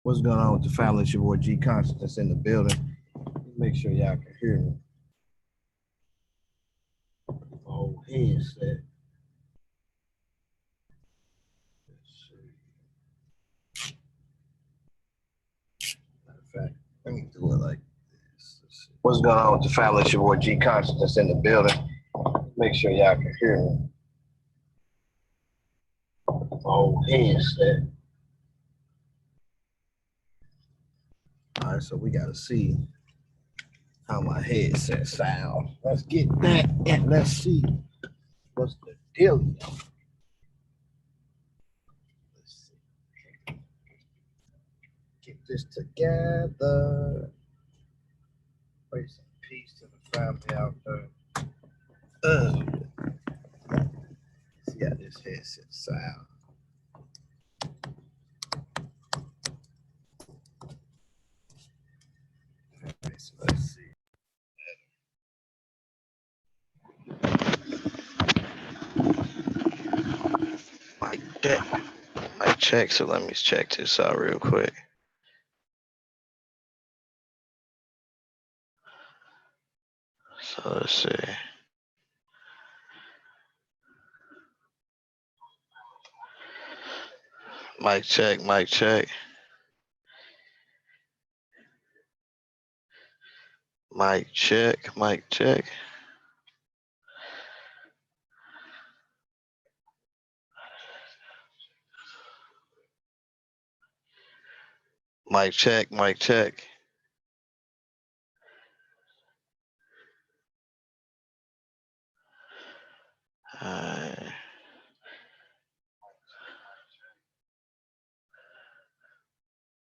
What's going on with the family? It's your boy G Conscious in the building. Make sure y'all can hear me. Oh, headset. Let's see. Matter of fact, let me do it like this. What's going on with the family? It's your boy G Conscious in the building. Make sure y'all can hear me. Oh, headset. All right, so we gotta see how my headset sound. Let's get that and let's see what's the deal. Let's see. Get this together. Grace and peace to the family out there. See how this headset sound. Okay, so let's see. Mic check. So let me check this out real quick. So let's see. Mic check, mic check. Mic check, mic check. Mic check, mic check.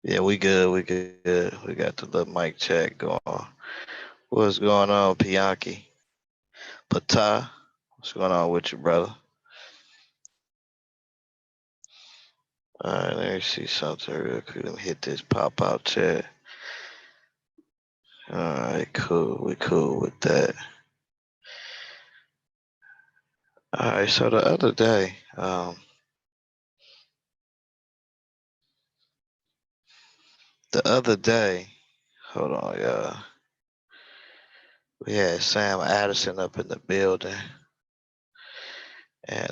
Yeah, we good, we good. We got the little mic check going. What's going on, Pianki? Pata, what's going on with you, brother? All right, let me see something real quick. Let me hit this pop-out chat. All right, cool. We cool with that. All right, so the other day, hold on, y'all. We had Sam Addison up in the building, and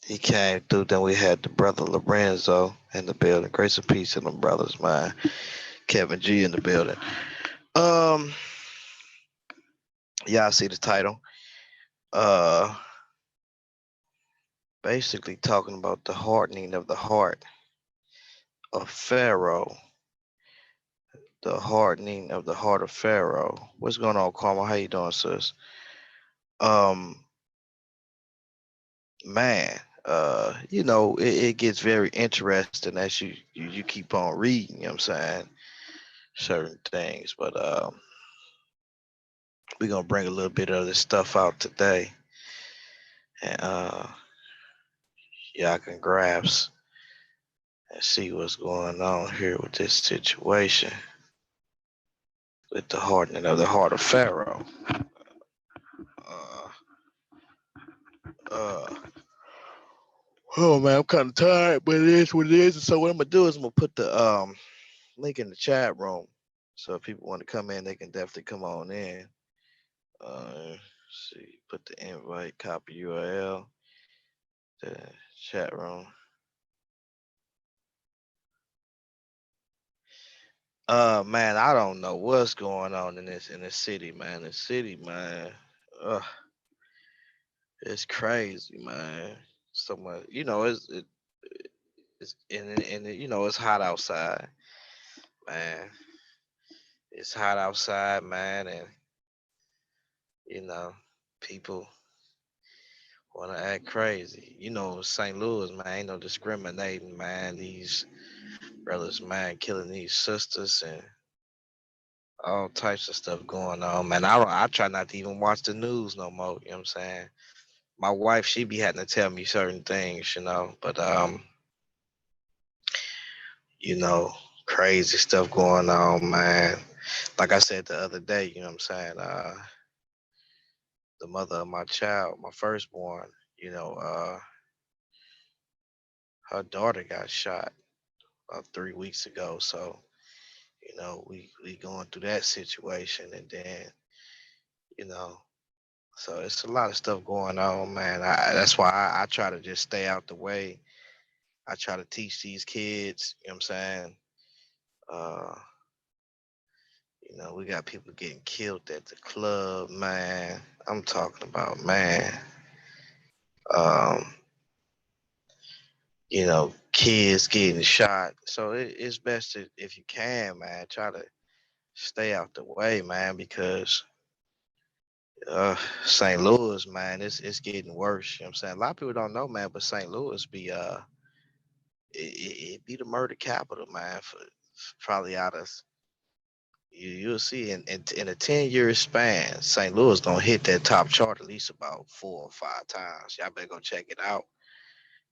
he came through. Then we had the brother Lorenzo in the building. Grace and peace to them brothers, man. Kevin G in the building. Y'all see the title? Basically talking about the hardening of the heart of Pharaoh. The hardening of the heart of Pharaoh. What's going on, Karma? How you doing, sis? Man, it gets very interesting as you keep on reading, you know what I'm saying? Certain things. But we're gonna bring a little bit of this stuff out today. And y'all can grasp and see what's going on here with this situation with the hardening of the heart of Pharaoh. Oh man, I'm kind of tired, but it is what it is. And so what I'm gonna do is I'm gonna put the link in the chat room, so if people want to come in, they can definitely come on in. See, put the invite, copy URL, the chat room. Man, I don't know what's going on in this city, man. The city, man. It's crazy, man. So much, it's it's hot outside, man. It's hot outside, man, and people want to act crazy. St. Louis, man, ain't no discriminating, man. These brothers, man, killing these sisters and all types of stuff going on, man. I try not to even watch the news no more. You know what I'm saying? My wife, she be having to tell me certain things, but crazy stuff going on, man. Like I said the other day, you know what I'm saying? The mother of my child, my firstborn, her daughter got shot about 3 weeks ago. So we going through that situation, and then you know, so it's a lot of stuff going on, man. That's why I try to just stay out the way. I try to teach these kids. You know what I'm saying? Uh, we got people getting killed at the club, man. I'm talking about, man. Um, kids getting shot. So it's best to, if you can, man, try to stay out the way, man, because uh, St. Louis, man, it's getting worse. You know what I'm saying? A lot of people don't know, man, but St. Louis be it be the murder capital, man. For probably out of you'll see in a 10-year span, St. Louis gonna hit that top chart at least about 4 or 5 times. Y'all better go check it out.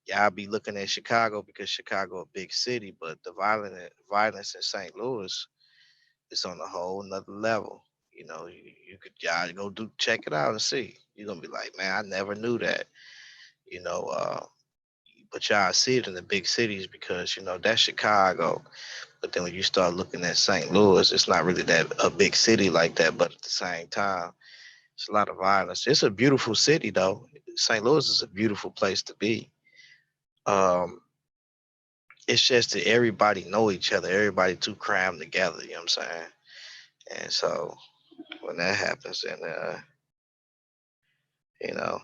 Y'all be looking at Chicago because Chicago a big city, but the violence in St. Louis is on a whole nother level. You could y'all go do check it out and see. You're gonna be like, man, I never knew that. You know, uh, but y'all see it in the big cities because that's Chicago. But then when you start looking at St. Louis, it's not really that a big city like that. But at the same time, it's a lot of violence. It's a beautiful city though. St. Louis is a beautiful place to be. Um, it's just that everybody know each other. Everybody too crammed together. You know what I'm saying? And so when that happens, and you know,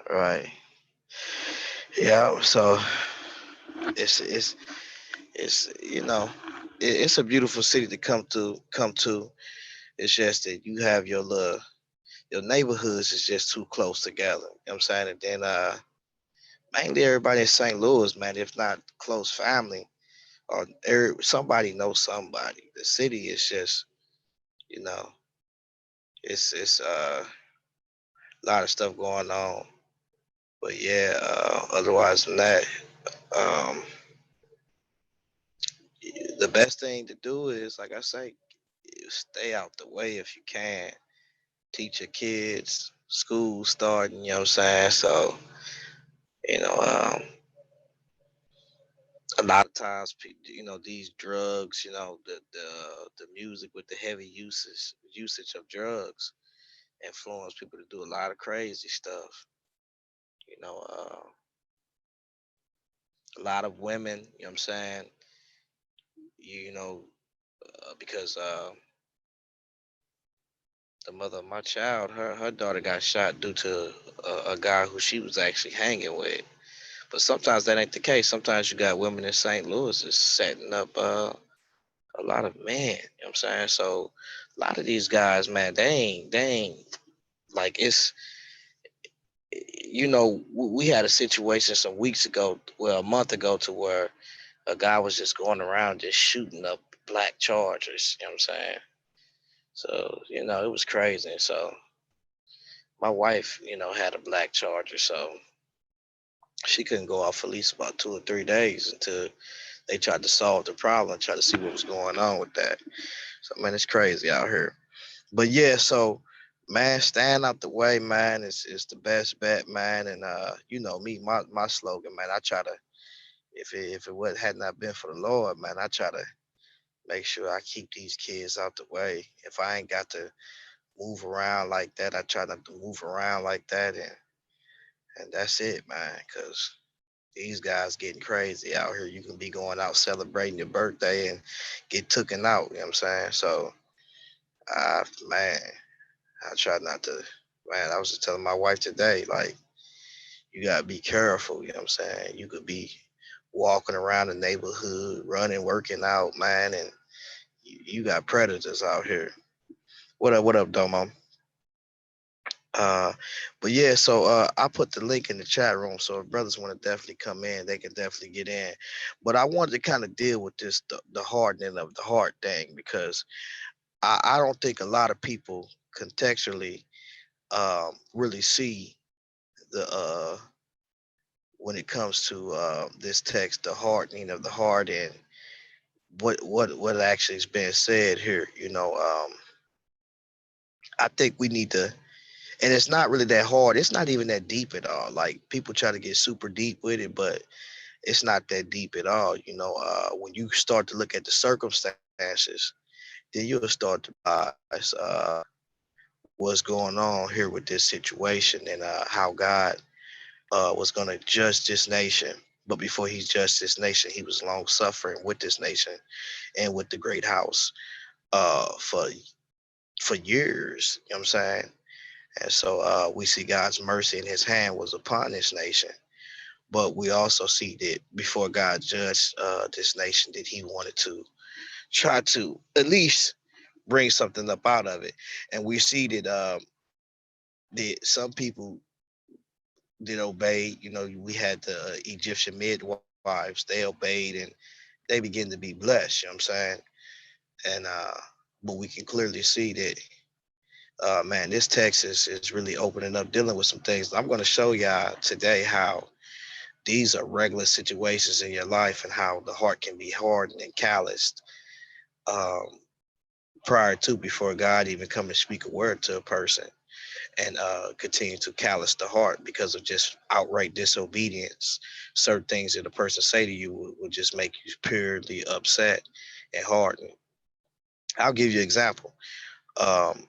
right? Yeah. So it's it's it's it's a beautiful city to come to. It's just that you have your neighborhoods is just too close together. You know what I'm saying? And then mainly everybody in St. Louis, man, if not close family or somebody knows somebody. The city is just, you know, it's a lot of stuff going on. But yeah, otherwise than that, um, the best thing to do is, like I say, stay out the way if you can. Teach your kids, school starting, you know what I'm saying? So, you know, um, a lot of times, these drugs, the music with the heavy usage of drugs influence people to do a lot of crazy stuff. You know, a lot of women, you know what I'm saying? You know, because the mother of my child, her daughter got shot due to a guy who she was actually hanging with. But sometimes that ain't the case. Sometimes you got women in St. Louis that's setting up a lot of men. You know what I'm saying? So a lot of these guys, man, they ain't like it's. We had a situation some weeks ago, well, a month ago, to where a guy was just going around just shooting up black chargers. You know what I'm saying? So it was crazy. So my wife, had a black charger, so she couldn't go off for at least about 2 or 3 days until they tried to solve the problem, try to see what was going on with that. So man, it's crazy out here. But yeah, so man, stand out the way, man, is the best bet, man. And me, my slogan, man, I try to, if it had not been for the Lord, man, I try to make sure I keep these kids out the way. If I ain't got to move around like that, I try not to move around like that, and that's it, man. Cause these guys getting crazy out here. You can be going out celebrating your birthday and get taken out. You know what I'm saying? So, man, I try not to. Man, I was just telling my wife today, like, you gotta be careful. You know what I'm saying? You could be walking around the neighborhood, running, working out, man, and you got predators out here. What up? What up, Domo? Uh, but yeah, so I put the link in the chat room, so if brothers want to definitely come in, they can definitely get in. But I wanted to kind of deal with this the hardening of the heart thing because I don't think a lot of people contextually really see the when it comes to this text, the hardening of the heart, and what actually is being said here. I think we need to. And it's not really that hard. It's not even that deep at all. Like people try to get super deep with it, but it's not that deep at all. When you start to look at the circumstances, then you'll start to realize what's going on here with this situation, and how God was going to judge this nation. But before he judged this nation, he was long suffering with this nation and with the great house for years. You know what I'm saying? And so we see God's mercy and his hand was upon this nation. But we also see that before God judged this nation, that he wanted to try to at least bring something up out of it. And we see that some people did obey. We had the Egyptian midwives, they obeyed, and they begin to be blessed. You know what I'm saying? And but we can clearly see that man, this text is really opening up, dealing with some things. I'm going to show y'all today how these are regular situations in your life and how the heart can be hardened and calloused um, prior to, before God even come and speak a word to a person, and continue to callous the heart because of just outright disobedience. Certain things that a person say to you will just make you purely upset and hardened. I'll give you an example. Um,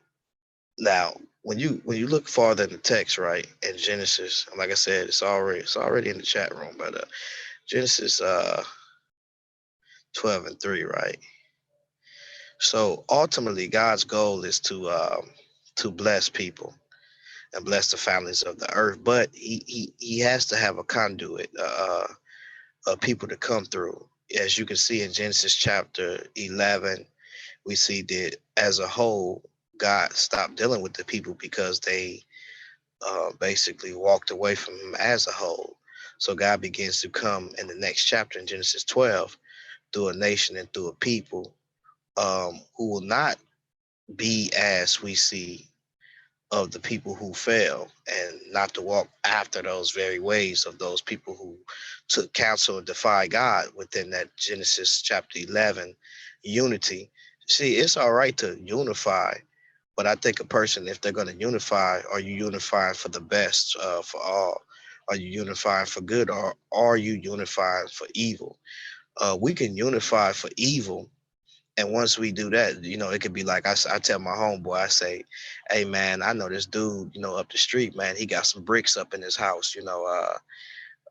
Now, when you look farther in the text, right, in Genesis, like I said, it's already in the chat room, but Genesis 12:3, right? So ultimately, God's goal is to bless people and bless the families of the earth, but he has to have a conduit, of people to come through. As you can see in Genesis chapter 11, we see that as a whole, God stopped dealing with the people because they basically walked away from him as a whole. So God begins to come in the next chapter in Genesis 12 through a nation and through a people who will not be as we see of the people who fell, and not to walk after those very ways of those people who took counsel and defied God within that Genesis chapter 11 unity. See, it's all right to unify, but I think a person, if they're going to unify, are you unifying for the best, for all? Are you unifying for good, or are you unifying for evil? We can unify for evil, and once we do that, it could be like I tell my homeboy, I say, "Hey man, I know this dude, up the street, man. He got some bricks up in his house.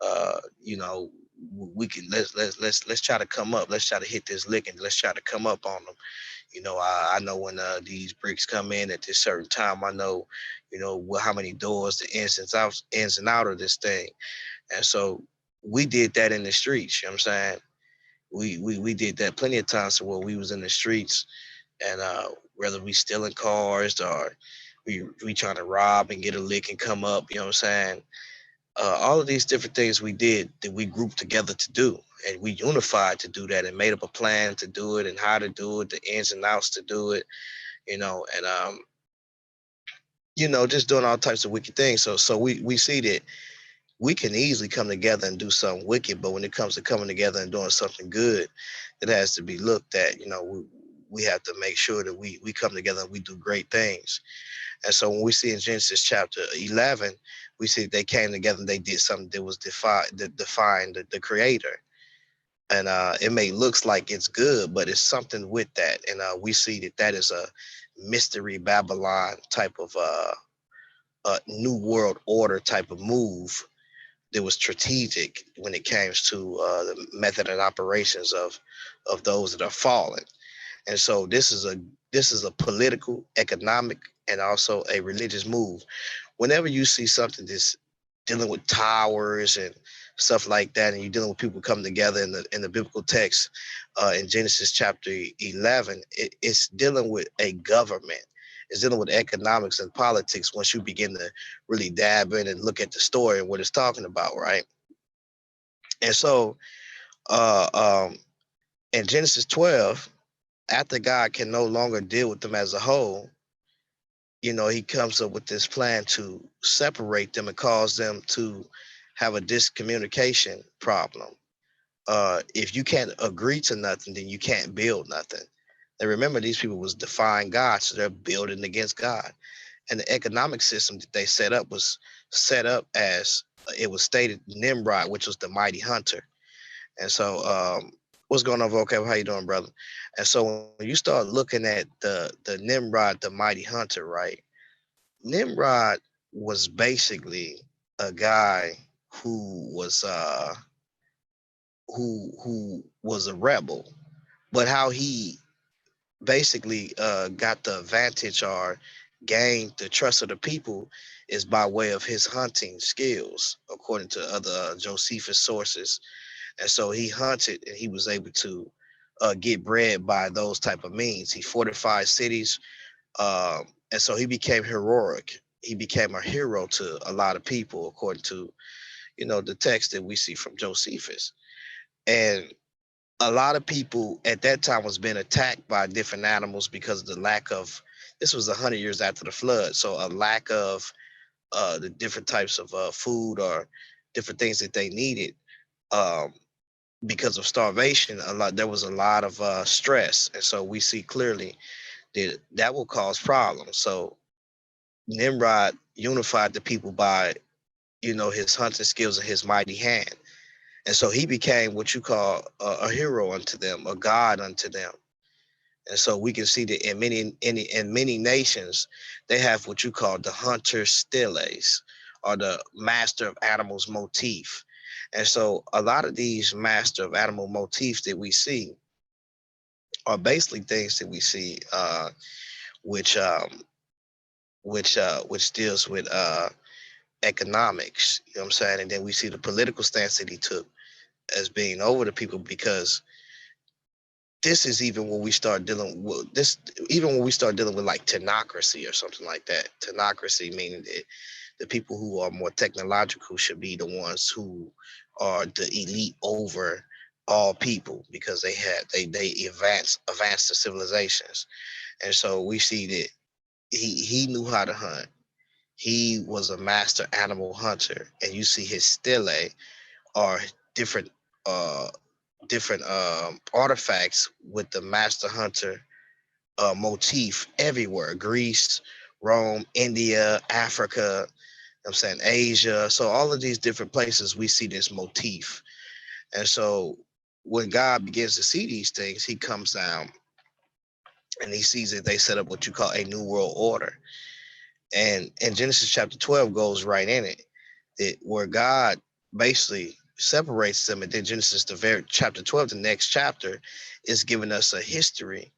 Uh, you know, we can let's try to come up. Let's try to hit this lick and let's try to come up on them. I know when these bricks come in at this certain time, I know, how many doors, the ins and out of this thing. And so we did that in the streets. You know what I'm saying? We did that plenty of times where we was in the streets, and whether we stealing cars or we trying to rob and get a lick and come up. You know what I'm saying? All of these different things we did, that we grouped together to do, and we unified to do that and made up a plan to do it and how to do it, the ins and outs to do it, and just doing all types of wicked things. So we see that we can easily come together and do something wicked, but when it comes to coming together and doing something good, it has to be looked at. We have to make sure that we come together and we do great things. And so when we see in Genesis chapter 11, we see they came together and they did something that was define the creator. And it may looks like it's good, but it's something with that. And we see that is a mystery Babylon type of new world order type of move that was strategic when it comes to the method and operations of those that are fallen. And so this is a political, economic, and also a religious move. Whenever you see something that's dealing with towers and stuff like that, and you're dealing with people coming together in the biblical text, in Genesis chapter 11, it's dealing with a government. It's dealing with economics and politics. Once you begin to really dab in and look at the story and what it's talking about, right? And so, uh, um, in Genesis 12, after God can no longer deal with them as a whole, he comes up with this plan to separate them and cause them to have a discommunication problem. If you can't agree to nothing, then you can't build nothing. And remember, these people was defying God, so they're building against God. And the economic system that they set up was set up as it was stated Nimrod, which was the mighty hunter. And so, what's going on, Vocab? How you doing, brother? And so, when you start looking at the Nimrod, the mighty hunter, right? Nimrod was basically a guy who was who was a rebel, but how he basically got the advantage or gained the trust of the people is by way of his hunting skills, according to other Josephus sources. And so he hunted and he was able to get bread by those type of means. He fortified cities, and so he became heroic. He became a hero to a lot of people, according to the text that we see from Josephus. And a lot of people at that time was being attacked by different animals because of the lack of. This was 100 years after the flood, so a lack of the different types of food or different things that they needed. Um, because of starvation, there was a lot of stress, and so we see clearly that that will cause problems. So Nimrod unified the people by his hunting skills and his mighty hand, and so he became what you call a hero unto them, a god unto them. And so we can see that in many nations they have what you call the hunter steles, or the master of animals motif. And so a lot of these master of animal motifs that we see are basically things that we see, which which deals with economics. You know what I'm saying? And then we see the political stance that he took as being over the people, because this is even when we start dealing with this, even when we start dealing with like tenocracy or something like that. Tenocracy meaning that the people who are more technological should be the ones who are the elite over all people, because they advance the civilizations. And so we see that he knew how to hunt. He was a master animal hunter, and you see his stele, or different uh different artifacts with the master hunter motif everywhere: Greece, Rome, India, Africa, I'm saying Asia. So all of these different places we see this motif. And so when God begins to see these things, he comes down and he sees that they set up what you call a new world order. And Genesis chapter 12 goes right in it, that where God basically separates them. And then Genesis, the very chapter 12, the next chapter, is giving us a history,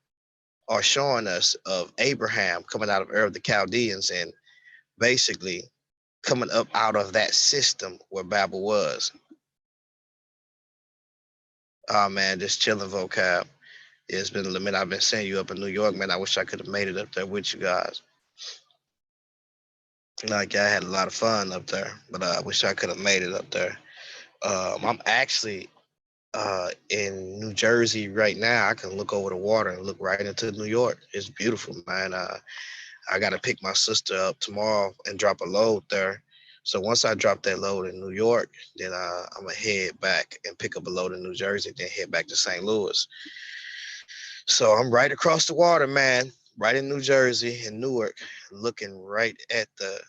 or showing us of Abraham coming out of Ur of the Chaldeans, and basically coming up out of that system where Babel was. Oh man, just chilling, vocab. Yeah, it's been a minute. I've been seeing you up in New York, man. I wish I could have made it up there with you guys. Like I had a lot of fun up there, but I wish I could have made it up there. I'm actually in New Jersey right now. I can look over the water and look right into New York. It's beautiful, man. I got to pick my sister up tomorrow and drop a load there. So once I drop that load in New York, then I'm gonna head back and pick up a load in New Jersey, then head back to St. Louis. So I'm right across the water, man, right in New Jersey in Newark, looking right at the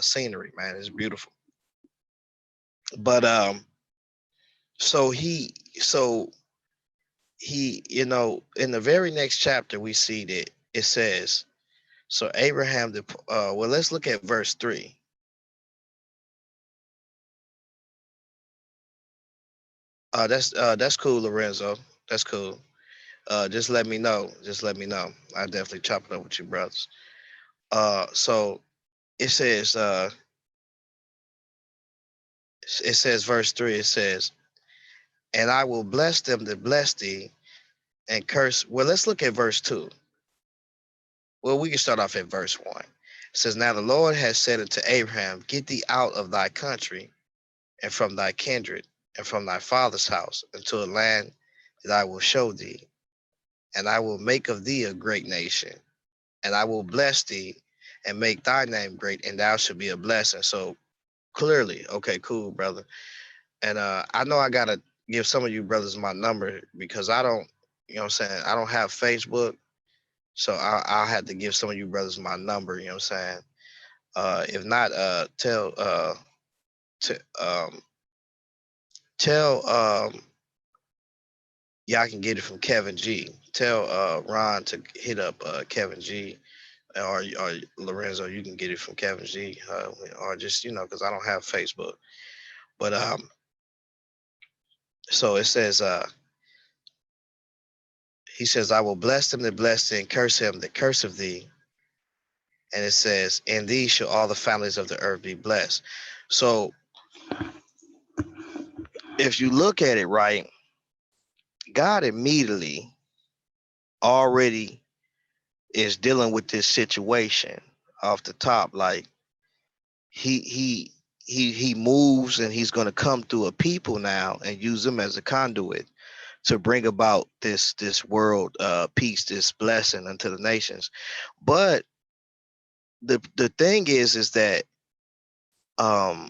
scenery, man. It's beautiful. But so so in the very next chapter we see that it says, so Abraham, well, let's look at verse 3. That's cool, Lorenzo. That's cool. Just let me know. Just let me know. I definitely chop it up with you, brothers. So it says, verse 3. It says, "And I will bless them that bless thee, and curse." Well, let's look at verse 2. Well, we can start off at verse 1. It says, "Now the Lord has said unto Abraham, Get thee out of thy country, and from thy kindred, and from thy father's house, into a land that I will show thee, and I will make of thee a great nation, and I will bless thee, and make thy name great, and thou shalt be a blessing." So clearly, okay, cool, brother. And I know I gotta give some of you brothers my number, because I don't, you know what I'm saying, I don't have Facebook. So I'll have to give some of you brothers my number. You know what I'm saying? If not, t- um, tell y'all can get it from Kevin G. Tell Ron to hit up Kevin G. Or Lorenzo, you can get it from Kevin G. Or just because I don't have Facebook. But so it says he says, I will bless them that bless thee, and curse him that curseth thee. And it says, in thee shall all the families of the earth be blessed. So if you look at it right, God immediately already is dealing with this situation off the top. Like he he he moves, and he's going to come through a people now and use them as a conduit to bring about this world peace, this blessing unto the nations. But the thing is that um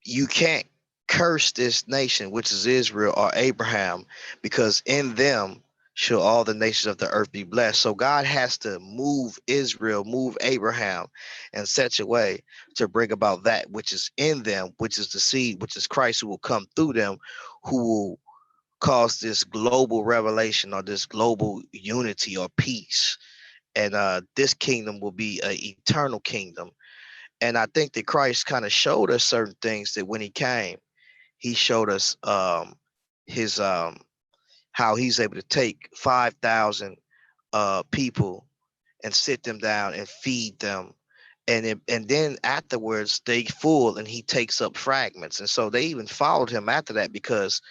you can't curse this nation, which is Israel or Abraham, because in them shall all the nations of the earth be blessed. So God has to move Israel, move Abraham in such a way to bring about that which is in them, which is the seed, which is Christ, who will come through them, who will cause this global revelation or this global unity or peace. And this kingdom will be an eternal kingdom. And I think that Christ kind of showed us certain things, that when he came, he showed us his how he's able to take 5,000 people and sit them down and feed them, and then afterwards they full, and he takes up fragments. And so they even followed him after that, because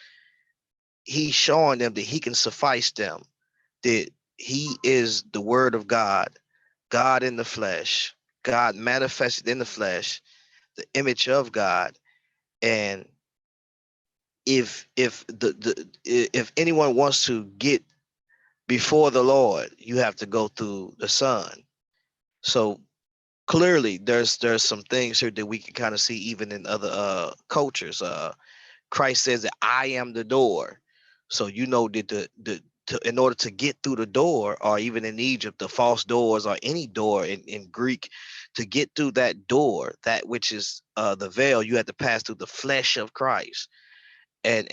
he's showing them that he can suffice them, that he is the word of God, God in the flesh, God manifested in the flesh, the image of God. And if anyone wants to get before the Lord, you have to go through the Son. So clearly there's some things here that we can kind of see even in other cultures. Christ says that I am the door. So that in order to get through the door, or even in Egypt, the false doors, or any door in Greek, to get through that door, that which is the veil, you had to pass through the flesh of Christ. And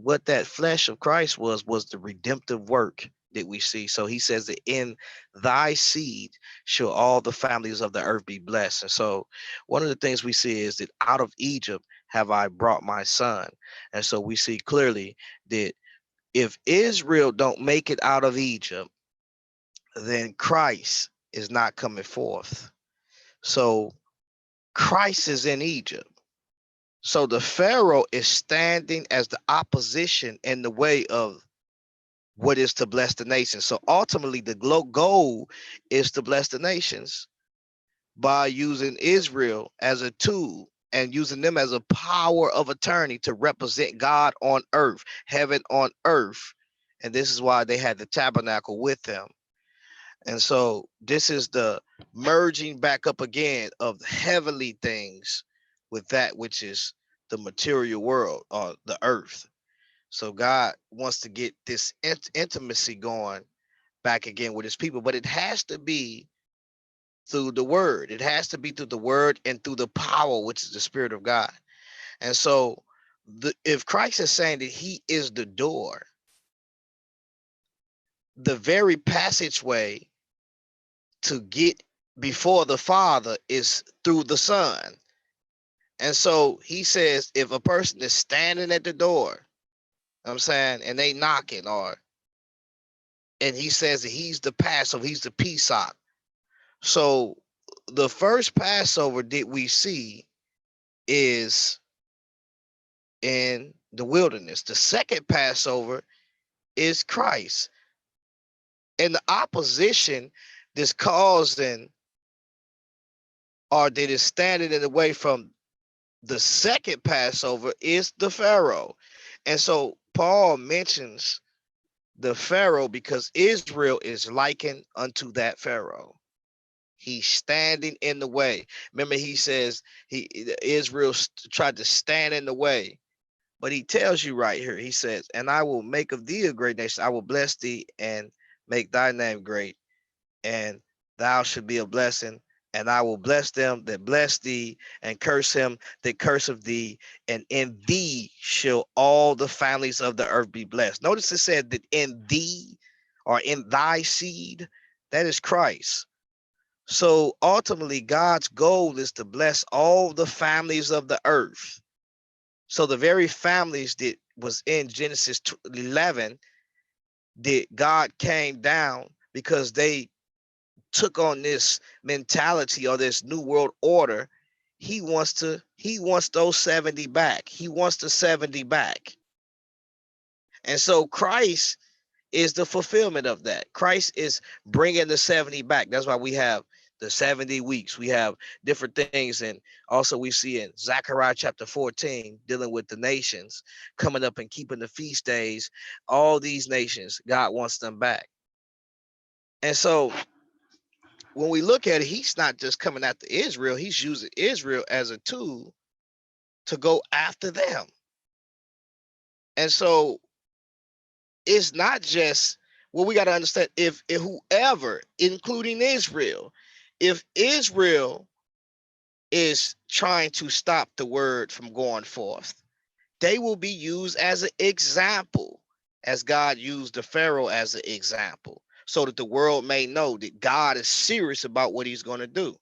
what that flesh of Christ was the redemptive work that we see. So he says that in thy seed shall all the families of the earth be blessed. And so one of the things we see is that out of Egypt have I brought my son. And so we see clearly that if Israel don't make it out of Egypt, then Christ is not coming forth. So Christ is in Egypt. So the Pharaoh is standing as the opposition in the way of what is to bless the nations. So ultimately, the goal is to bless the nations by using Israel as a tool and using them as a power of attorney to represent God on earth, heaven on earth. And this is why they had the tabernacle with them. And so this is the merging back up again of heavenly things with that which is the material world, or the earth. So God wants to get this intimacy going back again with his people, but it has to be through the word. It has to be through the word and through the power, which is the Spirit of God. And so if Christ is saying that he is the door, the very passageway to get before the Father is through the Son. And so he says, if a person is standing at the door, I'm saying, and they knocking, and he says that he's the Passover, he's the Pesach. So the first Passover that we see is in the wilderness. The second Passover is Christ. And the opposition that's causing, or that is standing in the way from the second Passover, is the Pharaoh. And so Paul mentions the Pharaoh because Israel is likened unto that Pharaoh. He's standing in the way. Remember, he says Israel tried to stand in the way. But he tells you right here, he says, and I will make of thee a great nation. I will bless thee and make thy name great, and thou should be a blessing. And I will bless them that bless thee, and curse him that curseth thee. And in thee shall all the families of the earth be blessed. Notice it said that in thee, or in thy seed, that is Christ. So ultimately, God's goal is to bless all the families of the earth. So the very families that was in Genesis 11, that God came down because they took on this mentality or this new world order. He wants those 70 back. He wants the 70 back. And so Christ is the fulfillment of that. Christ is bringing the 70 back. That's why we have the 70 weeks. We have different things. And also we see in Zechariah chapter 14, dealing with the nations coming up and keeping the feast days. All these nations, God wants them back. And so when we look at it, he's not just coming after Israel. He's using Israel as a tool to go after them. And so it's not just, well, we got to understand, if whoever, including Israel, if Israel is trying to stop the word from going forth, they will be used as an example, as God used the Pharaoh as an example, so that the world may know that God is serious about what he's going to do.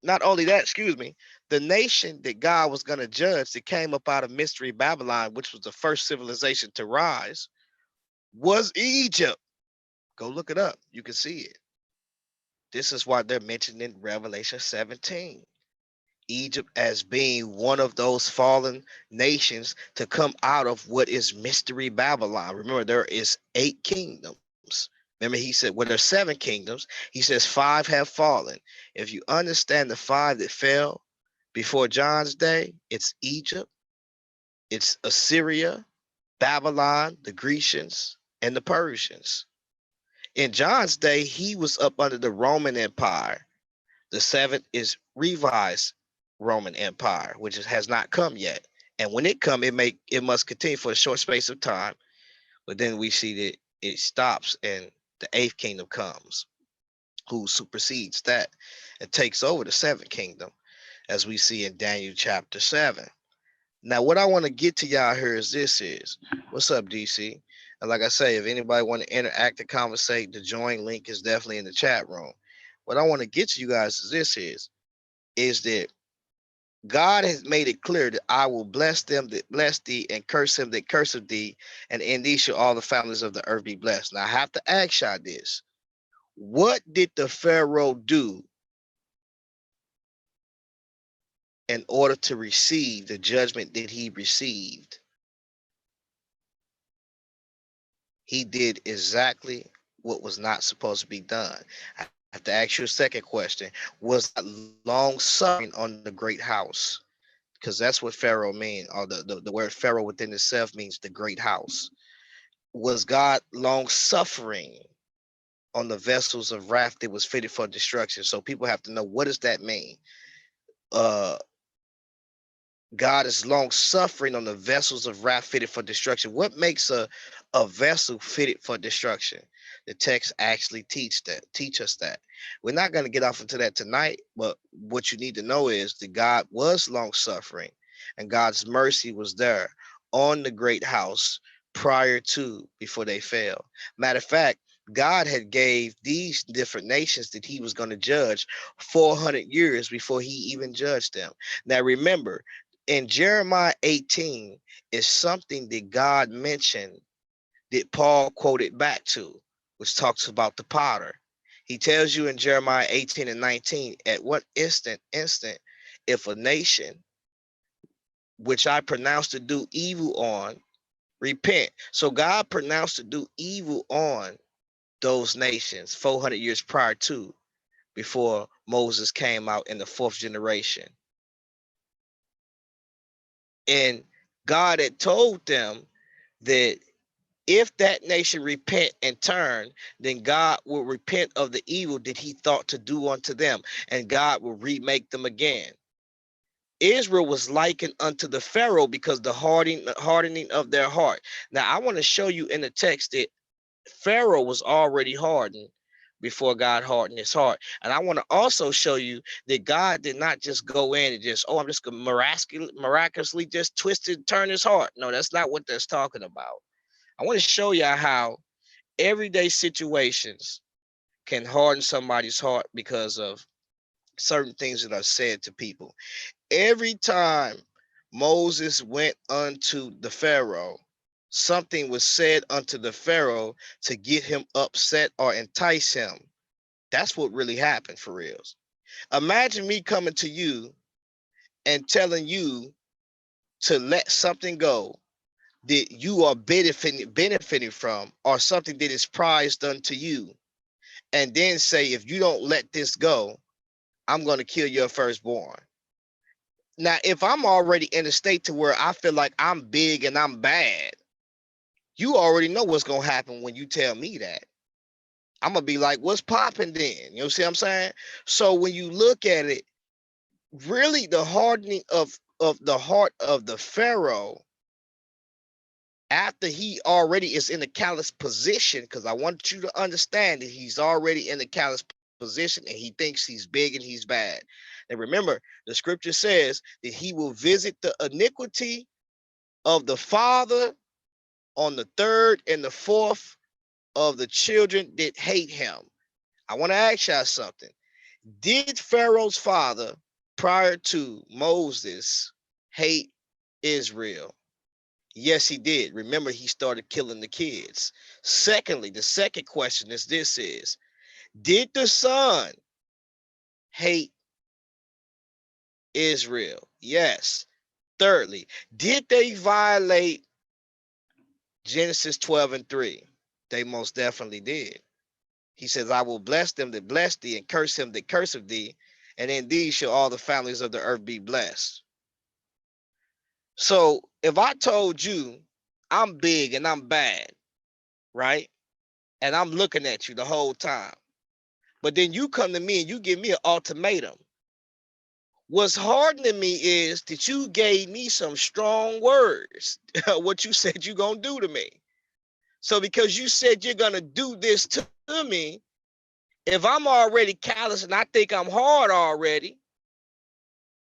Not only that, excuse me, the nation that God was going to judge that came up out of Mystery Babylon, which was the first civilization to rise, was Egypt. Go look it up. You can see it. This is why they're mentioned in Revelation 17. Egypt as being one of those fallen nations to come out of what is Mystery Babylon. Remember, there is 8 kingdoms. Remember, he said, well, there's 7 kingdoms. He says 5 have fallen. If you understand the 5 that fell before John's day, it's Egypt, it's Assyria, Babylon, the Grecians, and the Persians. In John's day, he was up under the Roman Empire. The 7th is revised Roman Empire, which has not come yet. And when it comes, it must continue for a short space of time. But then we see that it stops and the 8th kingdom comes, who supersedes that and takes over the 7th kingdom, as we see in Daniel chapter 7. Now, what I want to get to y'all here is what's up, DC? And like I say, if anybody want to interact and conversate, the join link is definitely in the chat room. What I want to get to you guys is that God has made it clear that I will bless them that bless thee, and curse him that curseth thee, and in thee shall all the families of the earth be blessed. Now I have to ask y'all this. What did the Pharaoh do in order to receive the judgment that he received? He did exactly what was not supposed to be done. I have to ask you a second question. Was God long suffering on the great house? Because that's what Pharaoh means, or the word Pharaoh within itself means the great house. Was God long suffering on the vessels of wrath that was fitted for destruction? So people have to know, what does that mean? Uh, God is long suffering on the vessels of wrath fitted for destruction. What makes a vessel fitted for destruction? The text actually teach us that. We're not going to get off into that tonight, but what you need to know is that God was long suffering, and God's mercy was there on the great house prior to, before they fell. Matter of fact, God had gave these different nations that he was going to judge 400 years before he even judged them. Now remember, in Jeremiah 18 is something that God mentioned that Paul quoted back to, which talks about the potter. He tells you in Jeremiah 18 and 19, at what instant, if a nation which I pronounced to do evil on, repent. So God pronounced to do evil on those nations 400 years prior to, before Moses came out in the 4th generation. And God had told them that if that nation repent and turn, then God will repent of the evil that he thought to do unto them, and God will remake them again. Israel was likened unto the Pharaoh because the hardening of their heart. Now, I want to show you in the text that Pharaoh was already hardened before God hardened his heart. And I want to also show you that God did not just go in and just, oh, I'm just going to miraculously just twist it, turn his heart. No, that's not what that's talking about. I want to show you how everyday situations can harden somebody's heart because of certain things that are said to people. Every time Moses went unto the Pharaoh, something was said unto the Pharaoh to get him upset or entice him. That's what really happened for reals. Imagine me coming to you and telling you to let something go that you are benefiting from, or something that is prized unto you, and then say, if you don't let this go, I'm going to kill your firstborn. Now, if I'm already in a state to where I feel like I'm big and I'm bad, you already know what's going to happen when you tell me that. I'm going to be like, what's popping then? You know what I'm saying? So when you look at it, really the hardening of the heart of the Pharaoh, after he already is in a callous position, because I want you to understand that he's already in a callous position and he thinks he's big and he's bad. And remember, the scripture says that he will visit the iniquity of the father on the third and the fourth of the children that hate him. I want to ask y'all something. Did Pharaoh's father, prior to Moses, hate Israel? Yes, he did. Remember, he started killing the kids. Secondly, the second question is, did the son hate Israel? Yes. Thirdly, did they violate Genesis 12:3? They most definitely did. He says, I will bless them that bless thee, and curse him that curseth thee, and in thee shall all the families of the earth be blessed. So if I told you I'm big and I'm bad, right? And I'm looking at you the whole time, but then you come to me and you give me an ultimatum. What's hardening me is that you gave me some strong words, what you said you're going to do to me. So because you said you're going to do this to me, if I'm already callous and I think I'm hard already,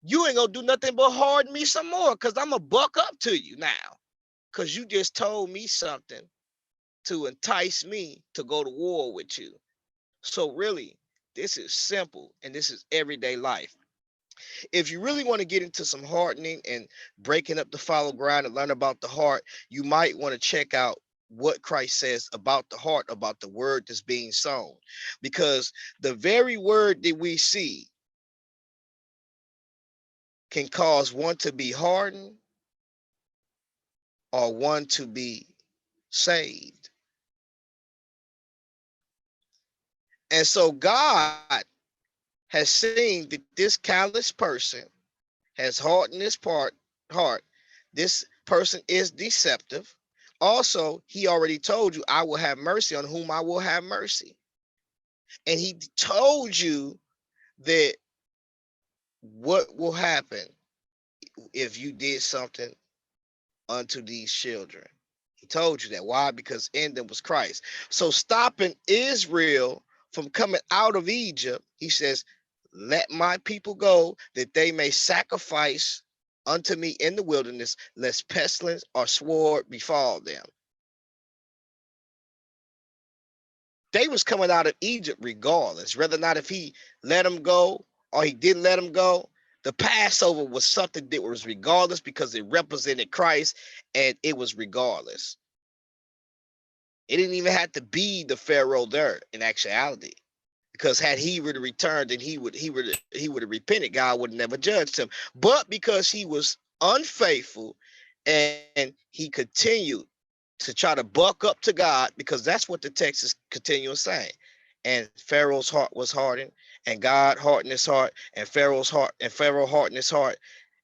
you ain't going to do nothing but harden me some more, because I'm going to buck up to you now, because you just told me something to entice me to go to war with you. So really, this is simple, and this is everyday life. If you really want to get into some hardening and breaking up the fallow ground and learn about the heart, you might want to check out what Christ says about the heart, about the word that's being sown. Because the very word that we see can cause one to be hardened or one to be saved. And so God has seen that this callous person has hardened his heart. This person is deceptive. Also, he already told you, I will have mercy on whom I will have mercy. And he told you that what will happen if you did something unto these children. He told you that. Why? Because in them was Christ. So stopping Israel from coming out of Egypt, he says, let my people go that they may sacrifice unto me in the wilderness, lest pestilence or sword befall them. They was coming out of Egypt regardless, whether or not if he let them go or he didn't let them go. The Passover was something that was regardless, because it represented Christ, and it was regardless. It didn't even have to be the Pharaoh there in actuality, because had he would have returned and he would have repented, God would have never judged him. But because he was unfaithful and he continued to try to buck up to God, because that's what the text is continuing saying. And Pharaoh's heart was hardened, and God hardened his heart, and Pharaoh hardened his heart.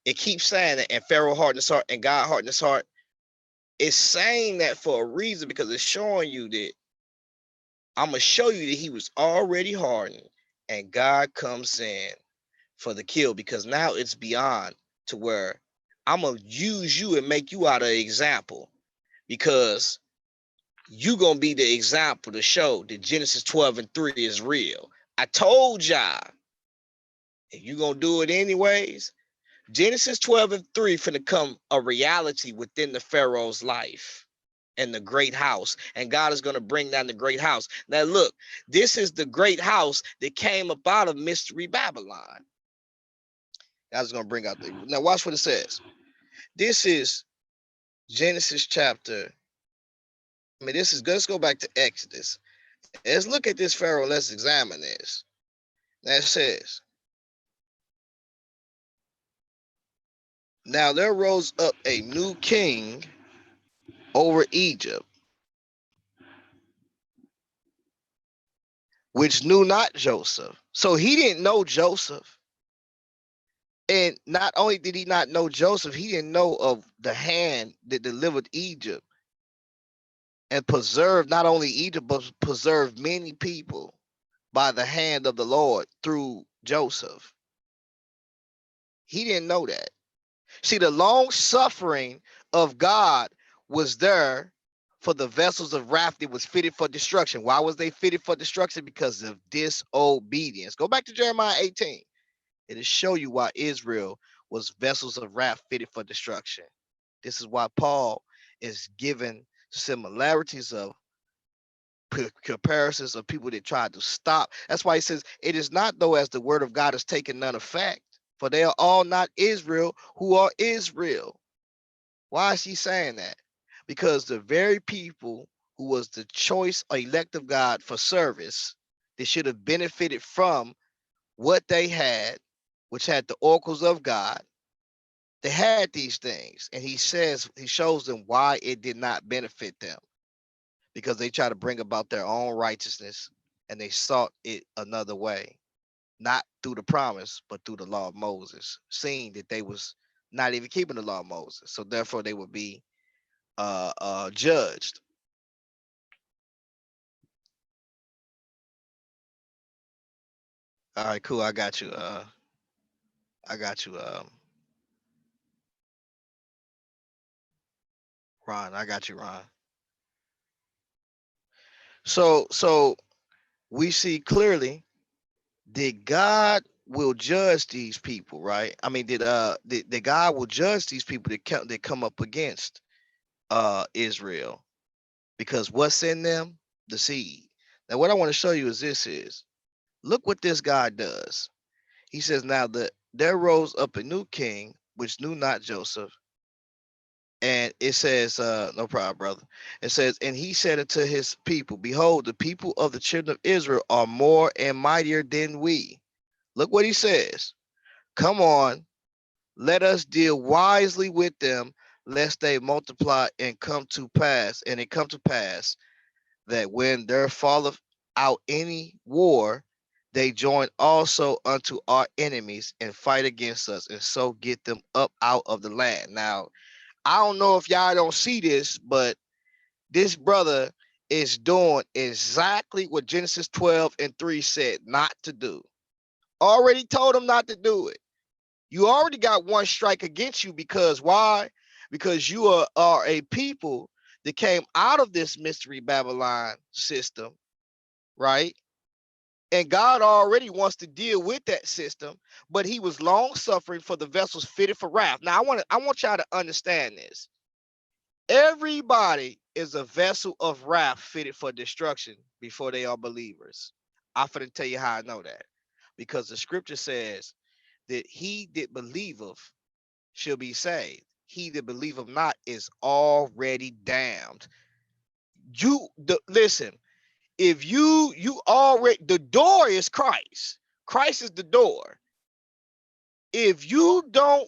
It keeps saying that, and Pharaoh hardened his heart, and God hardened his heart. It's saying that for a reason, because it's showing you that I'm going to show you that he was already hardened, and God comes in for the kill, because now it's beyond to where I'm going to use you and make you out of an example, because You gonna be the example to show that Genesis 12 and 3 is real. I told y'all, and you gonna do it anyways. Genesis 12 and 3 finna come a reality within the Pharaoh's life and the great house. And God is going to bring down the great house. Now, look, this is the great house that came up out of Mystery Babylon. God's going to bring out the. Now, watch what it says. This is Genesis chapter. I mean, this is. Let's go back to Exodus. Let's look at this Pharaoh. Let's examine this. Now, it says, now there rose up a new king over Egypt, which knew not Joseph. So he didn't know Joseph. And not only did he not know Joseph, he didn't know of the hand that delivered Egypt and preserved not only Egypt, but preserved many people by the hand of the Lord through Joseph. He didn't know that. See, the long suffering of God was there for the vessels of wrath that was fitted for destruction. Why was they fitted for destruction? Because of disobedience. Go back to Jeremiah 18. It'll show you why Israel was vessels of wrath fitted for destruction. This is why Paul is given similarities of comparisons of people that tried to stop. That's why he says, it is not though as the word of God is taken none effect, for they are all not Israel who are Israel. Why is he saying that? Because the very people who was the choice or elect of God for service, they should have benefited from what they had, which had the oracles of God. They had these things, and he says, he shows them why it did not benefit them, because they try to bring about their own righteousness and they sought it another way, not through the promise, but through the law of Moses, seeing that they was not even keeping the law of Moses. So therefore they would be judged. All right, cool. I got you. I got you. Ron. I got you, Ron. So we see clearly that God will judge these people, right? I mean, that God will judge these people that come up against Israel, because what's in them? The seed. Now, what I want to show you is this: is look what this God does. He says, now there rose up a new king which knew not Joseph. And it says, no problem, brother. It says, and he said unto his people, behold, the people of the children of Israel are more and mightier than we. Look what he says. Come on, let us deal wisely with them, lest they multiply and come to pass. And it come to pass that when there falleth out any war, they join also unto our enemies and fight against us, and so get them up out of the land. Now, I don't know if y'all don't see this, but this brother is doing exactly what Genesis 12 and 3 said not to do. Already told him not to do it. You already got one strike against you, because why? Because you are a people that came out of this mystery Babylon system, right? And God already wants to deal with that system, but he was long suffering for the vessels fitted for wrath. Now I want y'all to understand this. Everybody is a vessel of wrath fitted for destruction before they are believers. I'm finna tell you how I know that. Because the scripture says that he that believeth shall be saved. He that believeth not is already damned. Listen, if you already, the door is Christ. Christ is the door. If you don't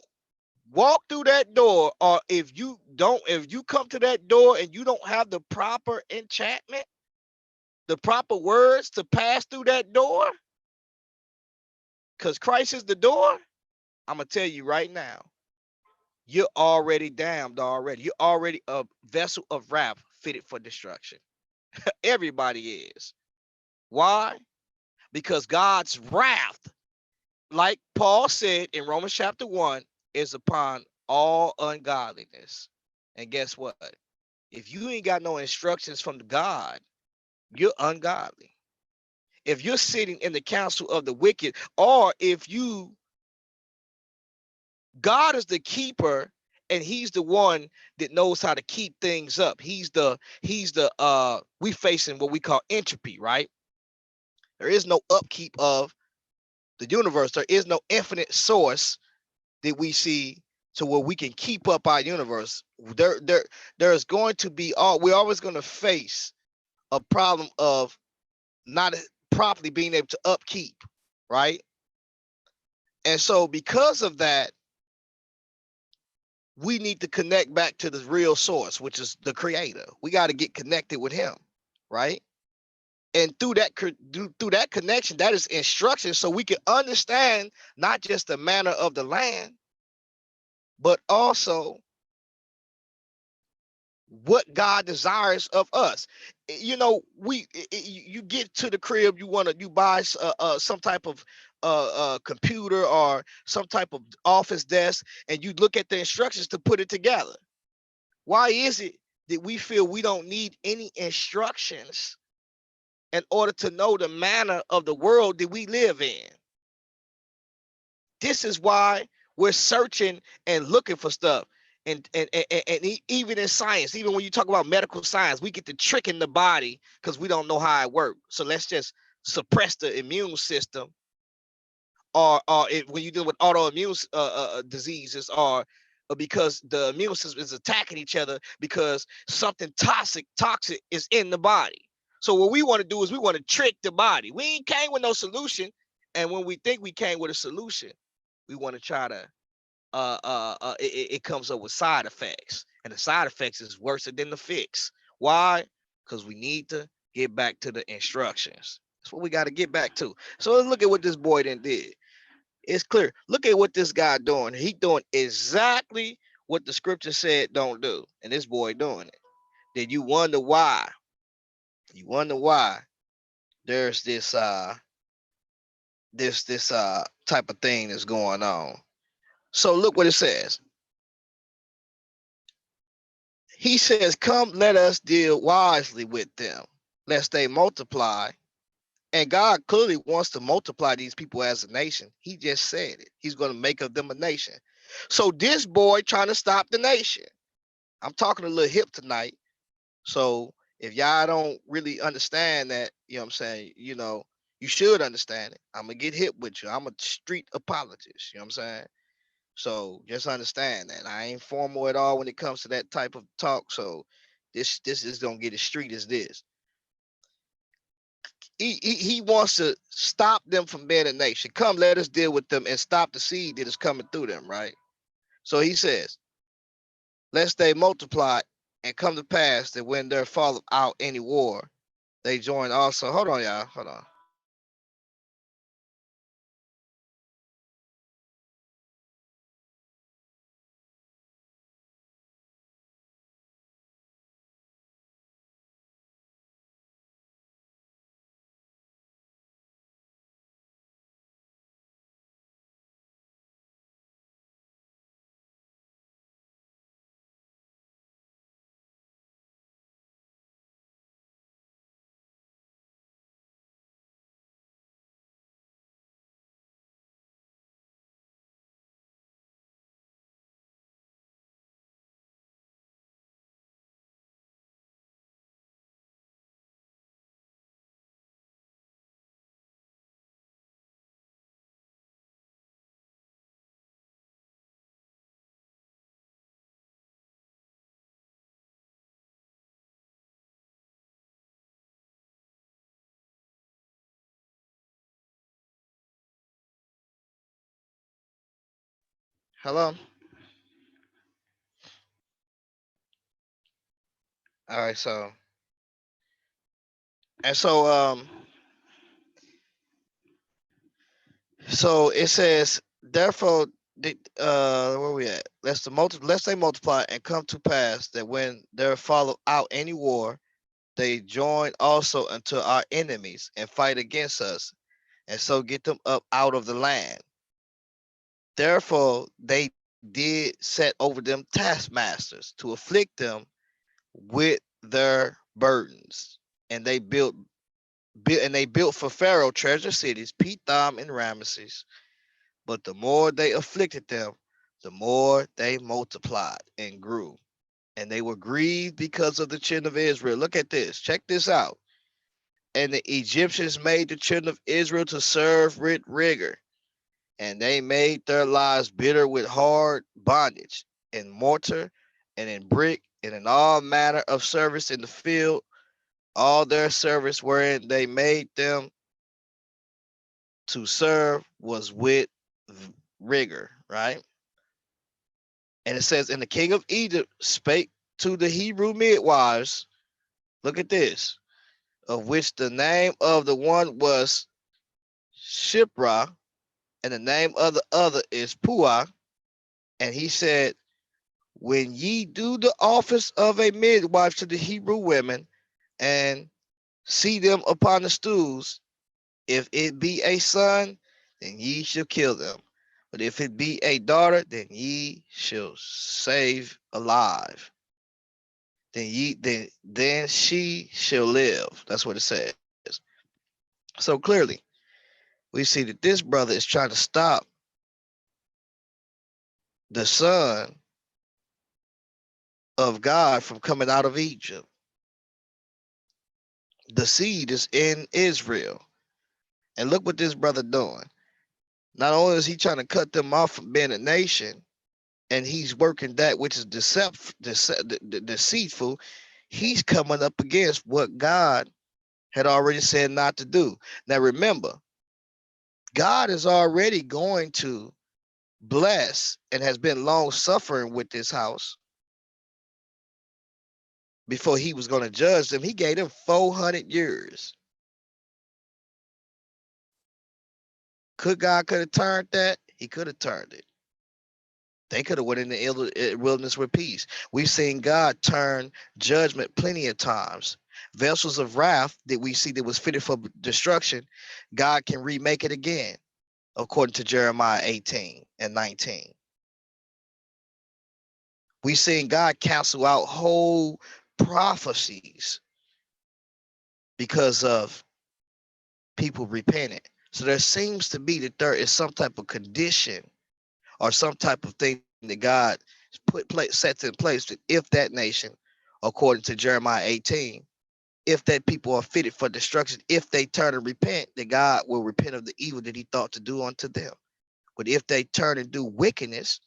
walk through that door, or if you come to that door and you don't have the proper enchantment, the proper words to pass through that door, because Christ is the door, I'm gonna tell you right now, you're already damned already. You're already a vessel of wrath fitted for destruction. Everybody is. Why? Because God's wrath, like Paul said in Romans chapter 1, is upon all ungodliness. And guess what? If you ain't got no instructions from God, you're ungodly. If you're sitting in the council of the wicked, or if you, God is the keeper, and he's the one that knows how to keep things up. He's the we facing what we call entropy, right? There is no upkeep of the universe. There is no infinite source that we see to where we can keep up our universe. There's going to be we're always going to face a problem of not properly being able to upkeep, right? And so because of that, we need to connect back to the real source, which is the creator. We got to get connected with him, right? And through that connection, that is instruction, so we can understand not just the manner of the land, but also what God desires of us. You know, you get to the crib, you buy some type of computer or some type of office desk, and you look at the instructions to put it together. Why is it that we feel we don't need any instructions in order to know the manner of the world that we live in? This is why we're searching and looking for stuff. And even in science, even when you talk about medical science, we get to trick in the body because we don't know how it works. So let's just suppress the immune system, or when you deal with autoimmune diseases, or because the immune system is attacking each other because something toxic is in the body. So what we want to do is we want to trick the body. We ain't came with no solution, and when we think we came with a solution, we want to try to it comes up with side effects, and the side effects is worse than the fix. Why? Because we need to get back to the instructions. That's what we got to get back to. So let's look at what this boy then did. It's clear. Look at what this guy doing. He doing exactly what the scripture said don't do, and this boy doing it. Then you wonder why. You wonder why there's this type of thing that's going on. So look what it says. He says, "Come, let us deal wisely with them, lest they multiply." And God clearly wants to multiply these people as a nation. He just said it. He's going to make of them a nation. So this boy trying to stop the nation. I'm talking a little hip tonight. So if y'all don't really understand that, you know what I'm saying, you should understand it. I'm going to get hip with you. I'm a street apologist. You know what I'm saying? So just understand that. I ain't formal at all when it comes to that type of talk. So this is going to get as street as this. He wants to stop them from being a nation. Come, let us deal with them and stop the seed that is coming through them, right? So he says, lest they multiply and come to pass that when there fall out any war, they join also. Hold on, y'all. Hold on. Hello. All right. So it says, therefore, where we at? Lest they multiply and come to pass that when there follow out any war, they join also unto our enemies and fight against us, and so get them up out of the land. Therefore, they did set over them taskmasters to afflict them with their burdens, and they built for Pharaoh treasure cities, Pithom and Ramesses. But the more they afflicted them, the more they multiplied and grew. And they were grieved because of the children of Israel. Look at this. Check this out. And the Egyptians made the children of Israel to serve with rigor, and they made their lives bitter with hard bondage in mortar and in brick and in all manner of service in the field. All their service wherein they made them to serve was with rigor, right? And it says, and the king of Egypt spake to the Hebrew midwives. Look at this, of which the name of the one was Shipra, and the name of the other is Puah. And he said, when ye do the office of a midwife to the Hebrew women, and see them upon the stools, if it be a son, then ye shall kill them. But if it be a daughter, then ye shall save alive. Then she shall live. That's what it says. So clearly, we see that this brother is trying to stop the son of God from coming out of Egypt. The seed is in Israel. And look what this brother doing. Not only is he trying to cut them off from being a nation, and he's working that which is deceitful, he's coming up against what God had already said not to do. Now remember, God is already going to bless and has been long suffering with this house before he was going to judge them. He gave them 400 years. Could have turned that? He could have turned it. They could have went in the wilderness with peace. We've seen God turn judgment plenty of times. Vessels of wrath that we see that was fitted for destruction, God can remake it again, according to Jeremiah 18 and 19. We've seen God cancel out whole prophecies because of people repenting. So there seems to be that there is some type of condition or some type of thing that God sets in place that if that nation, according to Jeremiah 18, if that people are fitted for destruction, if they turn and repent, that God will repent of the evil that he thought to do unto them. But if they turn and do wickedness,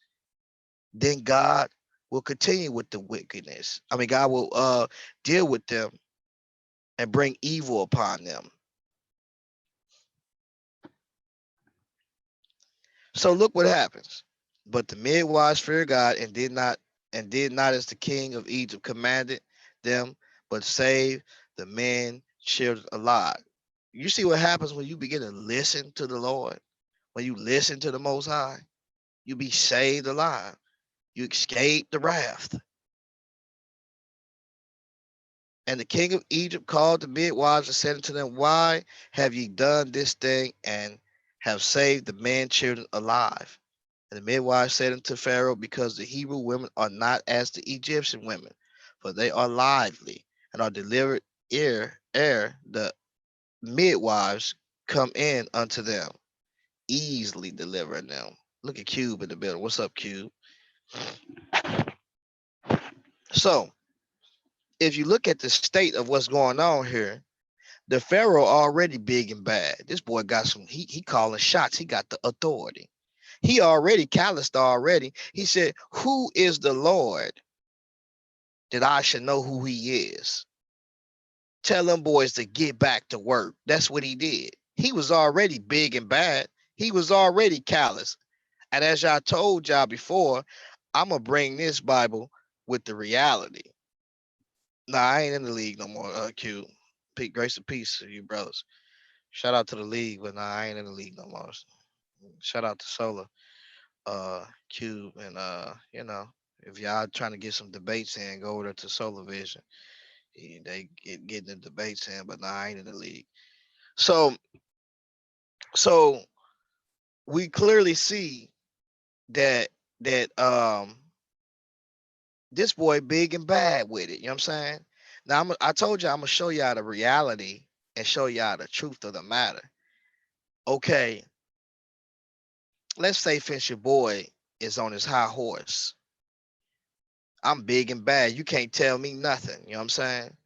then God will continue with the wickedness. I mean, God will deal with them and bring evil upon them. So look what happens. But the midwives feared God and did not as the king of Egypt commanded them, but saved the men children alive. You see what happens when you begin to listen to the Lord, when you listen to the Most High, you be saved alive. You escape the wrath. And the king of Egypt called the midwives and said unto them, why have ye done this thing and have saved the men children alive? And the midwife said unto Pharaoh, because the Hebrew women are not as the Egyptian women, for they are lively and are delivered ere the midwives come in unto them, easily delivering them. Look at Cube in the building. What's up, Cube? So if you look at the state of what's going on here, the Pharaoh already big and bad. This boy got he calling shots. He got the authority. He already calloused already. He said, who is the Lord that I should know who he is? Tell them boys to get back to work. That's what he did. He was already big and bad. He was already callous. And as y'all told y'all before, I'm going to bring this Bible with the reality. Nah, I ain't in the league no more, Q. Grace and peace to you, brothers. Shout out to the league, but nah, I ain't in the league no more. Shout out to Solar, Cube, and if y'all trying to get some debates in, go over there to Solar Vision. They getting the debates in, but nah, I ain't in the league. So so we clearly see that This boy big and bad with it. You know what I'm saying? Now I told you I'm gonna show y'all the reality and show y'all the truth of the matter. Okay, let's say Finch your boy is on his high horse. I'm big and bad. You can't tell me nothing. You know what I'm saying?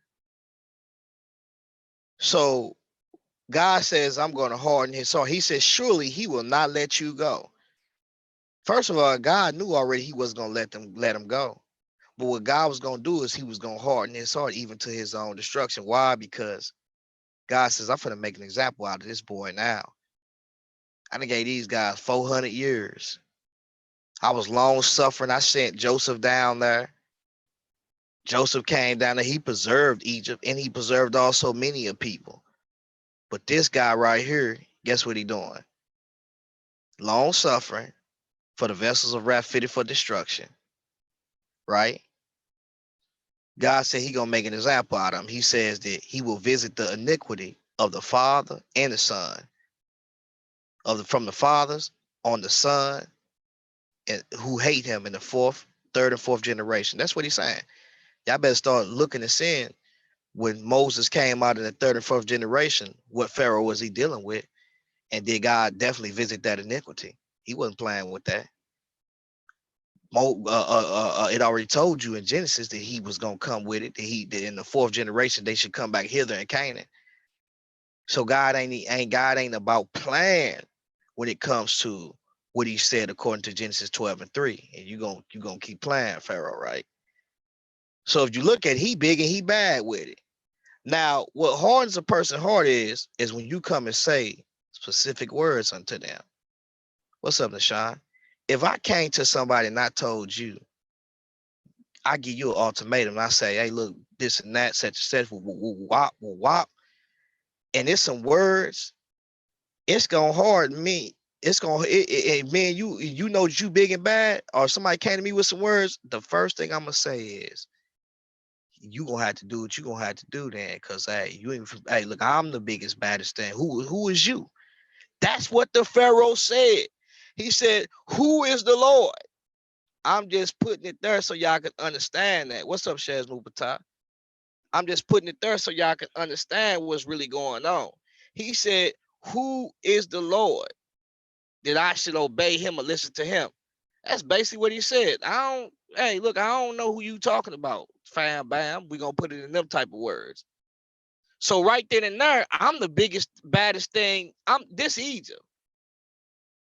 So God says, I'm going to harden his heart. He says, surely he will not let you go. First of all, God knew already he wasn't going to let him go. But what God was going to do is he was going to harden his heart even to his own destruction. Why? Because God says, I'm going to make an example out of this boy now. I done gave these guys 400 years. I was long suffering. I sent Joseph down there. Joseph came down there. He preserved Egypt and he preserved also many of people. But this guy right here, guess what he doing? Long suffering for the vessels of wrath fitted for destruction, right? God said he gonna make an example out of him. He says that he will visit the iniquity of the father and the son, from the fathers on the son, and who hate him in the fourth, third, and fourth generation. That's what he's saying. Y'all better start looking and seeing when Moses came out in the third and fourth generation, what Pharaoh was he dealing with, and did God definitely visit that iniquity? He wasn't playing with that. It already told you in Genesis that he was gonna come with it. That in the fourth generation they should come back hither in Canaan. So God ain't about plan when it comes to what he said according to Genesis 12:3. And you gonna keep playing Pharaoh, right? So if you look at it, he big and he bad with it. Now, what hardens a person heart is when you come and say specific words unto them. What's up, Nashawn? If I came to somebody and I told you, I give you an ultimatum. And I say, hey, look, this and that, such and such, wop, wop, and it's some words. It's gonna hard me. It's gonna, man, you know you big and bad, or somebody came to me with some words. The first thing I'm gonna say is, you gonna have to do what you gonna have to do then, cause hey, you ain't. Hey, look, I'm the biggest, baddest thing. Who is you? That's what the Pharaoh said. He said, "Who is the Lord?" I'm just putting it there so y'all can understand that. What's up, Shaz Mupata? I'm just putting it there so y'all can understand what's really going on. He said, who is the Lord that I should obey him or listen to him? That's basically what he said. Hey, look, I don't know who you talking about, fam bam. We're going to put it in them type of words. So right then and there, I'm the biggest, baddest thing. I'm this Egypt.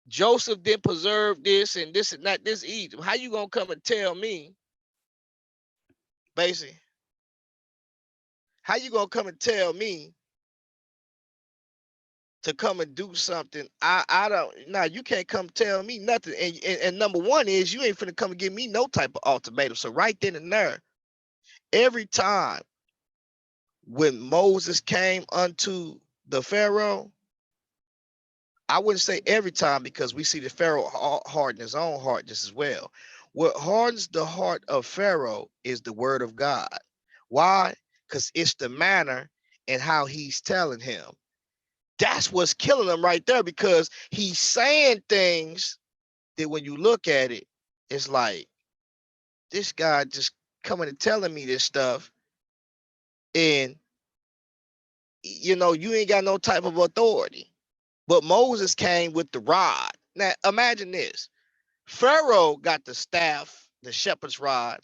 Joseph didn't preserve this and this and that, this Egypt. How you going to come and tell me, basically, how you going to come and tell me to come and do something? I don't. Now you can't come tell me nothing. And number one is you ain't finna come and give me no type of ultimatum. So right then and there, every time when Moses came unto the Pharaoh, I wouldn't say every time, because we see the Pharaoh harden his own heart just as well. What hardens the heart of Pharaoh is the word of God. Why? Because it's the manner and how he's telling him. That's what's killing him right there, because he's saying things that when you look at it, it's like, this guy just coming and telling me this stuff, and you ain't got no type of authority. But Moses came with the rod. Now imagine this. Pharaoh got the staff, the shepherd's rod,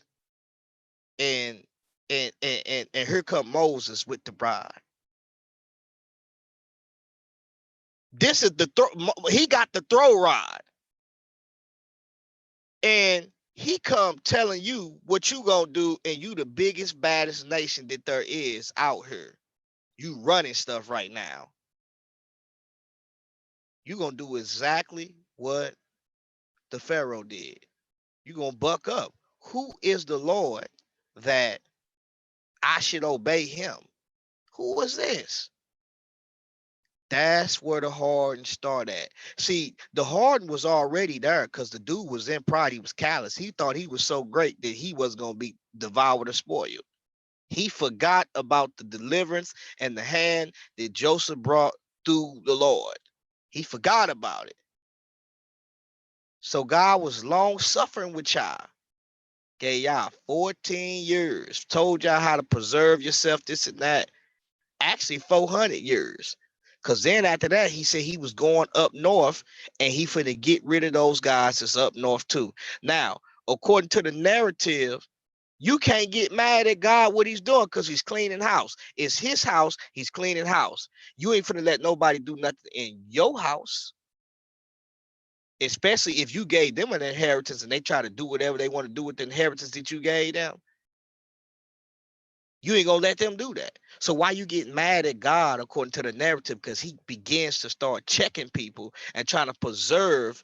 and and here come Moses with the rod. This is the he got the throw rod. And he come telling you what you gonna do, and you the biggest, baddest nation that there is out here. You running stuff right now. You gonna do exactly what the Pharaoh did. You gonna buck up. Who is the Lord that I should obey him? Who is this? That's where the harden start at. See, the harden was already there because the dude was in pride. He was callous. He thought he was so great that he was gonna be devoured or spoiled. He forgot about the deliverance and the hand that Joseph brought through the Lord. He forgot about it. So God was long suffering with y'all. Gave y'all 14 years. Told y'all how to preserve yourself, this and that. Actually, 400 years. Because then after that, he said he was going up north and he finna get rid of those guys that's up north too. Now, according to the narrative, you can't get mad at God what he's doing because he's cleaning house. It's his house, he's cleaning house. You ain't finna let nobody do nothing in your house, especially if you gave them an inheritance and they try to do whatever they want to do with the inheritance that you gave them. You ain't gonna let them do that. So why you get mad at God according to the narrative? Because he begins to start checking people and trying to preserve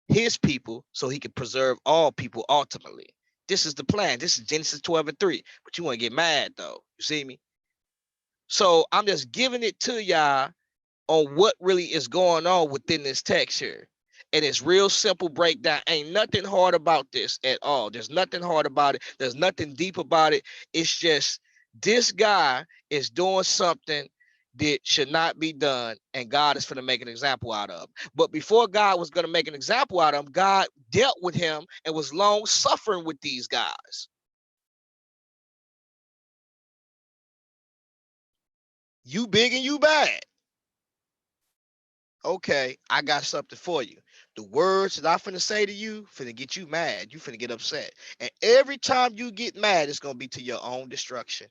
his people so he can preserve all people ultimately. This is the plan. This is Genesis 12 and 3. But you want to get mad though. You see me? So I'm just giving it to y'all on what really is going on within this text here. And it's real simple breakdown. Ain't nothing hard about this at all. There's nothing hard about it. There's nothing deep about it. It's just this guy is doing something that should not be done, and God is going to make an example out of him. But before God was going to make an example out of him, God dealt with him and was long suffering with these guys. You big and you bad. Okay, I got something for you. The words that I finna say to you finna get you mad. You finna get upset. And every time you get mad, it's gonna be to your own destruction.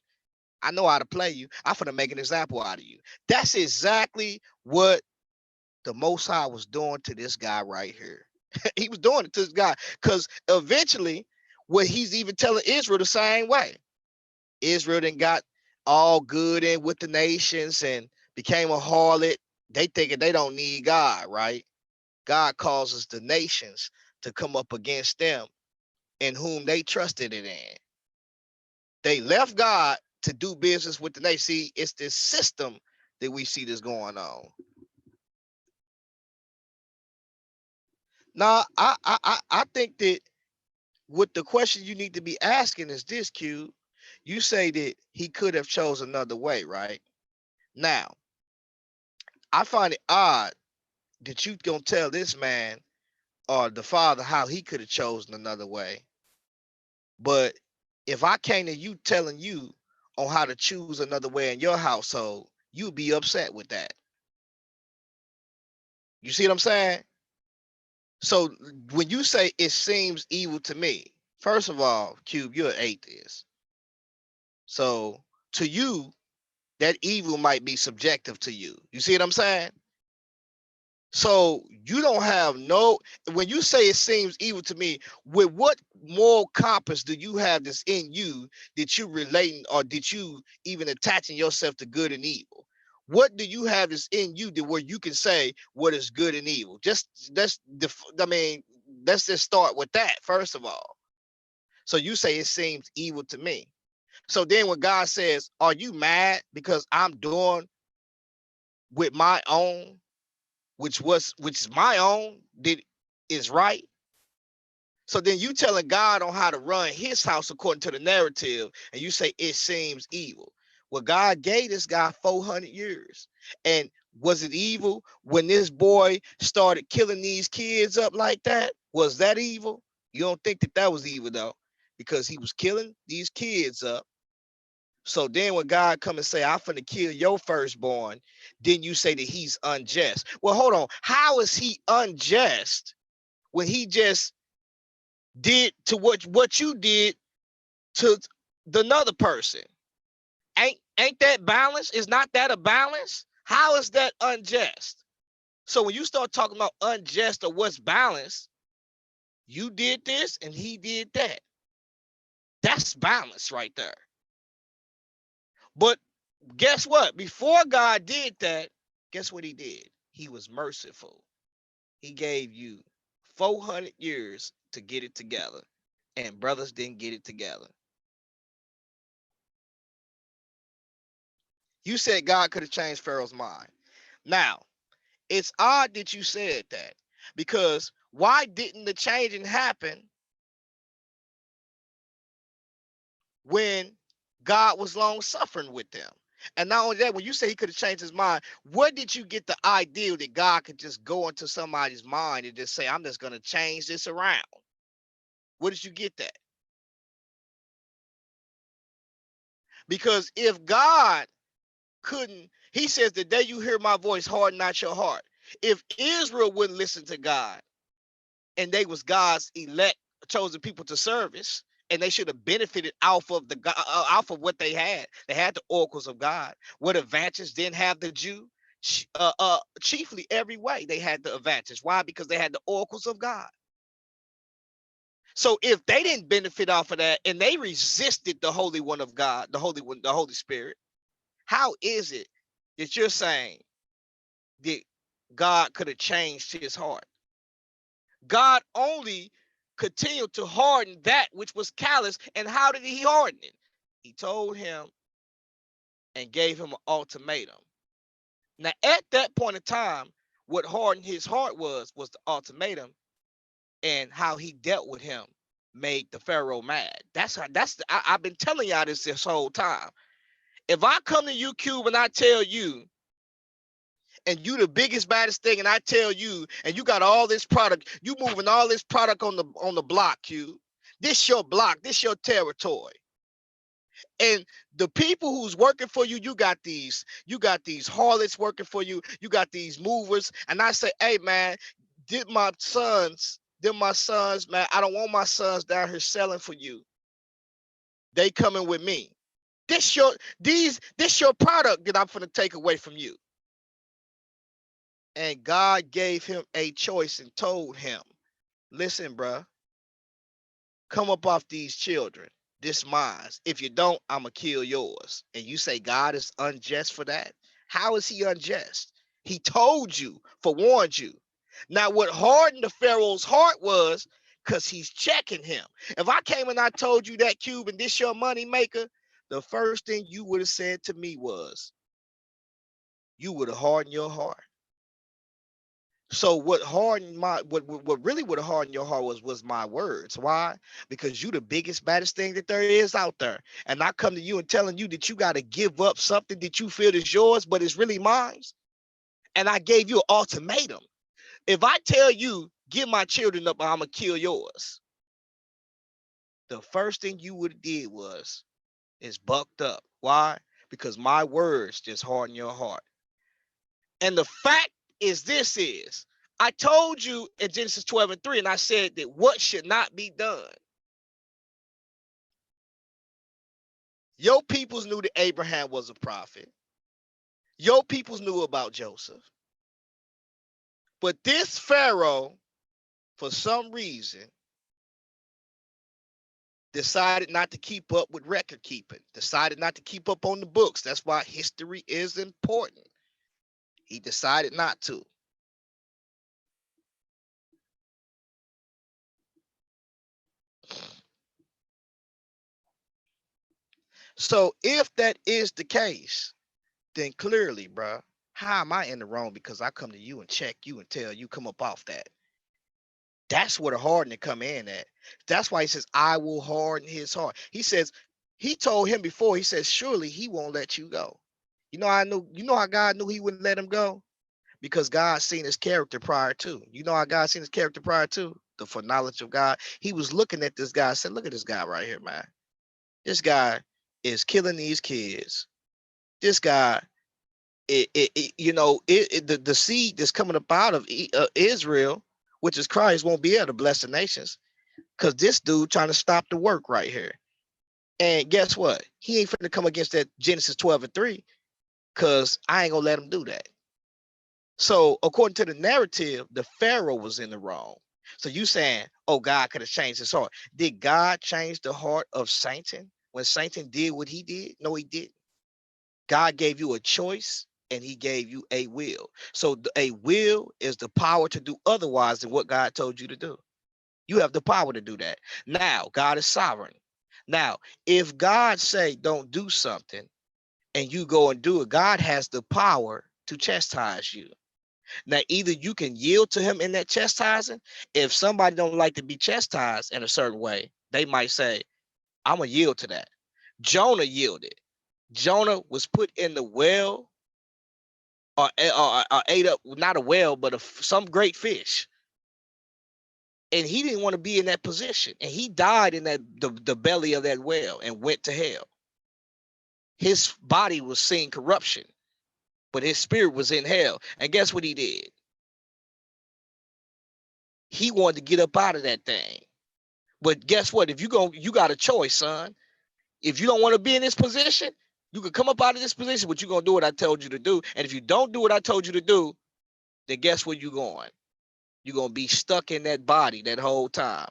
I know how to play you. I'm finna make an example out of you. That's exactly what the Most High was doing to this guy right here. He was doing it to this guy. Because eventually, what he's even telling Israel the same way. Israel then got all good in with the nations and became a harlot. They thinking they don't need God, right? God causes the nations to come up against them in whom they trusted it in. They left God to do business with the nation. See, it's this system that we see this going on. Now, I think that what the question you need to be asking is this, Q. You say that he could have chose another way, right? Now, I find it odd that you gonna tell this man or the father how he could have chosen another way. But if I came to you telling you on how to choose another way in your household, you'd be upset with that. You see what I'm saying? So when you say it seems evil to me, first of all, Cube, you're an atheist. So to you, that evil might be subjective to you. You see what I'm saying? So you don't have no, when you say it seems evil to me, with what moral compass do you have that's in you that you relating or did you even attaching yourself to good and evil? What do you have that's in you that where you can say what is good and evil? Just I mean, let's just start with that first of all. So you say it seems evil to me. So then when God says, are you mad because I'm doing with my own which is my own that is right. So then you telling God on how to run his house according to the narrative, and you say it seems evil. Well, God gave this guy 400 years. And was it evil when this boy started killing these kids up like that? Was that evil? You don't think that that was evil though, because he was killing these kids up. So then when God come and say, I'm finna kill your firstborn, then you say that he's unjust. Well, hold on. How is he unjust when he just did to what you did to the another person? Ain't that balance? Is not that a balance? How is that unjust? So when you start talking about unjust or what's balanced, you did this and he did that. That's balance right there. But guess what? Before God did that, guess what he did? He was merciful. He gave you 400 years to get it together, and brothers didn't get it together. You said God could have changed Pharaoh's mind. Now, it's odd that you said that, because why didn't the changing happen when God was long suffering with them? And not only that, when you say he could have changed his mind, where did you get the idea that God could just go into somebody's mind and just say, I'm just going to change this around? Where did you get that? Because if God couldn't, he says, the day you hear my voice, harden not your heart. If Israel wouldn't listen to God, and they was God's elect, chosen people to service, and they should have benefited off of off of what they had. They had the oracles of God. What advantage didn't have the Jew? Chiefly every way they had the advantage. Why? Because they had the oracles of God. So if they didn't benefit off of that, and they resisted the Holy One of God, the Holy One, the Holy Spirit, how is it that you're saying that God could have changed his heart? God only continued to harden that which was callous. And how did he harden it? He told him and gave him an ultimatum. Now, at that point in time, what hardened his heart was the ultimatum, and how he dealt with him made the Pharaoh mad. I've been telling y'all this whole time. If I come to you, Cube, and I tell you, and you the biggest baddest thing, and I tell you, and you got all this product, you moving all this product on the block, Cube. This your block, this your territory. And the people who's working for you, you got these harlots working for you, you got these movers, and I say, hey man, my sons, man, I don't want my sons down here selling for you. They coming with me. This your product that I'm finna take away from you. And God gave him a choice and told him, listen, bruh, come up off these children. This mine. If you don't, I'ma kill yours. And you say God is unjust for that? How is he unjust? He told you, forewarned you. Now, what hardened the Pharaoh's heart was because he's checking him. If I came and I told you that, Cube, and this your money maker, the first thing you would have said to me was, you would have hardened your heart. So what hardened what really would have hardened your heart was my words. Why? Because you the biggest, baddest thing that there is out there. And I come to you and telling you that you got to give up something that you feel is yours, but it's really mine. And I gave you an ultimatum. If I tell you, give my children up, I'm gonna kill yours, the first thing you would have did is bucked up. Why? Because my words just harden your heart. And the fact is, I told you in Genesis 12:3, and I said that what should not be done. Your peoples knew that Abraham was a prophet. Your peoples knew about Joseph. But this Pharaoh, for some reason, decided not to keep up with record keeping, decided not to keep up on the books. That's why history is important. He decided not to. So if that is the case, then clearly, bro, how am I in the wrong? Because I come to you and check you and tell you come up off that. That's where the hardening come in at. That's why he says, I will harden his heart. He says, he told him before, he says, surely he won't let you go. You know how God knew he wouldn't let him go? Because God seen his character prior to. You know how God seen his character prior to? The foreknowledge of God. He was looking at this guy and said, look at this guy right here, man. This guy is killing these kids. This guy, the seed that's coming up out of Israel, which is Christ, won't be able to bless the nations because this dude trying to stop the work right here. And guess what? He ain't finna come against that Genesis 12:3 because I ain't gonna let him do that. So according to the narrative, the Pharaoh was in the wrong. So you saying, oh, God could have changed his heart. Did God change the heart of Satan when Satan did what he did? No, he didn't. God gave you a choice and he gave you a will. So a will is the power to do otherwise than what God told you to do. You have the power to do that. Now, God is sovereign. Now, if God say don't do something and you go and do it, God has the power to chastise you. Now, either you can yield to him in that chastising. If somebody don't like to be chastised in a certain way, they might say, I'm going to yield to that. Jonah yielded. Jonah was put in the well or ate up, not a whale, but some great fish. And he didn't want to be in that position. And he died in the belly of that whale and went to hell. His body was seeing corruption, but his spirit was in hell. And guess what he did? He wanted to get up out of that thing. But guess what? If you got a choice, son. If you don't want to be in this position, you can come up out of this position, but you're gonna do what I told you to do. And if you don't do what I told you to do, then guess where you're going? You're gonna be stuck in that body that whole time.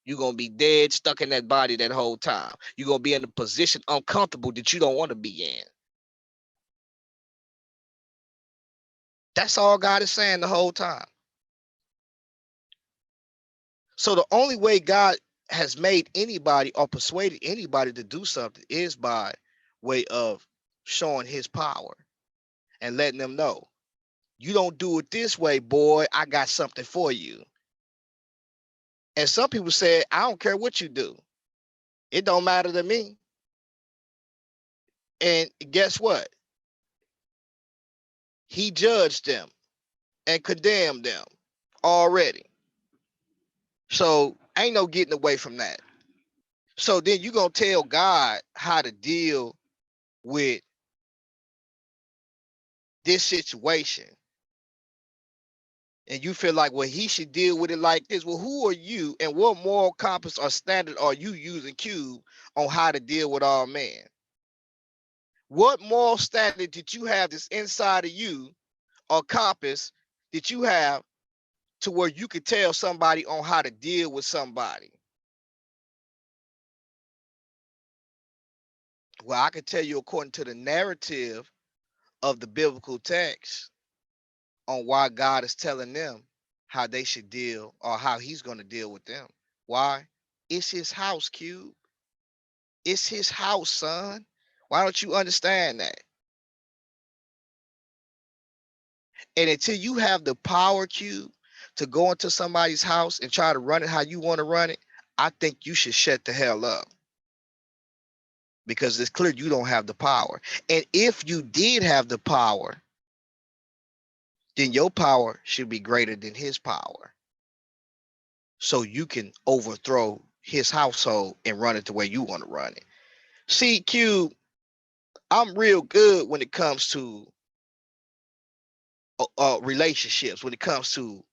You're gonna be dead, stuck in that body that whole time. You're gonna be in a position uncomfortable that you don't want to be in. That's all God is saying the whole time. So the only way God has made anybody or persuaded anybody to do something is by way of showing his power and letting them know, you don't do it this way, boy, I got something for you. And some people say, I don't care what you do. It don't matter to me. And guess what? He judged them and condemned them already. So ain't no getting away from that. So then you're going to tell God how to deal with this situation. And you feel like, well, he should deal with it like this. Well, who are you and what moral compass or standard are you using, Cube, on how to deal with all men? What moral standard did you have that's inside of you or compass that you have to where you could tell somebody on how to deal with somebody? Well, I could tell you according to the narrative of the biblical text on why God is telling them how they should deal or how he's going to deal with them. Why? It's his house, Cube. It's his house, son. Why don't you understand that? And until you have the power, Cube, to go into somebody's house and try to run it how you want to run it, I think you should shut the hell up. Because it's clear you don't have the power. And if you did have the power, then your power should be greater than his power. So you can overthrow his household and run it the way you want to run it. See, Q, I'm real good when it comes to relationships, when it comes to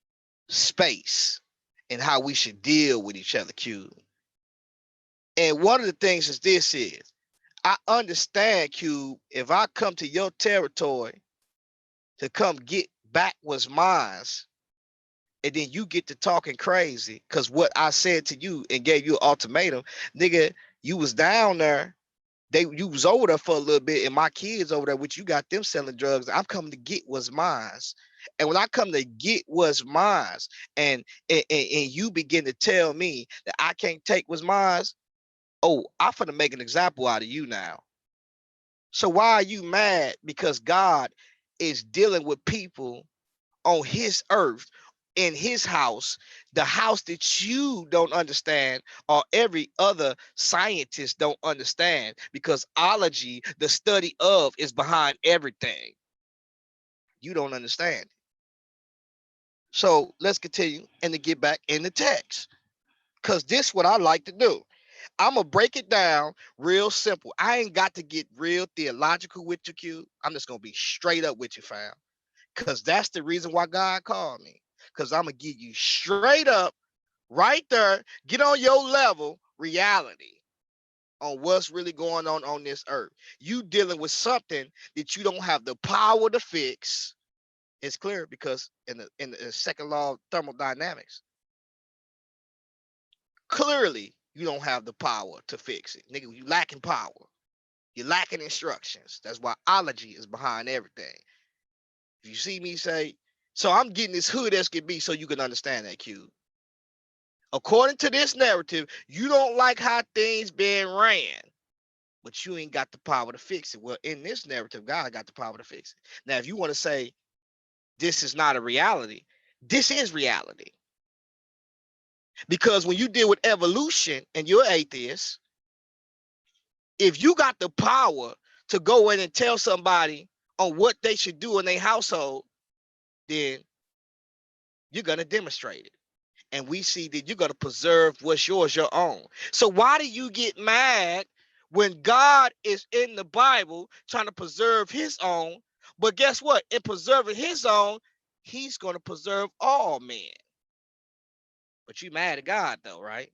space and how we should deal with each other, Q. And one of the things is I understand, Q, if I come to your territory to come get back what's mine, and then you get to talking crazy because what I said to you and gave you an ultimatum, nigga, you was down there. You was over there for a little bit, and my kids over there, which you got them selling drugs. I'm coming to get what's mine. And when I come to get what's mine, and you begin to tell me that I can't take what's mine, oh, I'm finna make an example out of you now. So why are you mad? Because God is dealing with people on his earth, in his house, the house that you don't understand or every other scientist don't understand, because ology, the study of, is behind everything. You don't understand. So let's continue and to get back in the text, because this is what I like to do. I'm gonna break it down real simple. I ain't got to get real theological with you, Q. I'm just gonna be straight up with you, fam. Because that's the reason why God called me. Because I'm going to give you straight up, right there, get on your level, reality on what's really going on this earth. You dealing with something that you don't have the power to fix. It's clear because in the second law of thermodynamics, clearly you don't have the power to fix it. Nigga, you lacking power. You're lacking instructions. That's why ology is behind everything. If you see me say, so I'm getting this hood as can be so you can understand that, Q. According to this narrative, you don't like how things been ran, but you ain't got the power to fix it. Well, in this narrative, God got the power to fix it. Now, if you want to say this is not a reality, this is reality. Because when you deal with evolution and you're atheist, if you got the power to go in and tell somebody on what they should do in their household, then you're going to demonstrate it. And we see that you're going to preserve what's yours, your own. So why do you get mad when God is in the Bible trying to preserve his own. But guess what? In preserving his own, he's going to preserve all men. But you mad at God though, right?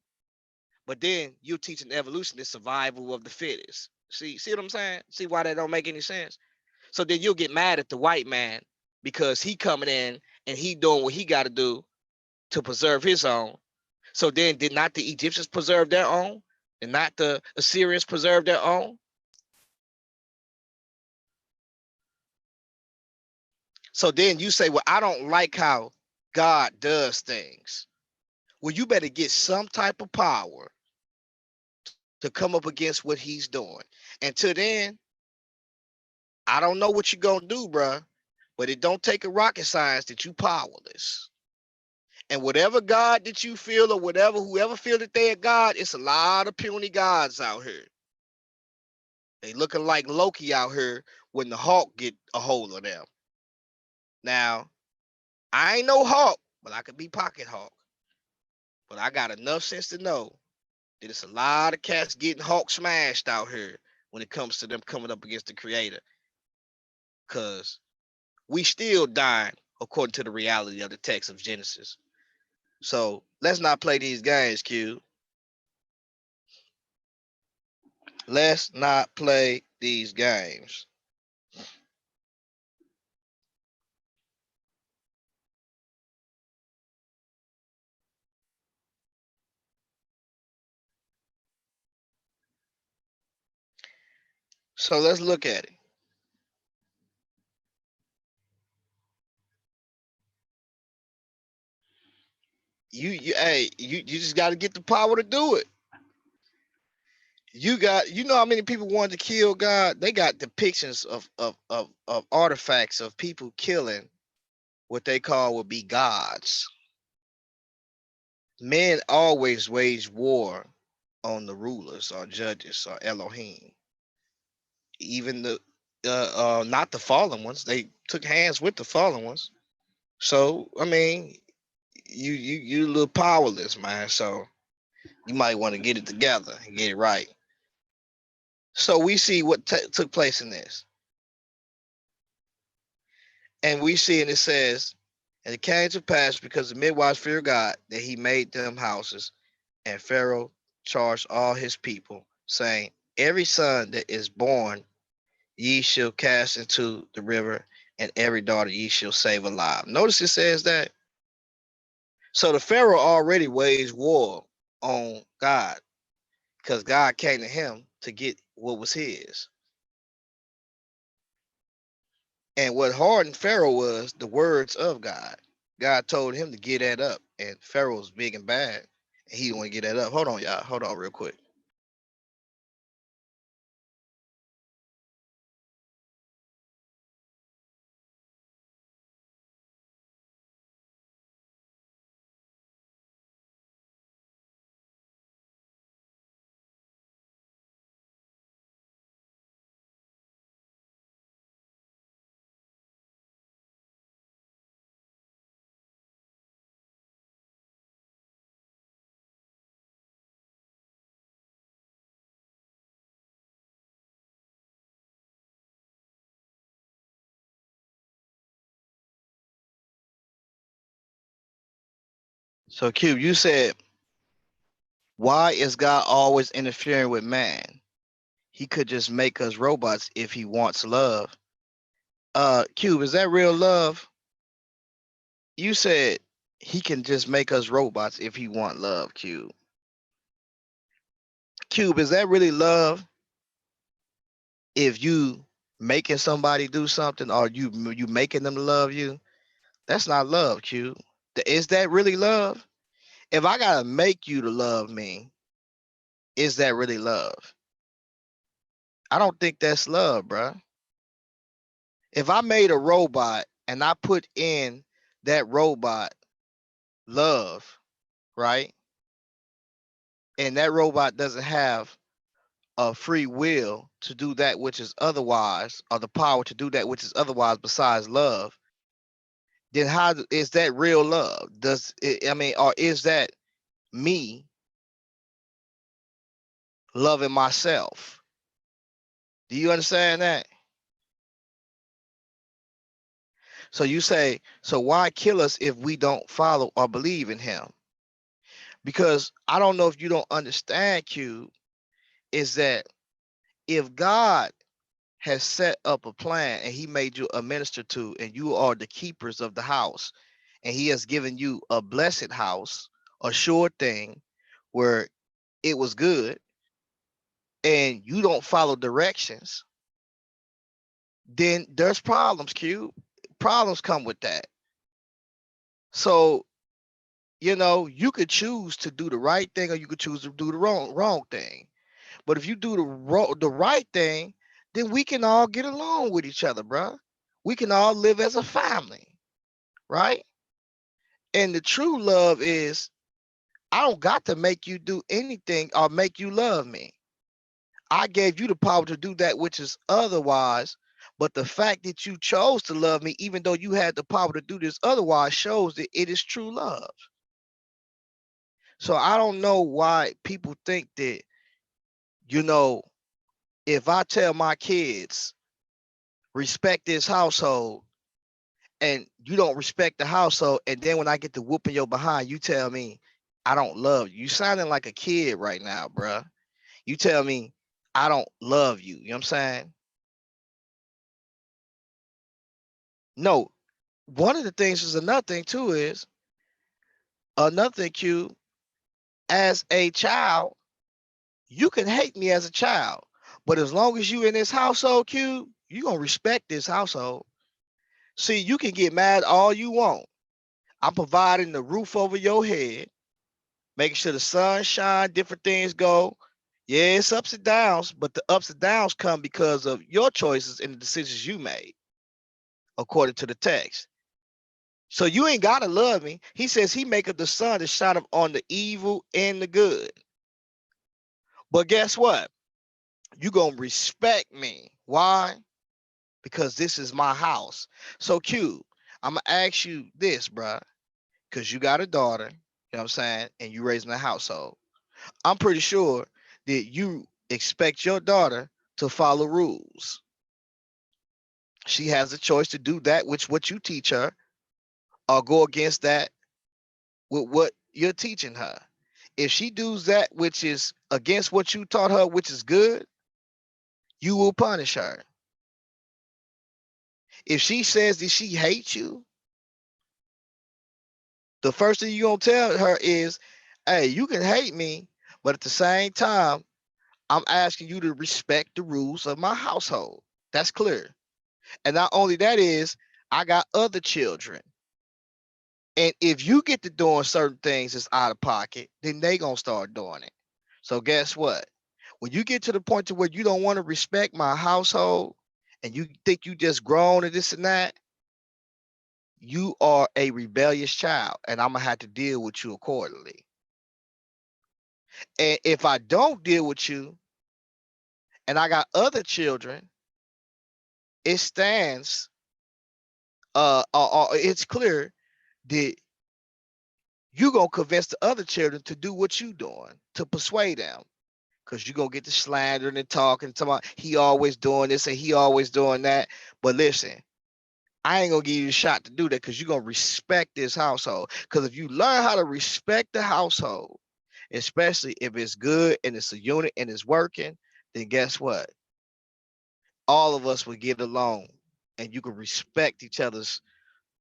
But then you teaching evolution is survival of the fittest. See what I'm saying? See why that don't make any sense? So then you'll get mad at the white man because he coming in and he doing what he got to do to preserve his own. So then did not the Egyptians preserve their own? And not the Assyrians preserve their own? So then you say, well, I don't like how God does things. Well, you better get some type of power to come up against what he's doing. Until then, I don't know what you're gonna do, bruh, but it don't take a rocket science that you powerless. And whatever God that you feel or whatever, whoever feel that they are God, it's a lot of puny gods out here. They looking like Loki out here when the Hawk get a hold of them. Now, I ain't no Hawk, but I could be Pocket Hawk. But I got enough sense to know that it's a lot of cats getting Hawk smashed out here when it comes to them coming up against the creator. Cause we still dying according to the reality of the text of Genesis. So let's not play these games, Q. Let's not play these games. So let's look at it. You just got to get the power to do it. You know how many people wanted to kill God? They got depictions of artifacts of people killing what they call would be gods. Men always wage war on the rulers or judges or Elohim. Even the not the fallen ones. They took hands with the fallen ones. So I mean, you a little powerless, man. So you might want to get it together and get it right. So we see what took place in this, and we see, and it says, and it came to pass because the midwives feared God that he made them houses, and Pharaoh charged all his people, saying, every son that is born ye shall cast into the river, and every daughter ye shall save alive. Notice it says that. So the Pharaoh already waged war on God because God came to him to get what was his. And what hardened Pharaoh was the words of God. God told him to get that up, and Pharaoh's big and bad, and he didn't want to get that up. Hold on, y'all. Hold on, real quick. So, Q, you said, why is God always interfering with man? He could just make us robots if he wants love. Cube, is that real love? You said he can just make us robots if he want love, Cube. Cube, is that really love? If you making somebody do something or you making them love you, that's not love, Cube. Is that really love? If I gotta make you to love me, is that really love? I don't think that's love, bruh. If I made a robot and I put in that robot love, right? And that robot doesn't have a free will to do that which is otherwise, or the power to do that which is otherwise besides love, then how is that real love? Does it, I mean, or is that me loving myself? Do you understand that? So you say, so why kill us if we don't follow or believe in him? Because I don't know if you don't understand, Q, is that if God has set up a plan and he made you a minister to, and you are the keepers of the house, and he has given you a blessed house, a sure thing where it was good, and you don't follow directions, then there's problems, Q. Problems come with that. So, you could choose to do the right thing or you could choose to do the wrong thing. But if you do the right thing, then we can all get along with each other, bro. We can all live as a family, right? And the true love is I don't got to make you do anything or make you love me. I gave you the power to do that which is otherwise. But the fact that you chose to love me, even though you had the power to do this otherwise, shows that it is true love. So I don't know why people think that, you know, if I tell my kids, respect this household, and you don't respect the household, and then when I get to whooping your behind, you tell me I don't love you. You sounding like a kid right now, bruh. You tell me I don't love you. You know what I'm saying? No, one of the things is another thing too is another thing, Q, as a child, you can hate me as a child, but as long as you in this household, Q, you gonna respect this household. See, you can get mad all you want. I'm providing the roof over your head, making sure the sun shine, different things go. Yeah, it's ups and downs, but the ups and downs come because of your choices and the decisions you made, according to the text. So you ain't gotta love me. He says he maketh the sun to shine up on the evil and the good. But guess what? You gonna respect me. Why? Because this is my house. So Q, I'm gonna ask you this, bruh, because you got a daughter, you know what I'm saying, and you raising a household. I'm pretty sure that you expect your daughter to follow rules. She has a choice to do that which what you teach her, or go against that with what you're teaching her. If she does that which is against what you taught her, which is good, you will punish her. If she says that she hates you, the first thing you're gonna tell her is, hey, you can hate me, but at the same time, I'm asking you to respect the rules of my household. That's clear. And not only that is, I got other children. And if you get to doing certain things that's out of pocket, then they gonna start doing it. So guess what? When you get to the point to where you don't want to respect my household and you think you just grown and this and that, you are a rebellious child and I'm gonna have to deal with you accordingly. And if I don't deal with you and I got other children, it stands it's clear that you gonna convince the other children to do what you doing to persuade them. Cause you gonna get to slandering and talking about he always doing this and he always doing that. But listen, I ain't gonna give you a shot to do that because you're gonna respect this household. Because if you learn how to respect the household, especially if it's good and it's a unit and it's working, then guess what? All of us will get along and you can respect each other's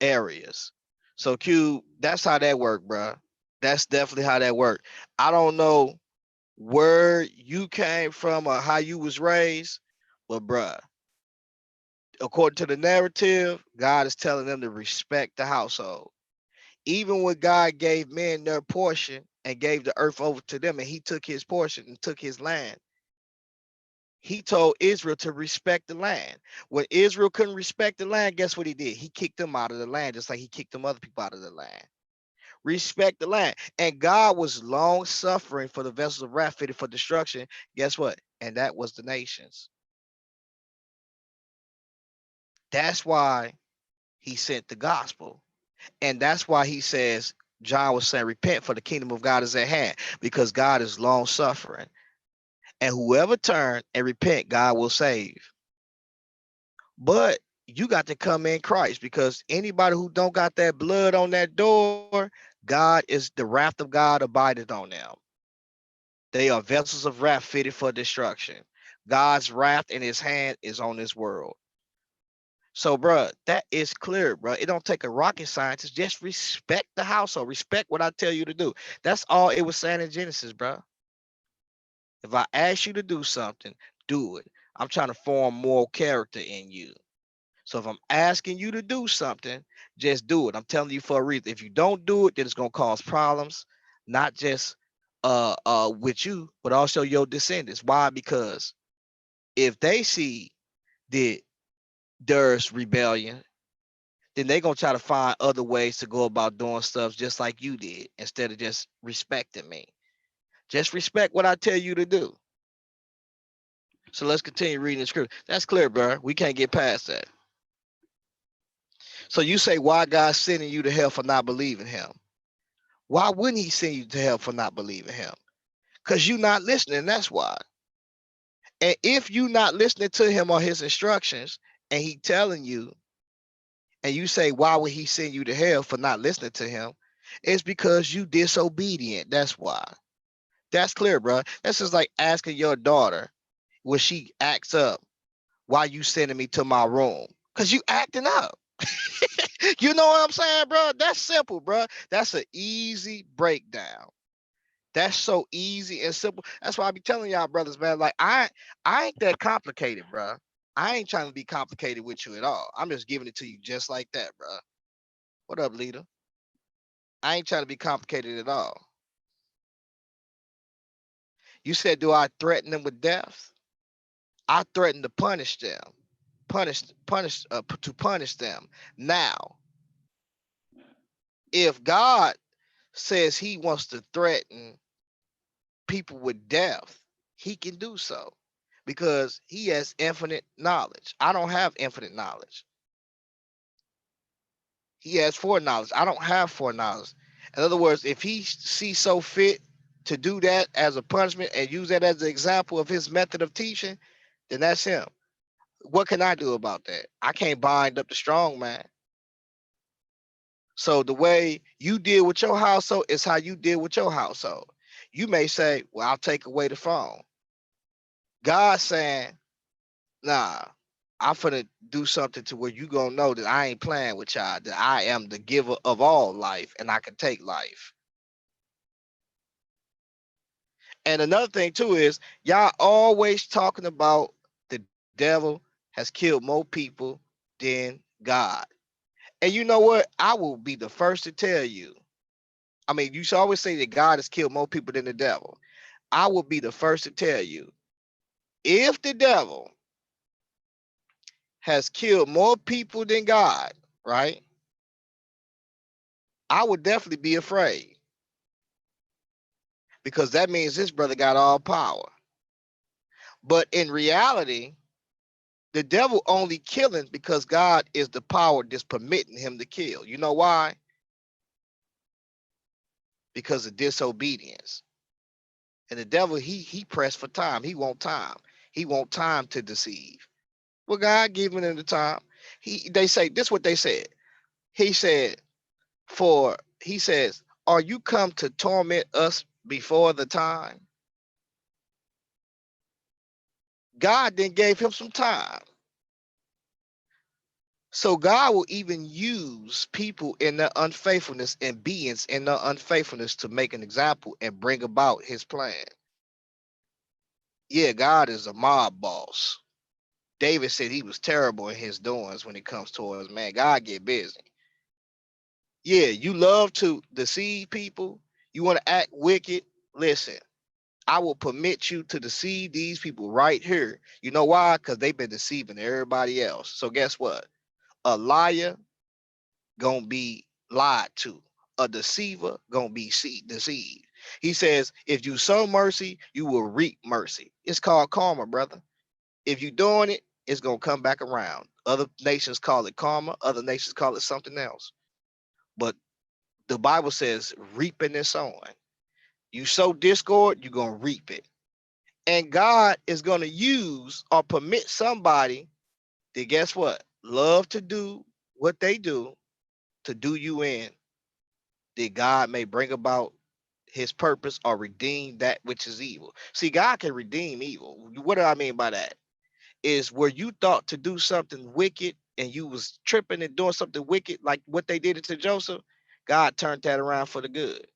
areas. So Q, that's how that worked, bro. That's definitely how that worked. I don't know where you came from or how you was raised, but bruh, according to the narrative, God is telling them to respect the household. Even when God gave men their portion and gave the earth over to them, and he took his portion and took his land, he told Israel to respect the land. When Israel couldn't respect the land, guess what he did? He kicked them out of the land, just like he kicked them other people out of the land. Respect the land. And God was long suffering for the vessels of wrath fitted for destruction. Guess what? And that was the nations. That's why he sent the gospel. And that's why he says, John was saying, repent for the kingdom of God is at hand, because God is long suffering. And whoever turn and repent, God will save. But you got to come in Christ, because anybody who don't got that blood on that door, God is the wrath of God abideth on them. They are vessels of wrath fitted for destruction. God's wrath in his hand is on this world. So, bruh, that is clear, bruh. It don't take a rocket scientist. Just respect the household. Respect what I tell you to do. That's all it was saying in Genesis, bruh. If I ask you to do something, do it. I'm trying to form moral character in you. So if I'm asking you to do something, just do it. I'm telling you for a reason. If you don't do it, then it's gonna cause problems, not just with you, but also your descendants. Why? Because if they see that there's rebellion, then they're gonna try to find other ways to go about doing stuff just like you did, instead of just respecting me. Just respect what I tell you to do. So let's continue reading the script. That's clear, bro. We can't get past that. So you say, why God sending you to hell for not believing him? Why wouldn't he send you to hell for not believing him? Because you're not listening. That's why. And if you're not listening to him or his instructions, and he telling you, and you say, why would he send you to hell for not listening to him? It's because you disobedient. That's why. That's clear, bro. That's just like asking your daughter when she acts up, why you sending me to my room? Because you acting up. You know what I'm saying, bro? That's simple, bro. That's an easy breakdown. That's so easy and simple. That's why I be telling y'all, brothers, man. Like I ain't that complicated, bro. I ain't trying to be complicated with you at all. I'm just giving it to you just like that, bro. What up, leader? I ain't trying to be complicated at all. You said, do I threaten them with death? I threaten to punish them, to punish them. Now, if God says He wants to threaten people with death, He can do so, because He has infinite knowledge. I don't have infinite knowledge. He has foreknowledge. I don't have foreknowledge. In other words, if He sees so fit to do that as a punishment and use that as an example of His method of teaching, then that's Him. What can I do about that? I can't bind up the strong man. So the way you deal with your household is how you deal with your household. You may say, well, I'll take away the phone. God saying, nah, I'm finna do something to where you gonna know that I ain't playing with y'all, that I am the giver of all life and I can take life. And another thing too is y'all always talking about the devil has killed more people than God. And you know what? I will be the first to tell you. I mean, you should always say that God has killed more people than the devil. I will be the first to tell you, if the devil has killed more people than God, right? I would definitely be afraid, because that means this brother got all power. But in reality, the devil only killing because God is the power that's permitting him to kill. You know why? Because of disobedience. And the devil, he pressed for time. He want time. He want time to deceive. Well, God giving him the time. They say this, what they said. He said, he says, are you come to torment us before the time? God then gave him some time. So God will even use people in their unfaithfulness and beings in their unfaithfulness to make an example and bring about his plan. Yeah, God is a mob boss. David said he was terrible in his doings when it comes towards man. God get busy. Yeah, you love to deceive people. You want to act wicked. Listen, I will permit you to deceive these people right here. You know why? Because they've been deceiving everybody else. So guess what? A liar gonna be lied to. A deceiver gonna be deceived. He says, if you sow mercy, you will reap mercy. It's called karma, brother. If you're doing it, it's gonna come back around. Other nations call it karma, other nations call it something else. But the Bible says reaping and sowing. You sow discord, you're gonna reap it. And God is going to use or permit somebody to, guess what, love to do what they do to do you in, that God may bring about his purpose or redeem that which is evil. See, God can redeem evil. What do I mean by that? Is where you thought to do something wicked and you was tripping and doing something wicked like what they did to Joseph, God turned that around for the good.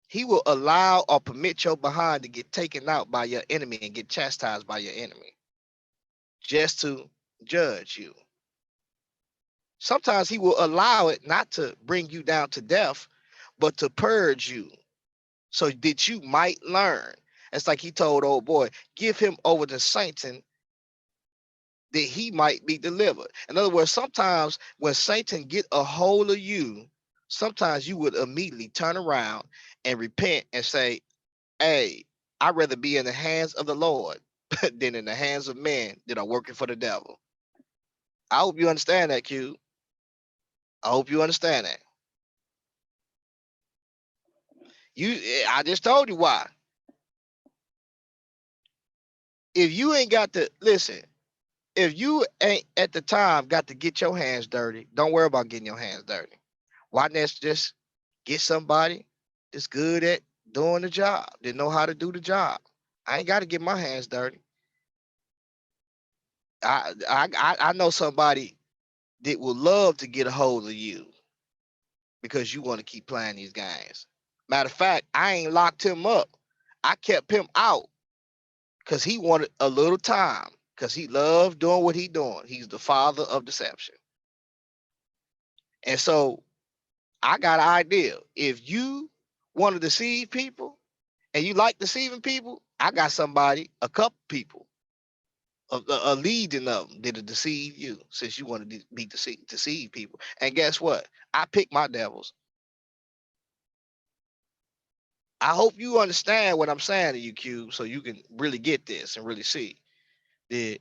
He will allow or permit your behind to get taken out by your enemy and get chastised by your enemy just to judge you. Sometimes he will allow it not to bring you down to death, but to purge you so that you might learn. It's like he told old boy, give him over to Satan that he might be delivered. In other words, sometimes when Satan get a hold of you, sometimes you would immediately turn around and repent and say, hey, I'd rather be in the hands of the Lord than in the hands of men that are working for the devil. I hope you understand that, Q. I hope you understand that. I just told you why. If you ain't got to listen, if you ain't at the time got to get your hands dirty, don't worry about getting your hands dirty. Why not just get somebody that's good at doing the job, that know how to do the job? I ain't got to get my hands dirty. I know somebody that will love to get a hold of you because you want to keep playing these games. Matter of fact, I ain't locked him up. I kept him out because he wanted a little time because he loved doing what he doing. He's the father of deception. And so I got an idea. If you want to deceive people and you like deceiving people, I got somebody, a couple people, a legion of them that'll deceive you since you want to be deceive people. And guess what? I pick my devils. I hope you understand what I'm saying to you, Q, so you can really get this and really see that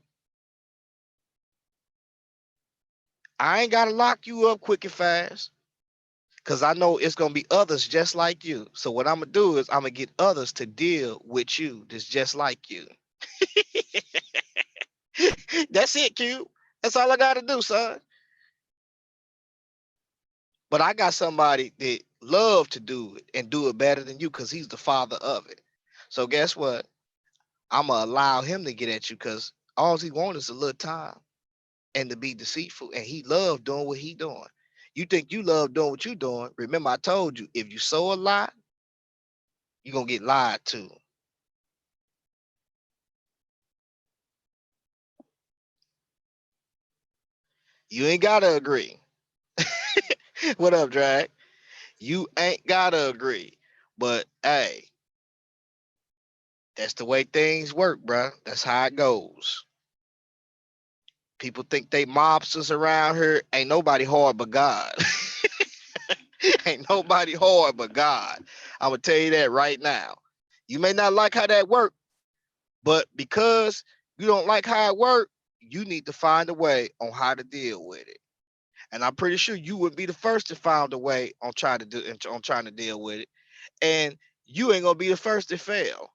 I ain't gotta lock you up quick and fast. Cause I know it's gonna be others just like you. So what I'm gonna do is I'm gonna get others to deal with you that's just like you. That's it, Q. That's all I gotta do, son. But I got somebody that love to do it and do it better than you because he's the father of it. So guess what? I'm gonna allow him to get at you because all he wants is a little time and to be deceitful. And he love doing what he doing. You think you love doing what you doing? Remember, I told you if you sow a lie, you're gonna get lied to. You ain't gotta agree. What up, Drag? You ain't gotta agree. But hey, that's the way things work, bruh. That's how it goes. People think they mobsters around here. Ain't nobody hard but God. Ain't nobody hard but God. I'm gonna tell you that right now. You may not like how that work, but because you don't like how it work, you need to find a way on how to deal with it. And I'm pretty sure you would be the first to find a way on trying to deal with it. And you ain't gonna be the first to fail.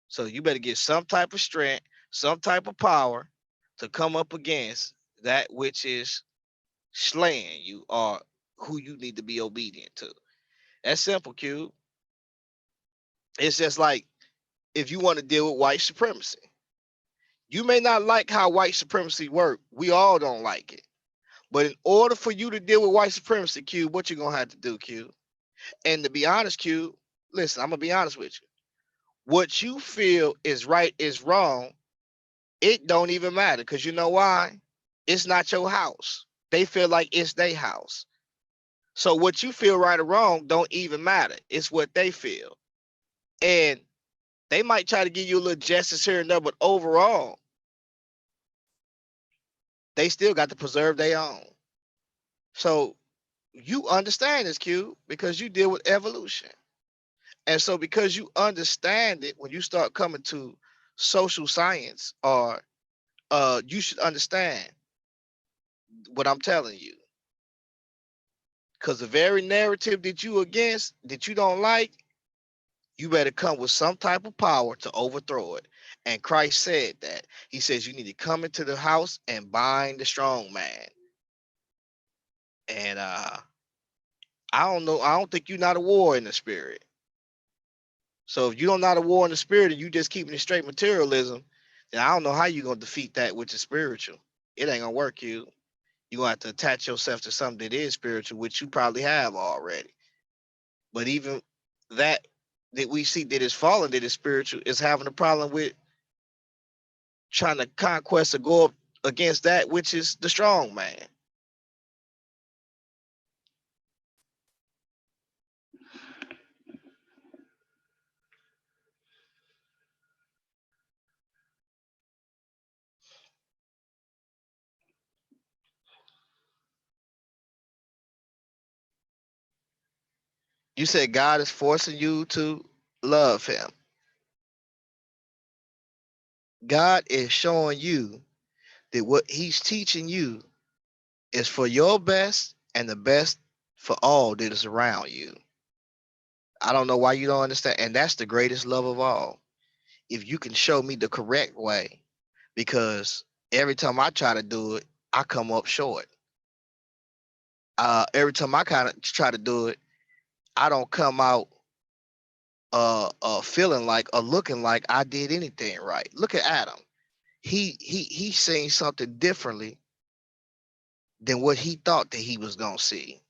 So you better get some type of strength, some type of power to come up against that which is slaying you or who you need to be obedient to. That's simple, Q. It's just like if you want to deal with white supremacy. You may not like how white supremacy work. We all don't like it. But in order for you to deal with white supremacy, Q, what you gonna have to do, Q? And to be honest, Q, listen, I'm gonna be honest with you. What you feel is right is wrong. It don't even matter because you know why? It's not your house. They feel like it's their house. So what you feel right or wrong don't even matter. It's what they feel. And they might try to give you a little justice here and there, but overall, they still got to preserve their own. So you understand this, Q, because you deal with evolution. And so because you understand it, when you start coming to social science, or you should understand what I'm telling you. Because the very narrative that you against, that you don't like, You better come with some type of power to overthrow it. And Christ said that. He says you need to come into the house and bind the strong man. And I don't know. I don't think you're not a war in the spirit. So if you don't not a war in the spirit and you just keeping it straight materialism, then I don't know how you're gonna defeat that which is spiritual. It ain't gonna work. You're gonna have to attach yourself to something that is spiritual, which you probably have already. But even that we see that is fallen, that is spiritual, is having a problem with trying to conquest or go up against that which is the strong man. You said God is forcing you to love him. God is showing you that what he's teaching you is for your best and the best for all that is around you. I don't know why you don't understand. And that's the greatest love of all. If you can show me the correct way, because every time I try to do it, I come up short. Every time I kind of try to do it, I don't come out feeling like or looking like I did anything right. Look at Adam. He's saying something differently than what he thought that he was gonna see.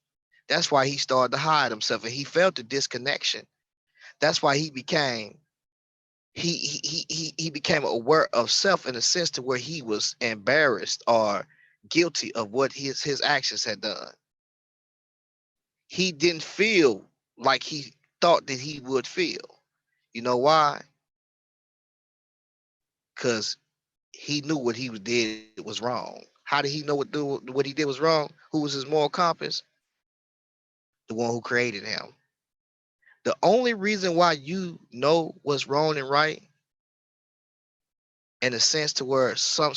That's why he started to hide himself, and he felt the disconnection. That's why he became aware of self in a sense to where he was embarrassed or guilty of what his actions had done. He didn't feel like he thought that he would feel. You know why? Because he knew what he did was wrong. How did he know what he did was wrong? Who was his moral compass? The one who created him. The only reason why you know what's wrong and right, in a sense, to where some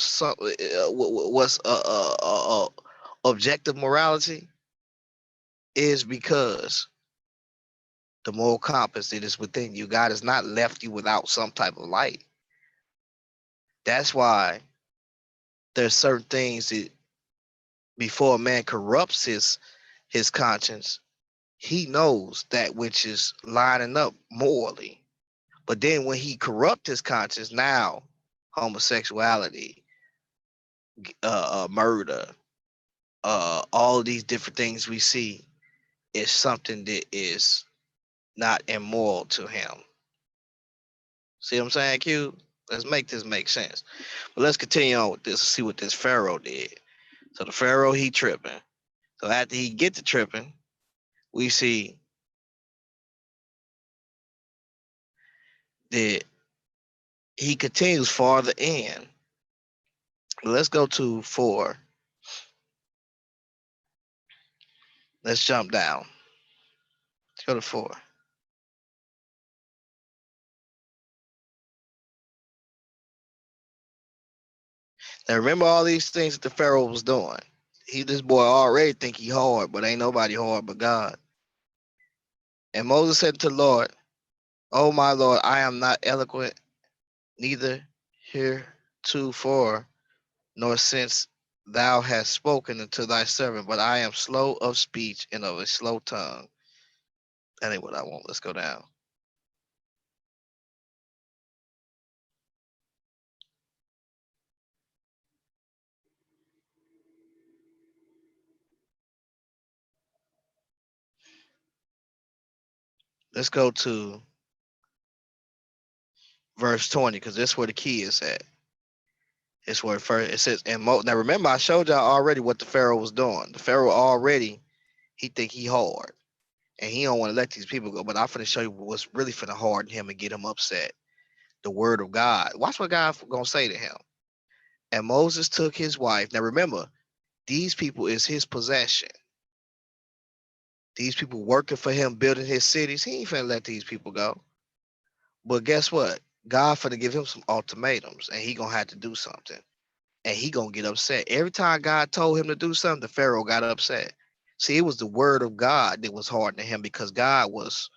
what's objective morality, is because the moral compass that is within you. God has not left you without some type of light. That's why there's certain things that before a man corrupts his conscience, he knows that which is lining up morally. But then when he corrupts his conscience, now homosexuality, murder, all these different things we see is something that is not immoral to him. See what I'm saying, Q? Let's make this make sense. But let's continue on with this and see what this Pharaoh did. So the Pharaoh, he tripping. So after he get to tripping, we see that he continues farther in. Let's go to 4. Let's jump down. Let's go to 4. Now remember all these things that the Pharaoh was doing. This boy already think he hard, but ain't nobody hard but God. And Moses said to the Lord, "Oh my Lord, I am not eloquent, neither heretofore, nor since thou hast spoken unto thy servant, but I am slow of speech and of a slow tongue." That ain't what I want. Let's go down. Let's go to verse 20, because that's where the key is at. It's where first it says, and now remember, I showed y'all already what the Pharaoh was doing. The Pharaoh already, he think he hard. And he don't want to let these people go. But I'm finna show you what's really finna harden him and get him upset. The word of God. Watch what God gonna say to him. And Moses took his wife. Now remember, these people is his possession. These people working for him, building his cities. He ain't finna let these people go. But guess what? God finna give him some ultimatums, and he gonna have to do something. And he gonna get upset. Every time God told him to do something, the Pharaoh got upset. See, it was the word of God that was hardening him, because God was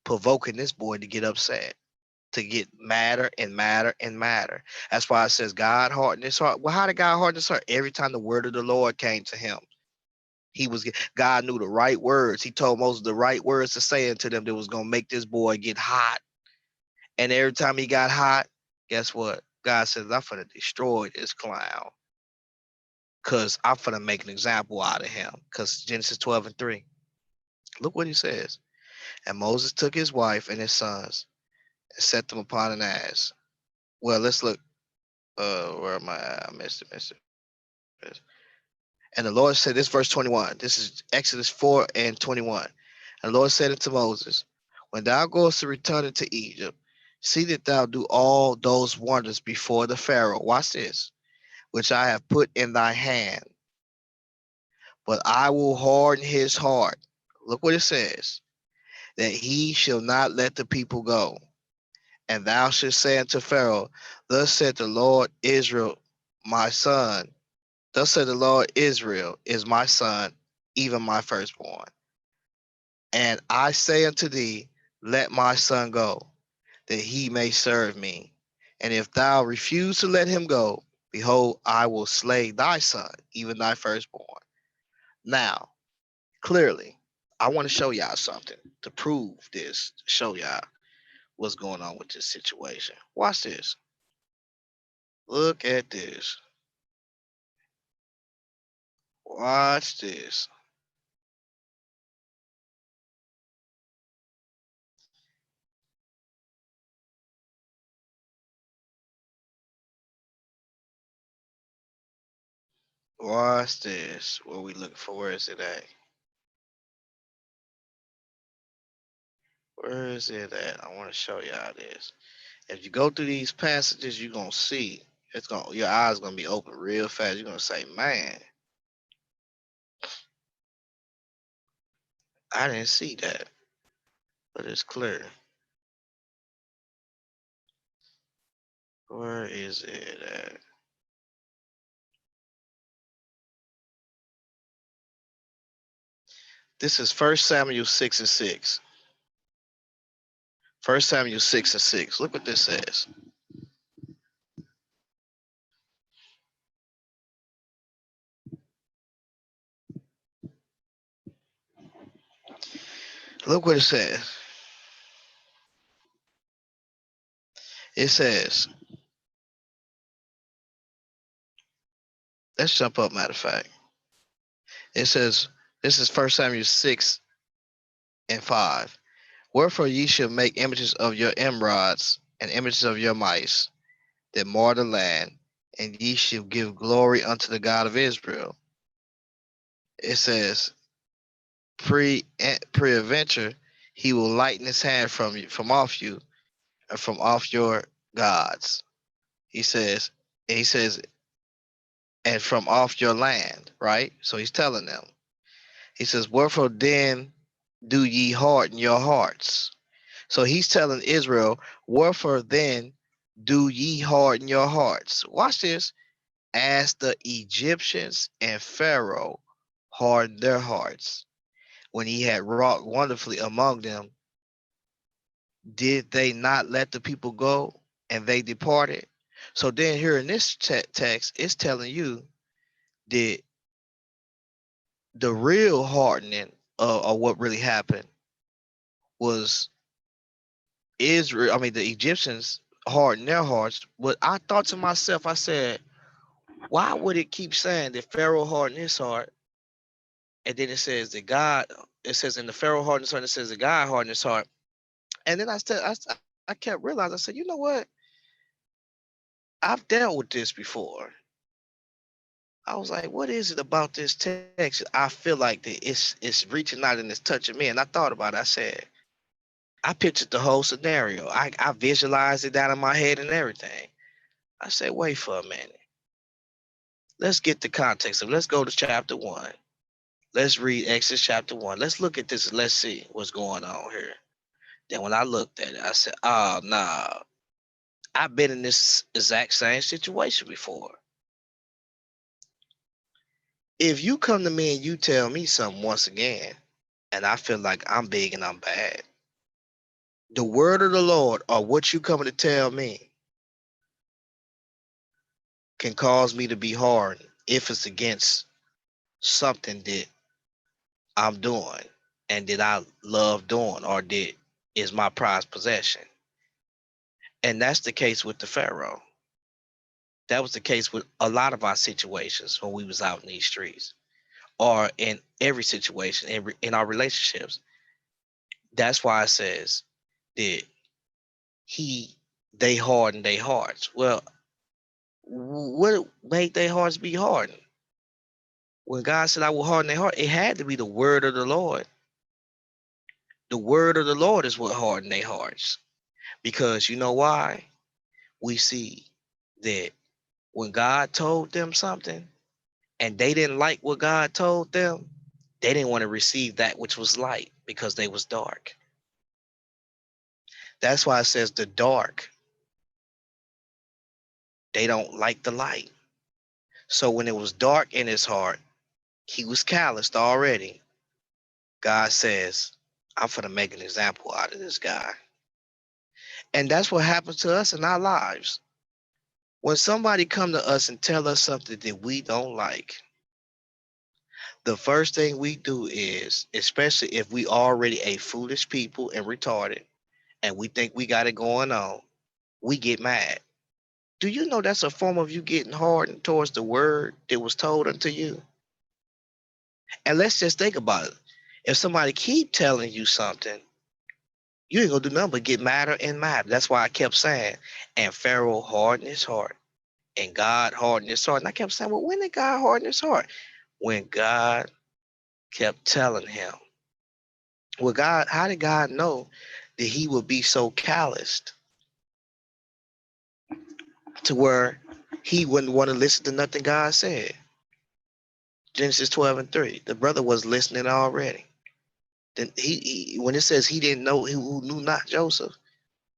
provoking this boy to get upset, to get madder and madder and madder. That's why it says God hardened his heart. Well, how did God harden his heart? Every time the word of the Lord came to him, God knew the right words. He told Moses the right words to say unto them that was gonna make this boy get hot. And every time he got hot, guess what? God says, I'm gonna destroy this clown. Cause I'm gonna make an example out of him. Cause Genesis 12 and 3. Look what he says. And Moses took his wife and his sons and set them upon an ass. Well, let's look. Where am I? I missed it. And the Lord said, this verse 21. This is Exodus 4 and 21. And the Lord said unto Moses, when thou goest to return into Egypt, see that thou do all those wonders before the Pharaoh. Watch this, which I have put in thy hand. But I will harden his heart. Look what it says, that he shall not let the people go. And thou shalt say unto Pharaoh, thus said the Lord Israel, my son. Thus said the Lord Israel is my son, even my firstborn. And I say unto thee, let my son go, that he may serve me. And if thou refuse to let him go, behold, I will slay thy son, even thy firstborn. Now, clearly, I want to show y'all something to prove this, to show y'all what's going on with this situation. Watch this. Look at this. Watch this. Watch this. What we looking for? Where is it at? Where is it at? I want to show y'all this. If you go through these passages, you're gonna see. Your eyes gonna be open real fast. You're gonna say, man, I didn't see that. But it's clear. Where is it at? This is First Samuel 6 and 6. First Samuel 6 and 6. Look what this says. Look what it says. It says, let's jump up, matter of fact. It says, this is First Samuel 6 and 5. Wherefore ye shall make images of your emerods and images of your mice that mar the land, and ye shall give glory unto the God of Israel. It says, Pre-adventure, he will lighten his hand from you, from off you, and from off your gods. He says, and he says, and from off your land, right? So he's telling them. He says, wherefore then do ye harden your hearts? So he's telling Israel, wherefore then do ye harden your hearts? Watch this. As the Egyptians and Pharaoh hardened their hearts when he had wrought wonderfully among them, did they not let the people go and they departed? So then here in this text, it's telling you that the real hardening of what really happened was Israel. I mean, the Egyptians hardened their hearts. But I thought to myself, I said, why would it keep saying that Pharaoh hardened his heart? And then it says that God, it says in the Pharaoh hardened his heart, it says that God hardened his heart. And then I kept realizing, I said, you know what? I've dealt with this before. I was like, what is it about this text? I feel like that it's reaching out and it's touching me. And I thought about it. I said, I pictured the whole scenario. I visualized it down in my head and everything. I said, wait for a minute. Let's get the context of Let's go to chapter 1. Let's read Exodus chapter 1. Let's look at this and let's see what's going on here. Then when I looked at it, I said, oh, nah. I've been in this exact same situation before. If you come to me and you tell me something once again, and I feel like I'm big and I'm bad, The word of the Lord, or what you coming to tell me, can cause me to be hard if it's against something that I'm doing and that I love doing or that is my prized possession. And that's the case with the Pharaoh. That was the case with a lot of our situations when we was out in these streets or in every situation in our relationships. That's why it says that he they hardened their hearts. Well, what made their hearts be hardened? When God said I will harden their heart, it had to be the word of the Lord. The word of the Lord is what hardened their hearts. Because you know why? We see that when God told them something and they didn't like what God told them, they didn't want to receive that which was light because they was dark. That's why it says the dark, they don't like the light. So when it was dark in his heart, he was calloused already. God says, I'm going to make an example out of this guy. And that's what happens to us in our lives. When somebody come to us and tell us something that we don't like, the first thing we do is, especially if we already a foolish people and retarded, and we think we got it going on, we get mad. Do you know that's a form of you getting hardened towards the word that was told unto you? And let's just think about it. If somebody keep telling you something, you ain't gonna do nothing but get madder and madder. That's why I kept saying, and Pharaoh hardened his heart, and God hardened his heart. And I kept saying, well, when did God harden his heart? When God kept telling him. Well, God, how did God know that he would be so calloused to where he wouldn't want to listen to nothing God said? Genesis 12:3. The brother was listening already. Then he when it says he didn't know who knew not Joseph,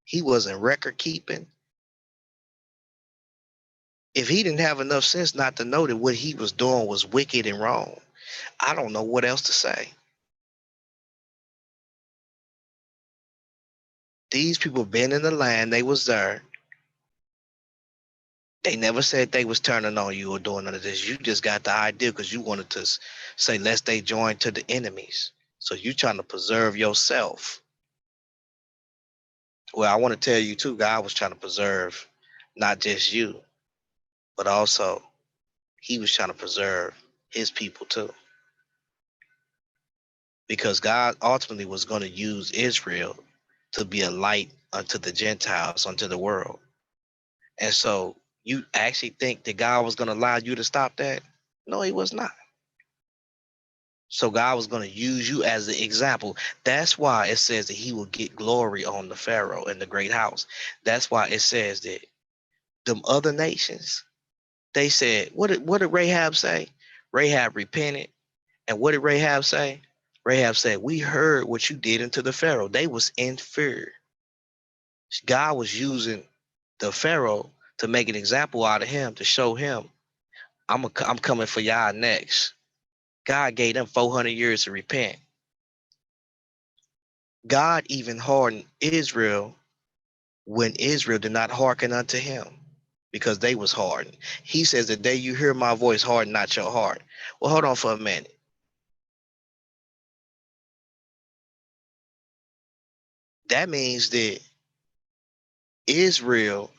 he wasn't record keeping. If he didn't have enough sense not to know that what he was doing was wicked and wrong, I don't know what else to say. These people been in the land, they was there. They never said they was turning on you or doing none of this. You just got the idea because you wanted to say, lest they join to the enemies. So you trying to preserve yourself. Well, I want to tell you too, God was trying to preserve not just you, but also he was trying to preserve his people too. Because God ultimately was going to use Israel to be a light unto the Gentiles, unto the world. And so you actually think that God was going to allow you to stop that? No, he was not. So God was going to use you as an example. That's why it says that he will get glory on the Pharaoh and the great house. That's why it says that them other nations, they said, what did Rahab say? Rahab repented. And what did Rahab say? Rahab said, we heard what you did unto the Pharaoh. They was in fear. God was using the Pharaoh to make an example out of him, to show him, I'm coming for y'all next. God gave them 400 years to repent. God even hardened Israel when Israel did not hearken unto him because they was hardened. He says, the day you hear my voice, harden not your heart. Well, hold on for a minute. That means that Israel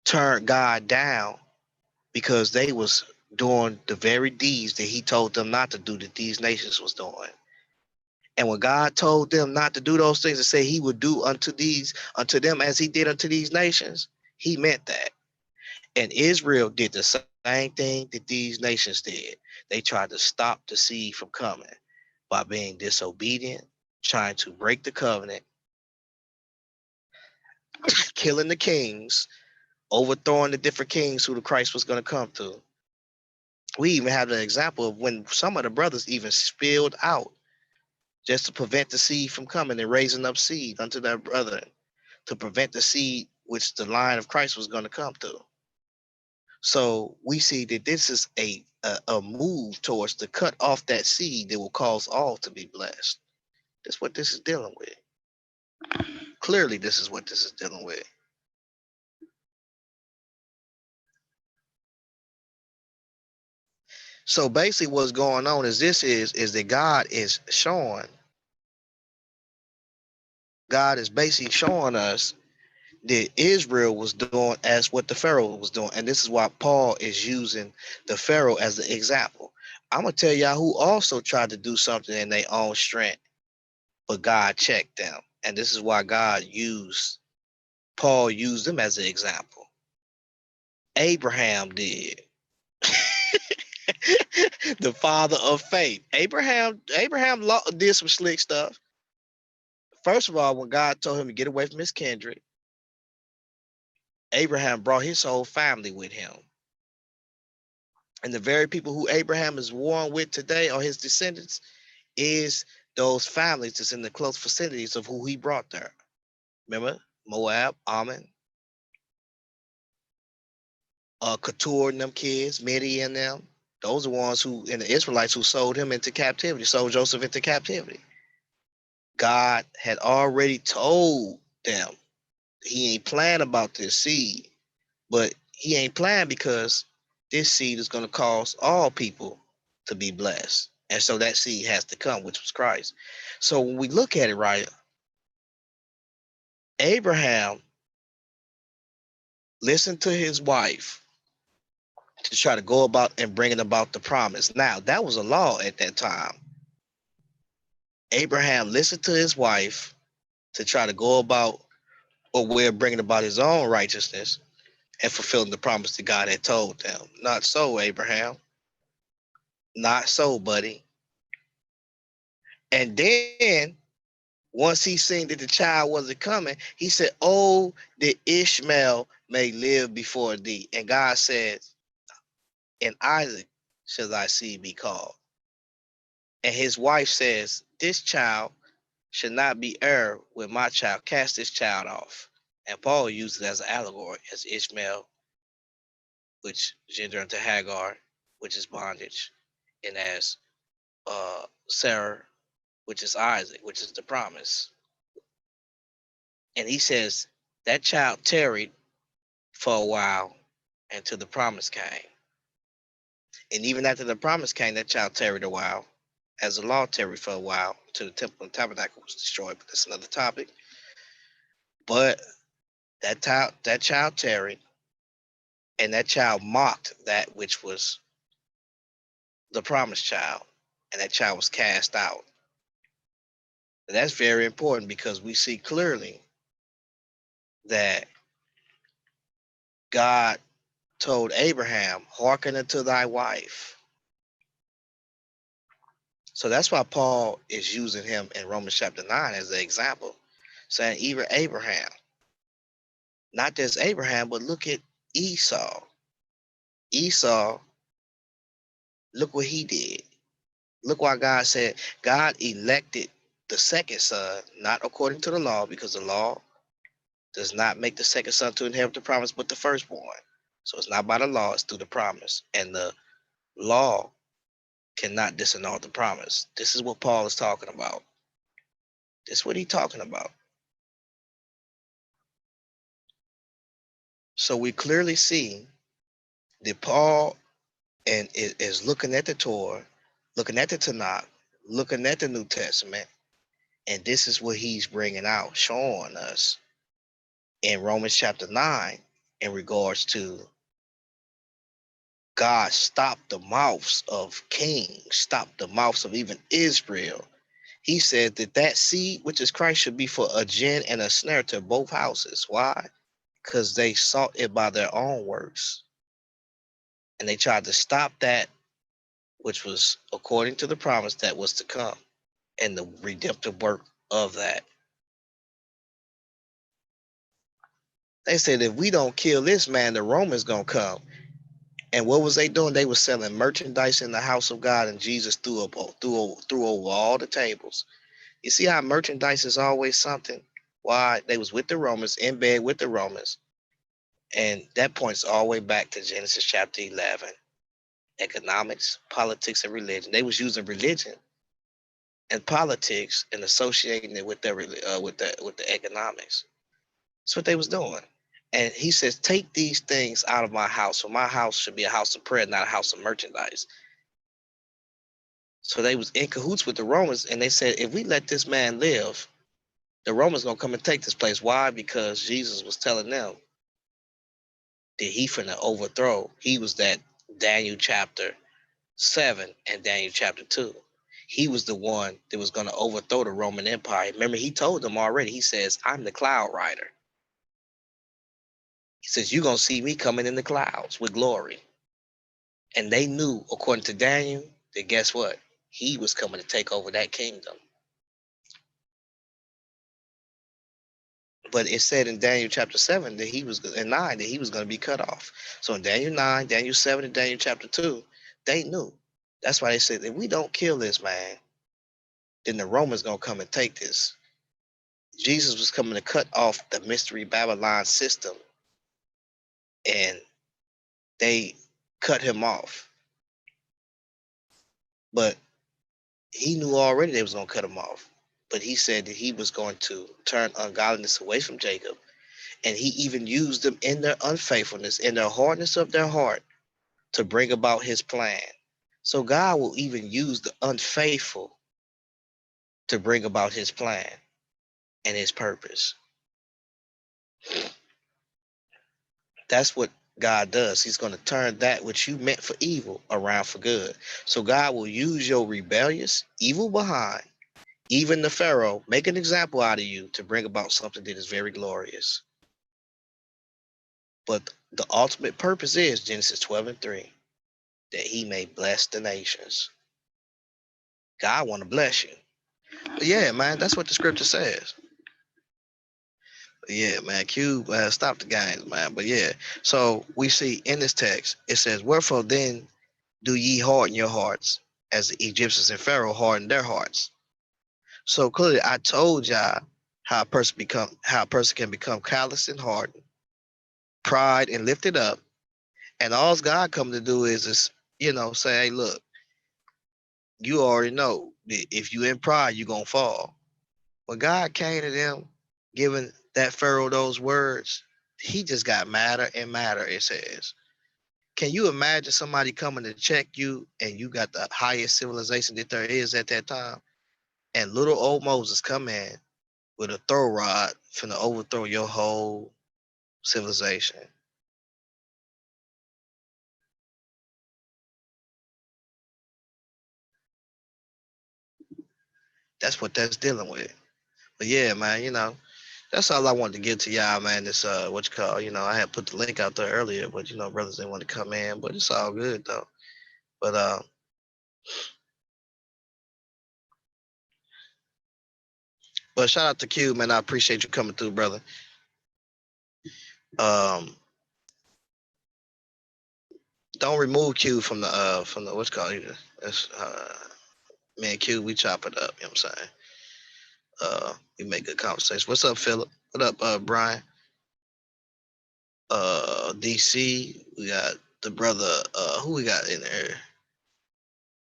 turned God down because they was doing the very deeds that he told them not to do, that these nations was doing. And when God told them not to do those things and say he would do unto them as he did unto these nations, he meant that. And Israel did the same thing that these nations did. They tried to stop the seed from coming by being disobedient, trying to break the covenant, killing the kings, overthrowing the different kings who the Christ was going to come to. We even have an example of when some of the brothers even spilled out just to prevent the seed from coming and raising up seed unto their brethren, to prevent the seed which the line of Christ was going to come through. So we see that this is a move towards to cut off that seed that will cause all to be blessed. That's what this is dealing with. Clearly, this is what this is dealing with. So basically, what's going on is that God is basically showing us that Israel was doing as what the Pharaoh was doing, and this is why Paul is using the Pharaoh as the example. I'm gonna tell y'all who also tried to do something in their own strength, but God checked them, and this is why Paul used them as an example. Abraham did. The father of faith. Abraham did some slick stuff. First of all, when God told him to get away from his kindred, Abraham brought his whole family with him. And the very people who Abraham is warring with today, or his descendants, is those families that's in the close vicinities of who he brought there. Remember? Moab, Ammon, Keturah and them kids, Midian and them. Those are ones who, and the Israelites who sold him into captivity, sold Joseph into captivity. God had already told them he ain't playing about this seed, but he ain't playing because this seed is going to cause all people to be blessed. And so that seed has to come, which was Christ. So when we look at it, right, Abraham listened to his wife to try to go about and bringing about the promise. Now, that was a law at that time. Abraham listened to his wife to try to go about a way of bringing about his own righteousness and fulfilling the promise that God had told them. Not so, Abraham. Not so, buddy. And then once he seen that the child wasn't coming, he said, "Oh, that Ishmael may live before thee." And God said, "In Isaac shall thy seed be called." And his wife says, "This child should not be heir with my child. Cast this child off." And Paul used it as an allegory, as Ishmael, which gender unto Hagar, which is bondage, and as Sarah, which is Isaac, which is the promise. And he says that child tarried for a while until the promise came. And even after the promise came, that child tarried a while, as the law tarried for a while until the temple and tabernacle was destroyed. But that's another topic. But that child tarried, and that child mocked that which was the promised child, and that child was cast out. And that's very important because we see clearly that God told Abraham, "Hearken unto thy wife." So that's why Paul is using him in Romans chapter 9 as an example, saying even Abraham, not just Abraham, but look at Esau. Esau, look what he did. Look why God said God elected the second son, not according to the law, because the law does not make the second son to inherit the promise, but the firstborn. So it's not by the law, it's through the promise. And the law cannot disannul the promise. This is what Paul is talking about. This is what he's talking about. So we clearly see that Paul is looking at the Torah, looking at the Tanakh, looking at the New Testament, and this is what he's bringing out, showing us in Romans chapter 9 in regards to God stopped the mouths of kings, stopped the mouths of even Israel. He said that that seed, which is Christ, should be for a gin and a snare to both houses. Why? Because they sought it by their own works. And they tried to stop that which was according to the promise that was to come and the redemptive work of that. They said, if we don't kill this man, the Romans gonna come. And what was they doing? They were selling merchandise in the house of God, and Jesus threw over all the tables. You see how merchandise is always something? Why? They was with the Romans, in bed with the Romans. And that points all the way back to Genesis chapter 11. Economics, politics, and religion. They was using religion and politics and associating it with their with the economics. That's what they was doing. And he says, take these things out of my house, for my house should be a house of prayer, not a house of merchandise. So they was in cahoots with the Romans, and they said, if we let this man live, the Romans gonna come and take this place. Why? Because Jesus was telling them that he finna overthrow. He was that Daniel chapter 7 and Daniel chapter 2. He was the one that was gonna overthrow the Roman Empire. Remember, he told them already. He says, I'm the cloud rider. He says, you're gonna see me coming in the clouds with glory. And they knew, according to Daniel, that guess what? He was coming to take over that kingdom. But it said in Daniel chapter 7 that he was in 9 that he was going to be cut off. So in Daniel 9, Daniel 7, and Daniel chapter 2, they knew. That's why they said, if we don't kill this man, then the Romans going to come and take this. Jesus was coming to cut off the mystery Babylon system, and they cut him off. But he knew already they was going to cut him off. But he said that he was going to turn ungodliness away from Jacob. And he even used them in their unfaithfulness, in their hardness of their heart, to bring about his plan. So God will even use the unfaithful to bring about his plan and his purpose. That's what God does. He's going to turn that which you meant for evil around for good. So God will use your rebellious, evil behind, even the Pharaoh, make an example out of you to bring about something that is very glorious. But the ultimate purpose is Genesis 12 and 3, that he may bless the nations. God want to bless you. But yeah, man, that's what the scripture says. Yeah, man, Q stop the games, man. But yeah, so we see in this text, it says, wherefore then do ye harden your hearts, as the Egyptians and Pharaoh hardened their hearts. So clearly I told y'all how a person can become callous and hardened, pride and lifted up. And all God come to do is say, hey, look, you already know that if you in pride, you're gonna fall. When God came to them, giving that Pharaoh those words, he just got madder and madder, it says. Can you imagine somebody coming to check you and you got the highest civilization that there is at that time? And little old Moses come in with a throw rod finna overthrow your whole civilization. That's what that's dealing with. But yeah, man, that's all I wanted to give to y'all, man. This what you call, I had put the link out there earlier, but brothers didn't want to come in, but it's all good though. But shout out to Q, man. I appreciate you coming through, brother. Um, don't remove Q from the what's called either. That's me and Q, we chop it up. You know what I'm saying? We make good conversation. What's up, Philip? What up, Brian? DC. We got the brother. Who we got in there?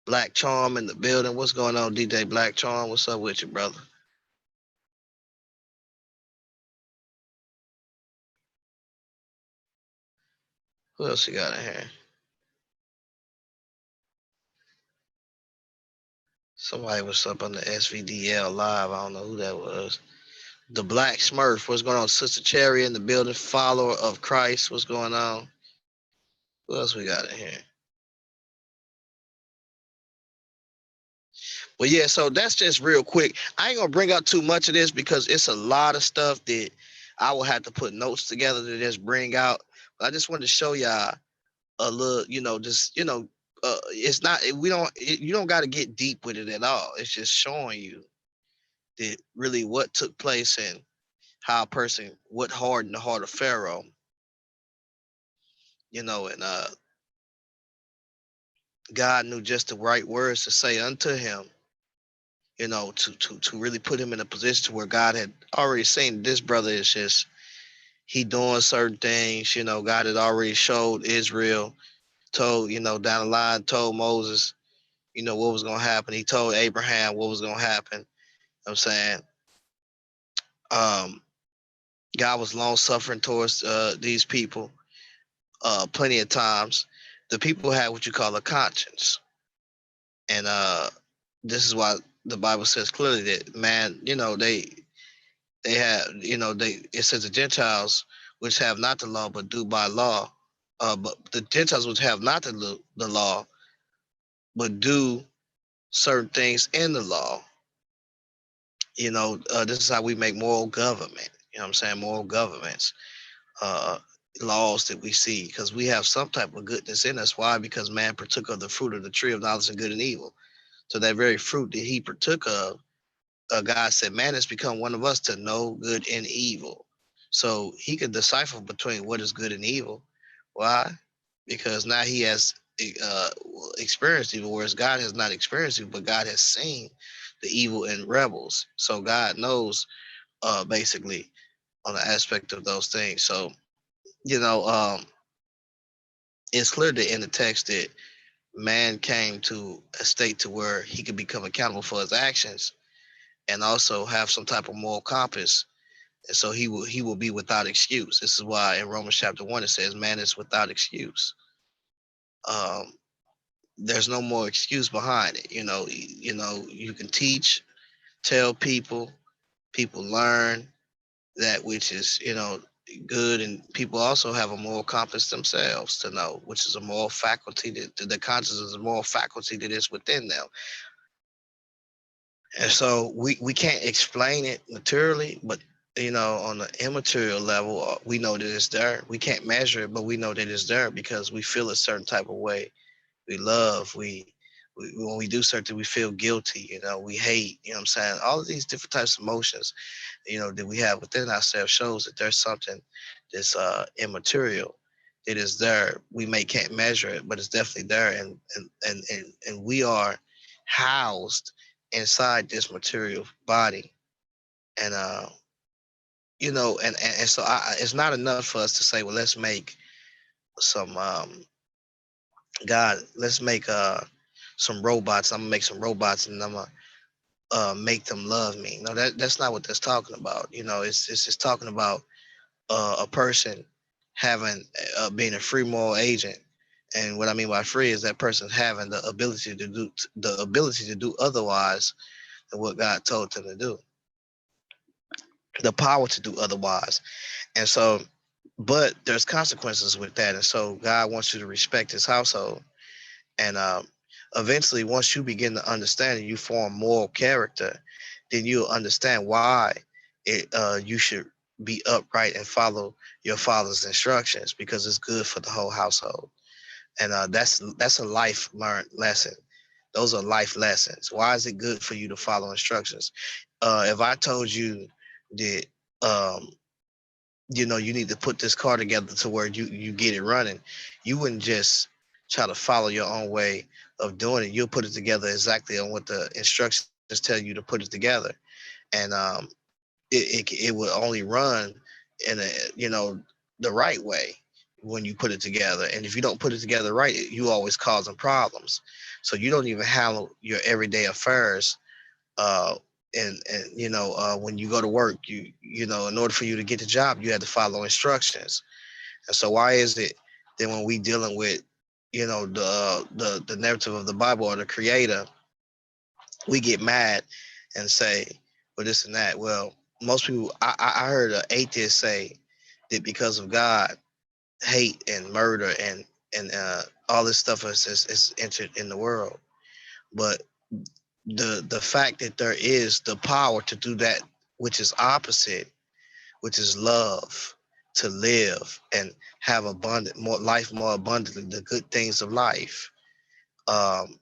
Black Charm in the building. What's going on, DJ Black Charm? What's up with you, brother? Who else you got in here? Somebody was up on the SVDL live. I don't know who that was. The Black Smurf. What's going on? Sister Cherry in the building. Follower of Christ. What's going on? Who else we got in here? Well, yeah, so that's just real quick. I ain't gonna bring out too much of this because it's a lot of stuff that I will have to put notes together to just bring out. But I just wanted to show y'all a little, it's not you don't got to get deep with it at all. It's just showing you that really what took place and how a person what hardened the heart of Pharaoh, and God knew just the right words to say unto him, to really put him in a position to where God had already seen this brother is just he doing certain things. God had already showed Israel, told, down the line, told Moses, You know what was gonna happen. He told Abraham what was gonna happen. You know what I'm saying, um, God was long suffering towards these people plenty of times. The people had what you call a conscience, and this is why the Bible says clearly that man, they have, they it says the Gentiles which have not the law but do by law, but the Gentiles which have not the law but do certain things in the law. This is how we make moral government. You know what I'm saying? Moral governments, uh, laws that we see, because we have some type of goodness in us. Why? Because man partook of the fruit of the tree of knowledge of good and evil. So that very fruit that he partook of, God said, man has become one of us to know good and evil. So he can decipher between what is good and evil. Why? Because now he has uh, experienced evil, whereas God has not experienced evil, but God has seen the evil in rebels. So God knows, basically, on the aspect of those things. So, you know, um, it's clear that in the text that man came to a state to where he could become accountable for his actions and also have some type of moral compass. And so he will be without excuse. This is why in Romans chapter 1 it says man is without excuse. Um, there's no more excuse behind it. You can teach, tell people learn that which is, good, and people also have a moral compass themselves to know, which is a moral faculty, that the conscience is a moral faculty that is within them. And so we can't explain it materially, but on the immaterial level, we know that it's there. We can't measure it, but we know that it's there because we feel a certain type of way. We love, we when we do something, we feel guilty. We hate. You know what I'm saying? All of these different types of emotions, that we have within ourselves shows that there's something that's immaterial that is there. We may can't measure it, but it's definitely there, and we are housed inside this material body. And so it's not enough for us to say, well, let's make some let's make some robots. I'm gonna make some robots, and I'm gonna make them love me. No, that's not what that's talking about. It's just talking about a person having being a free moral agent. And what I mean by free is that person having the ability to do otherwise than what God told them to do, the power to do otherwise. And so, but there's consequences with that. And so God wants you to respect his household. And eventually, once you begin to understand and you form moral character, then you'll understand why you should be upright and follow your father's instructions, because it's good for the whole household. And that's a life learned lesson. Those are life lessons. Why is it good for you to follow instructions? If I told you that um, you need to put this car together to where you get it running, you wouldn't just try to follow your own way of doing it. You'll put it together exactly on what the instructions tell you to put it together. And it will only run in the right way when you put it together. And if you don't put it together right, you always causing problems. So you don't even handle your everyday affairs. uh and when you go to work, in order for you to get the job, you had to follow instructions. And so why is it that when we dealing with the narrative of the Bible or the creator, we get mad and say, well, this and that? Well, most people, I heard an atheist say that because of God, hate and murder and all this stuff is entered in the world. But the fact that there is the power to do that which is opposite, which is love, to live and have abundant more life, more abundantly, the good things of life. Um,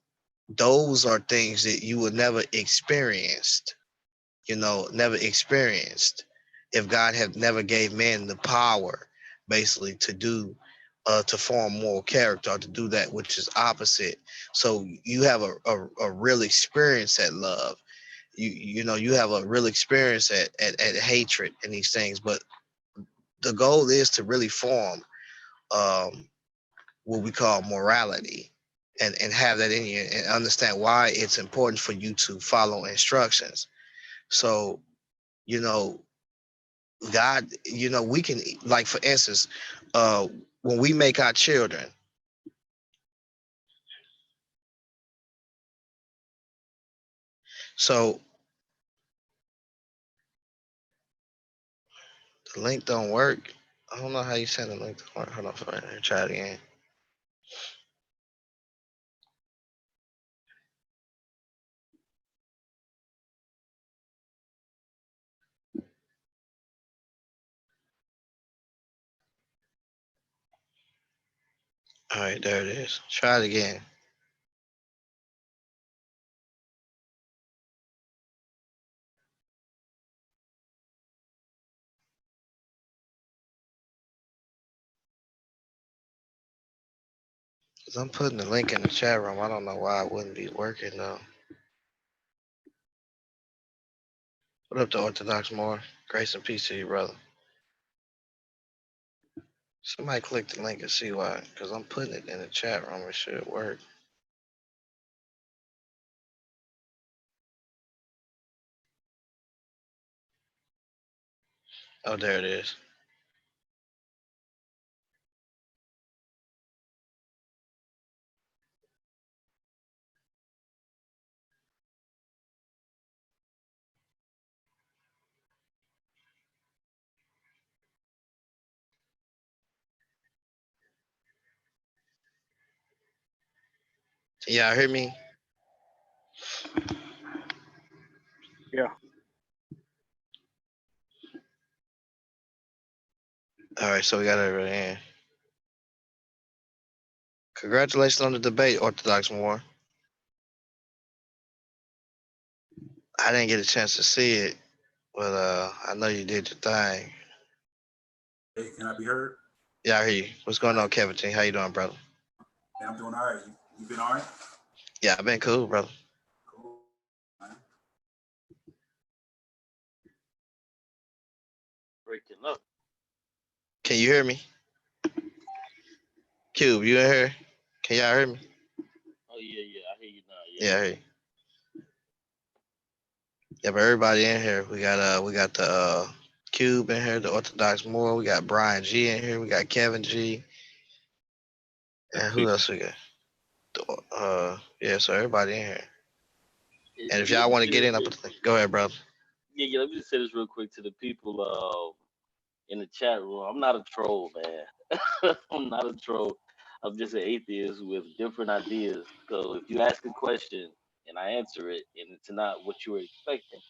those are things that you would never experienced, never experienced if God had never gave man the power, basically, to form moral character or to do that which is opposite. So you have a real experience at love. You have a real experience at hatred and these things. But the goal is to really form um, what we call morality. and have that in you and understand why it's important for you to follow instructions. So, you know, God, we can, like, for instance, uh when we make our children. So the link don't work. I don't know how you send the link to work. Hold on for it. Try it again. All right, there it is. Try it again. Cause I'm putting the link in the chat room. I don't know why it wouldn't be working though. What up to Orthodox more? Grace and peace to you, brother. Somebody click the link and see why. Cause I'm putting it in the chat room. It should work. Oh, there it is. Y'all hear me? Yeah. All right, so we got everybody in. Congratulations on the debate, Orthodox more. I didn't get a chance to see it, but I know you did your thing. Hey, can I be heard? Yeah, I hear you. What's going All on, right. Kevin T? How you doing, brother? Man, I'm doing all right. You been all right? Yeah, I've been cool, brother. Cool. Man. Breaking up. Can you hear me? Cube, you in here? Can y'all hear me? Oh yeah, yeah. I hear you now. Yeah. Yeah, I hear you. Yeah, but everybody in here. We got the Cube in here, the Orthodox Moor. We got Brian G in here. We got Kevin G. And who else we got? Yeah, so everybody in here. And if Let y'all me want to say get this in, I'll real put the quick. link. Go ahead, brother. Yeah, yeah. Let me just say this real quick to the people in the chat room. I'm not a troll, man. I'm not a troll. I'm just an atheist with different ideas. So if you ask a question and I answer it, and it's not what you were expecting,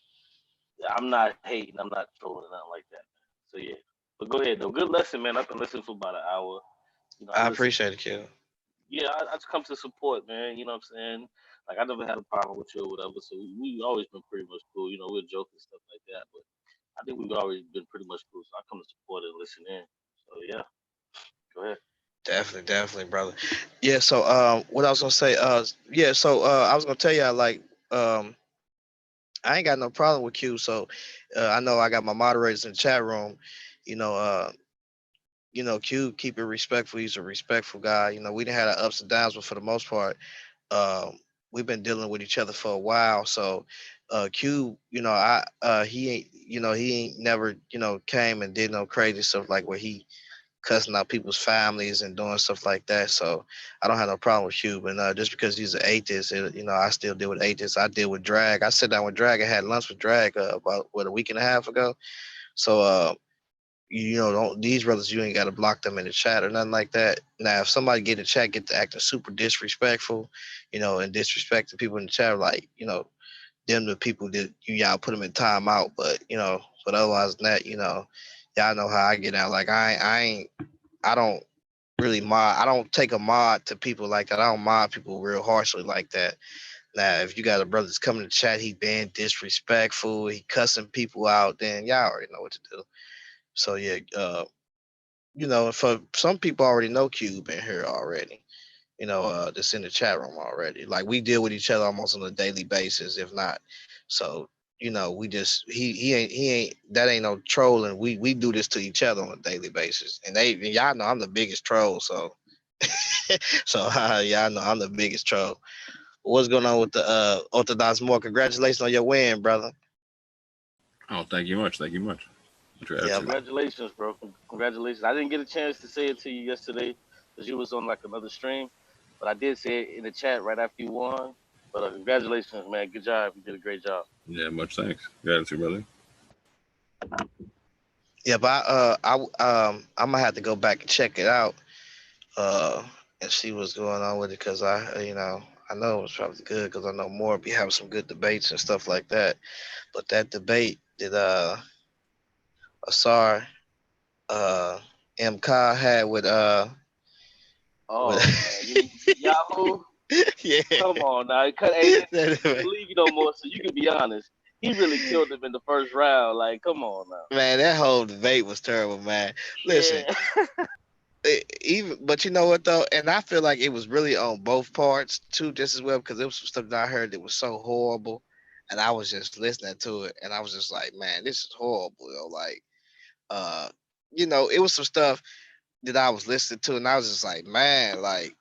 I'm not hating. I'm not trolling, nothing like that. So yeah. But go ahead though. Good lesson, man. I've been listening for about an hour. I I listen. appreciate it, Cube. Yeah, I just come to support, man. You know what I'm saying? Like I never had a problem with you or whatever, so we always been pretty much cool. We're joking and stuff like that, but I think we've always been pretty much cool. So I come to support and listen in. So yeah, go ahead. Definitely, definitely, brother. Yeah, so what I was gonna say, yeah, so I was gonna tell y'all, like, I ain't got no problem with Q. So I know I got my moderators in the chat room. You know, uh, Q, keep it respectful. He's a respectful guy. We didn't have our ups and downs, but for the most part, um, we've been dealing with each other for a while. So Q, he ain't never, came and did no crazy stuff like where he cussing out people's families and doing stuff like that. So I don't have no problem with Q. But just because he's an atheist, I still deal with atheists. I deal with Drag. I sat down with Drag. I had lunch with Drag about a week and a half ago. So don't, these brothers, you ain't got to block them in the chat or nothing like that. Now, if somebody get in the chat, get to acting super disrespectful, and disrespecting people in the chat, like, them the people that y'all put them in timeout. But otherwise than that, y'all know how I get out. Like I don't really mod. I don't take a mod to people like that. I don't mod people real harshly like that. Now, if you got a brother that's coming to chat, he being disrespectful, he cussing people out, then y'all already know what to do. So yeah, for some people already know Cube in here already. That's in the chat room already. Like we deal with each other almost on a daily basis, if not. So we just he ain't that ain't no trolling. We do this to each other on a daily basis, and y'all know I'm the biggest troll. So So yeah, I know I'm the biggest troll. What's going on with the Orthodox more? Congratulations on your win, brother. Oh, thank you much. Thank you much. Yeah, Absolutely. Congratulations, bro. Congratulations. I didn't get a chance to say it to you yesterday because you was on like another stream, but I did say it in the chat right after you won. But congratulations, man. Good job. You did a great job. Yeah, much thanks. Gratitude, brother. yeah, but I'm gonna have to go back and check it out, uh, and see what's going on with it, cause I know it was probably good, cause I know more be having some good debates and stuff like that. But that debate that Asar uh M. Ka had with Oh man, Yahoo. yeah. Come on now. Hey, listen, he's in the That- league no more, so you can be honest. He really killed him in the first round. Like, come on now. Man, that whole debate was terrible, man. Listen, Yeah. even but you know what though, and I feel like it was really on both parts too, just as well, because there was some stuff that I heard that was so horrible, and I was just listening to it, and I was just like, man, this is horrible, yo. Like, uh, it was some stuff that I was listening to, and I was just like, man, like,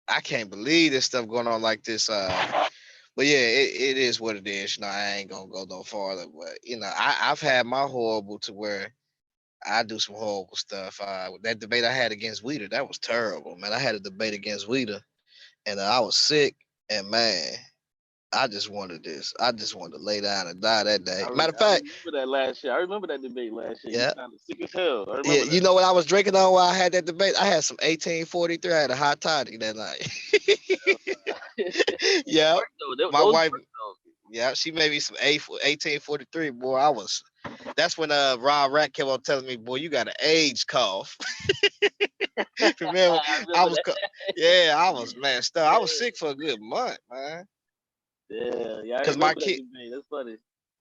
I can't believe this stuff going on like this. But yeah, it is what it is. I ain't gonna go no farther, but I've had my horrible to where I do some horrible stuff. That debate I had against Weeder, that was terrible, man. I had a debate against Weeder, and I was sick, and man, I just wanted this. I just wanted to lay down and die that day. Matter of I fact, remember that last year. I remember that debate last year. You yeah, sounded sick as hell. I yeah. remember You that. know what I was drinking on while I had that debate? I had some 1843. I had a hot toddy that night. That Yeah, worked though. my Those wife. worked though. Yeah, she made me some 1843. Boy, I was. That's when Rob Rat kept on telling me, boy, you got an age cough. Remember, I I remember was, that. yeah, I was messed up. I was Yeah, sick for a good month, man. yeah. I Cause my remember that kid, debate. That's funny.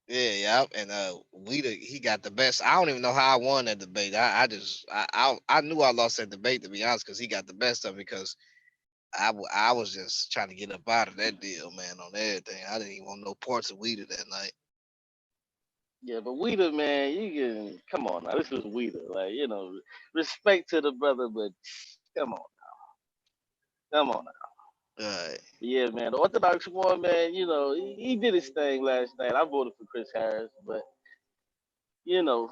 yeah, and he got the best. I don't even know how I won that debate. I knew I lost that debate, to be honest, because he got the best of it. Because I was just trying to get up out of that deal, man, on everything. I didn't even want no parts of Weeder that night. Yeah, but Weeder, man, you can come on now. This was Weeder, like respect to the brother, but come on, come on now. Right. But yeah, man, the Orthodox one, man, he did his thing last night. I voted for Chris Harris, but you know,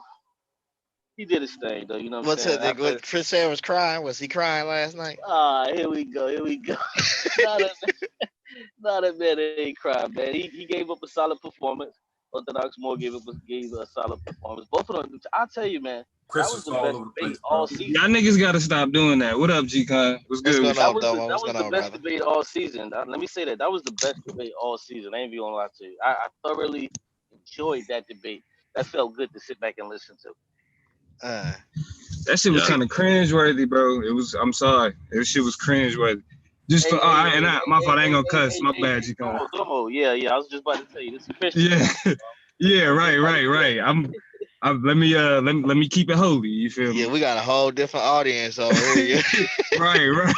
he did his thing though. You know what I'm What's saying? it? After What Chris Aaron was crying? Was he crying last night? here we go, here we go. Not a not a man ain't crying, man. He gave up a solid performance. Orthodox Moore gave a solid performance. Both of them, I'll tell you, man, that Chris was was the all best over the debate place, all bro. season. Y'all niggas gotta stop doing that. What up, G-Con? What's What's good going with you? on, Domo? That What's was going the on, best brother? debate all season. Let me say that was the best debate all season. I ain't even gonna lie to you. I thoroughly enjoyed that debate. That felt good to sit back and listen to. Uh, That shit was Yeah. kind of cringe-worthy, bro. It was. I'm sorry. That shit was cringe-worthy. Just for my fault. I ain't gonna cuss. My bad, G-Con. Domo. Yeah. I was just about to tell you, this is Christian Yeah, time. yeah. I was just Right, about to right, say that. right. Let me keep it holy. You feel yeah, me? we got a whole different audience over here. Right, right,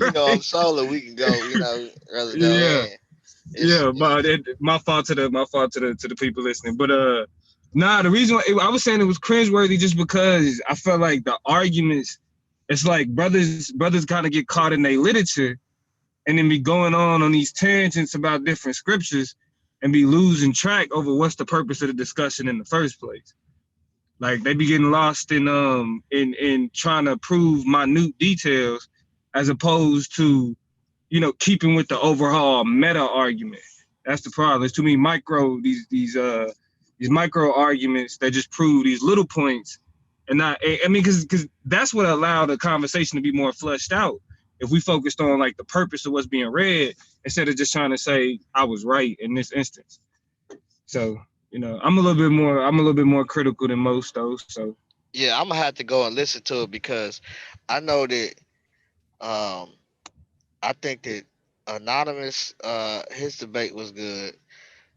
I'm right. solo. We can go. Rather go Yeah. in. Yeah, It's but my fault to the people listening. But nah, the reason I was saying it was cringeworthy just because I felt like the arguments, it's like brothers kind of get caught in their literature and then be going on these tangents about different scriptures and be losing track over what's the purpose of the discussion in the first place. Like they be getting lost in trying to prove minute details as opposed to keeping with the overall meta argument. That's the problem. There's too many these micro arguments that just prove these little points, and not. I mean, because that's what allowed the conversation to be more fleshed out. If we focused on like the purpose of what's being read instead of just trying to say I was right in this instance. So I'm a little bit more critical than most though. So yeah. I'm gonna have to go and listen to it because I know that. Um, I think that anonymous. His debate was good.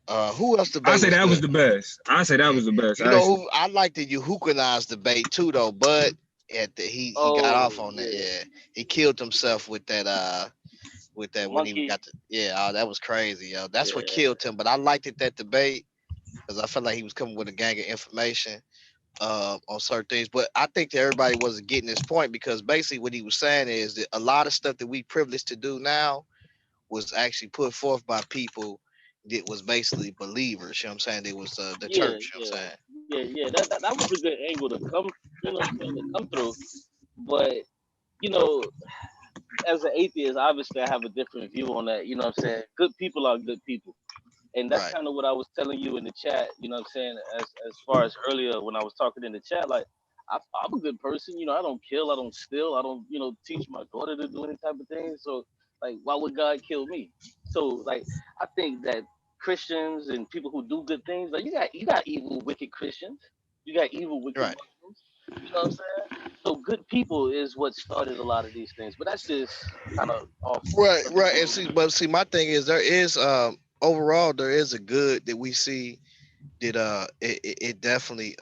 Who else I debate say was that was good? the best. I say that Yeah. was the best You know actually. who I like the Yehukanaz debate too though, but he got off Oh on that. yeah, Yeah, he killed himself with the that when he monkey. got oh, that was crazy, yo. That's what Yeah, killed him. But I liked it that debate because I felt like he was coming with a gang of information. on certain things. But I think that everybody wasn't getting this point because basically what he was saying is that a lot of stuff that we privileged to do now was actually put forth by people that was basically believers. You know what I'm saying? It was the Yeah, church. You know yeah, what I'm saying? yeah. That was a good angle to come. You know what I'm saying, to come through. But you know, as an atheist, obviously I have a different view on that. You know what I'm saying? Good people are good people. And that's Right. kind of what I was telling you in the chat. You know what I'm saying? As far as earlier when I was talking in the chat, like I'm a good person. You know, I don't kill, I don't steal, I don't teach my daughter to do any type of thing. So like, why would God kill me? So like, I think that Christians and people who do good things, like you got evil, wicked Christians, you got evil, wicked Right. Muslims. You know what I'm saying? So good people is what started a lot of these things. But that's just kind of off Right. subject Right. a And little see, bit. but see, my thing is there is overall there is a good that we see that it definitely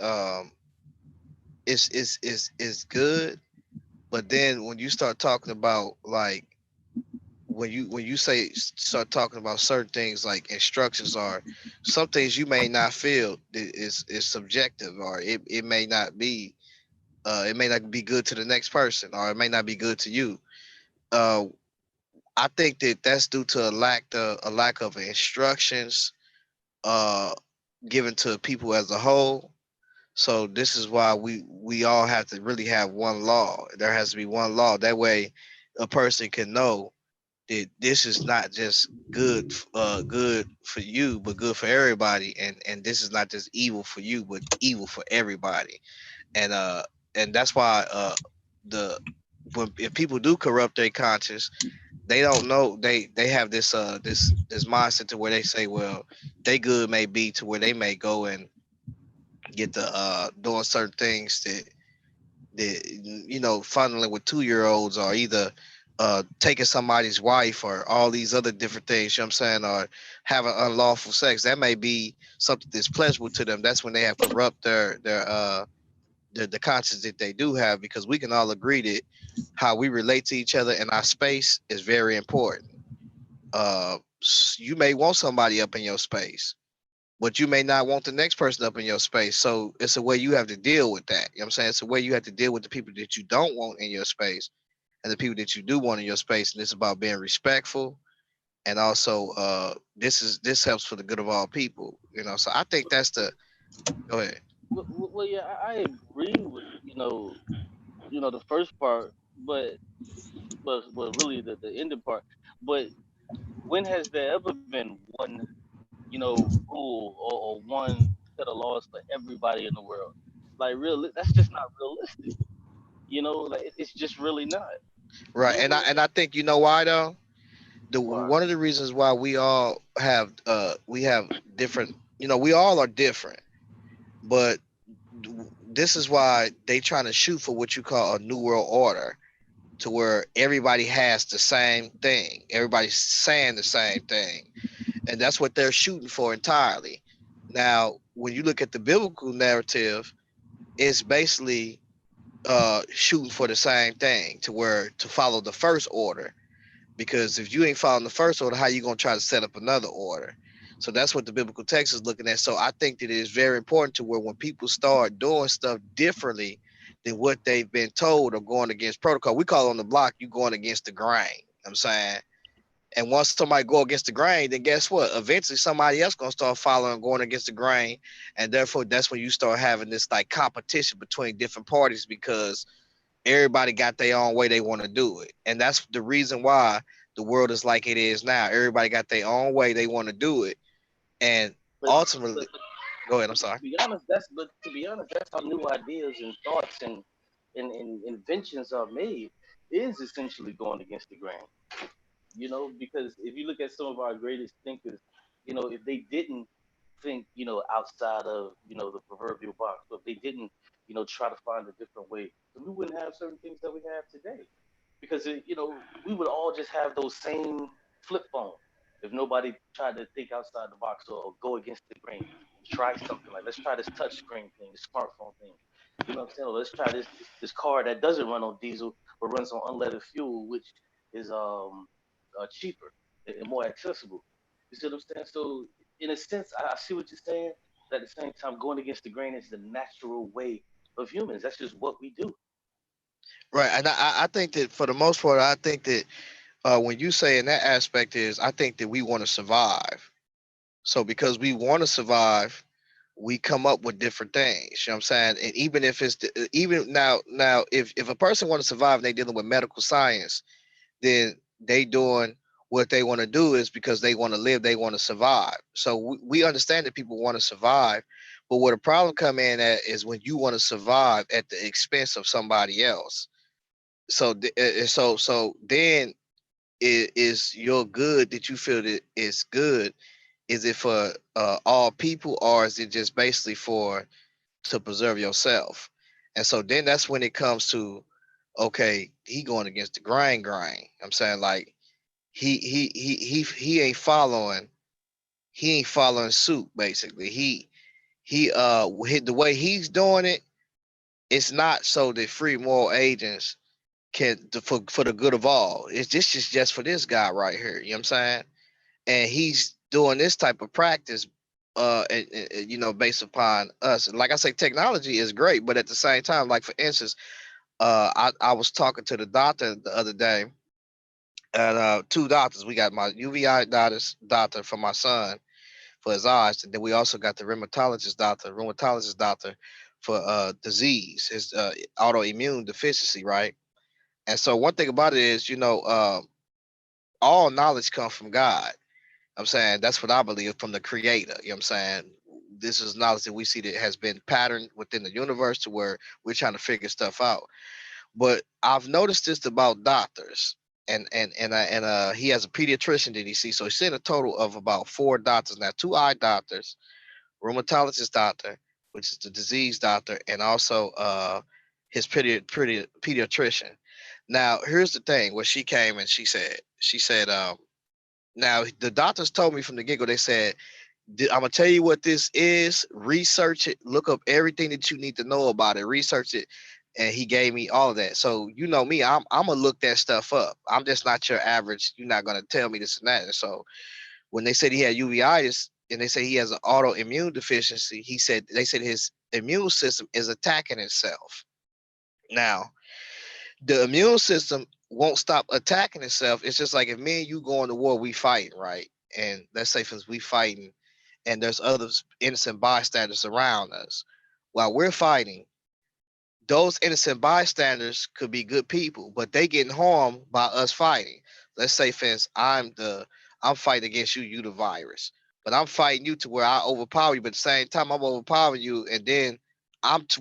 is good. But then when you start talking about like when you say start talking about certain things like instructions or some things you may not feel that is subjective or it may not be it may not be good to the next person or it may not be good to you. uh I think that that's due to a lack of instructions uh given to people as a whole. So this is why we all have to really have one law. There has to be one law, that way a person can know that this is not just good for you but good for everybody, and this is not just evil for you but evil for everybody. And that's why the when if people do corrupt their conscience, they don't know, they have this mindset to where they say, well, they good may be to where they may go and get the doing certain things that funneling with 2 year olds or either taking somebody's wife or all these other different things, you know what I'm saying, or having unlawful sex. That may be something that's pleasurable to them. That's when they have corrupt the conscience that they do have, because we can all agree that how we relate to each other in our space is very important. You may want somebody up in your space, but you may not want the next person up in your space. So it's a way you have to deal with that. You know what I'm saying? It's a way you have to deal with the people that you don't want in your space and the people that you do want in your space. And it's about being respectful. And also, this helps for the good of all people. So I think that's the go ahead. Well, yeah, I agree with the first part, but really the ending part. But when has there ever been one rule or one set of laws for everybody in the world? Like real, that's just not realistic. Like it's just really not. Right. And I think you know why though. The Why? one of the reasons why we have different. We all are different, but this is why they trying to shoot for what you call a new world order, to where everybody has the same thing, everybody's saying the same thing, and that's what they're shooting for entirely. Now when you look at the biblical narrative, it's basically shooting for the same thing, to where to follow the first order, because if you ain't following the first order, how you gonna try to set up another order? So that's what the biblical text is looking at. So I think that it is very important to where when people start doing stuff differently than what they've been told or going against protocol, we call it on the block, you going against the grain. I'm saying. And once somebody go against the grain, then guess what? Eventually somebody else gonna start following, going against the grain. And therefore that's when you start having this like competition between different parties, because everybody got their own way they want to do it. And that's the reason why the world is like it is now. Everybody got their own way they want to do it. And But but, ultimately, go ahead, I'm but sorry. to be honest, that's how new ideas and thoughts and inventions are made. Is essentially going against the grain. Because if you look at some of our greatest thinkers, if they didn't think, outside of, the proverbial box, but if they didn't, try to find a different way, then we wouldn't have certain things that we have today. Because, we would all just have those same flip phones if nobody tried to think outside the box or go against the grain and try something like, let's try this touch screen thing, this smartphone thing. You know what I'm saying? Or let's try this car that doesn't run on diesel but runs on unleaded fuel, which is cheaper and more accessible. You see what I'm saying? So in a sense, I see what you're saying, But at the same time, going against the grain is the natural way of humans. That's just what we do. Right, and I think that for the most part, I think that when you say in that aspect is, I think that we want to survive. So because we want to survive, we come up with different things. You know what I'm saying? And even if it's even now, if a person want to survive and they dealing with medical science, then they doing what they want to do is because they want to live, they want to survive. So we understand that people want to survive, but where the problem come in at is when you want to survive at the expense of somebody else. So so then is your good that you feel that is good, is it for all people, or is it just basically for to preserve yourself? And so then that's when it comes to, okay, he going against the grain. I'm saying, like, he ain't following, he ain't following suit basically. The way he's doing it, it's not so that free moral agents can for the good of all. It's this is just for this guy right here. You know what I'm saying? And he's doing this type of practice, you know, based upon us. And like I say, technology is great, but at the same time, like for instance, I was talking to the doctor the other day, and two doctors. We got my UVI doctor for my son for his eyes, and then we also got the rheumatologist doctor for disease, his autoimmune deficiency, right? And so one thing about it is, you know, all knowledge comes from God. I'm saying that's what I believe, from the creator. You know what I'm saying? This is knowledge that we see that has been patterned within the universe to where we're trying to figure stuff out. But I've noticed this about doctors. And he has a pediatrician that he sees. So he's seen a total of about four doctors now: two eye doctors, rheumatologist doctor, which is the disease doctor, and also his pediatrician. Now, here's the thing: what she came and she said, now the doctors told me from the get go. They said, I'm gonna tell you what this is. Research it. Look up everything that you need to know about it. Research it." And he gave me all of that. So you know me, I'm gonna look that stuff up. I'm just not your average. You're not gonna tell me this and that. And so when they said he had uveitis and they say he has an autoimmune deficiency, they said his immune system is attacking itself. Now the immune system won't stop attacking itself. It's just like if me and you go into war, we fighting, right? And let's say for instance, we fighting and there's other innocent bystanders around us. While we're fighting, those innocent bystanders could be good people, but they getting harmed by us fighting. Let's say, for instance, I'm fighting against you, you the virus, but I'm fighting you to where I overpower you. But at the same time, I'm overpowering you, and then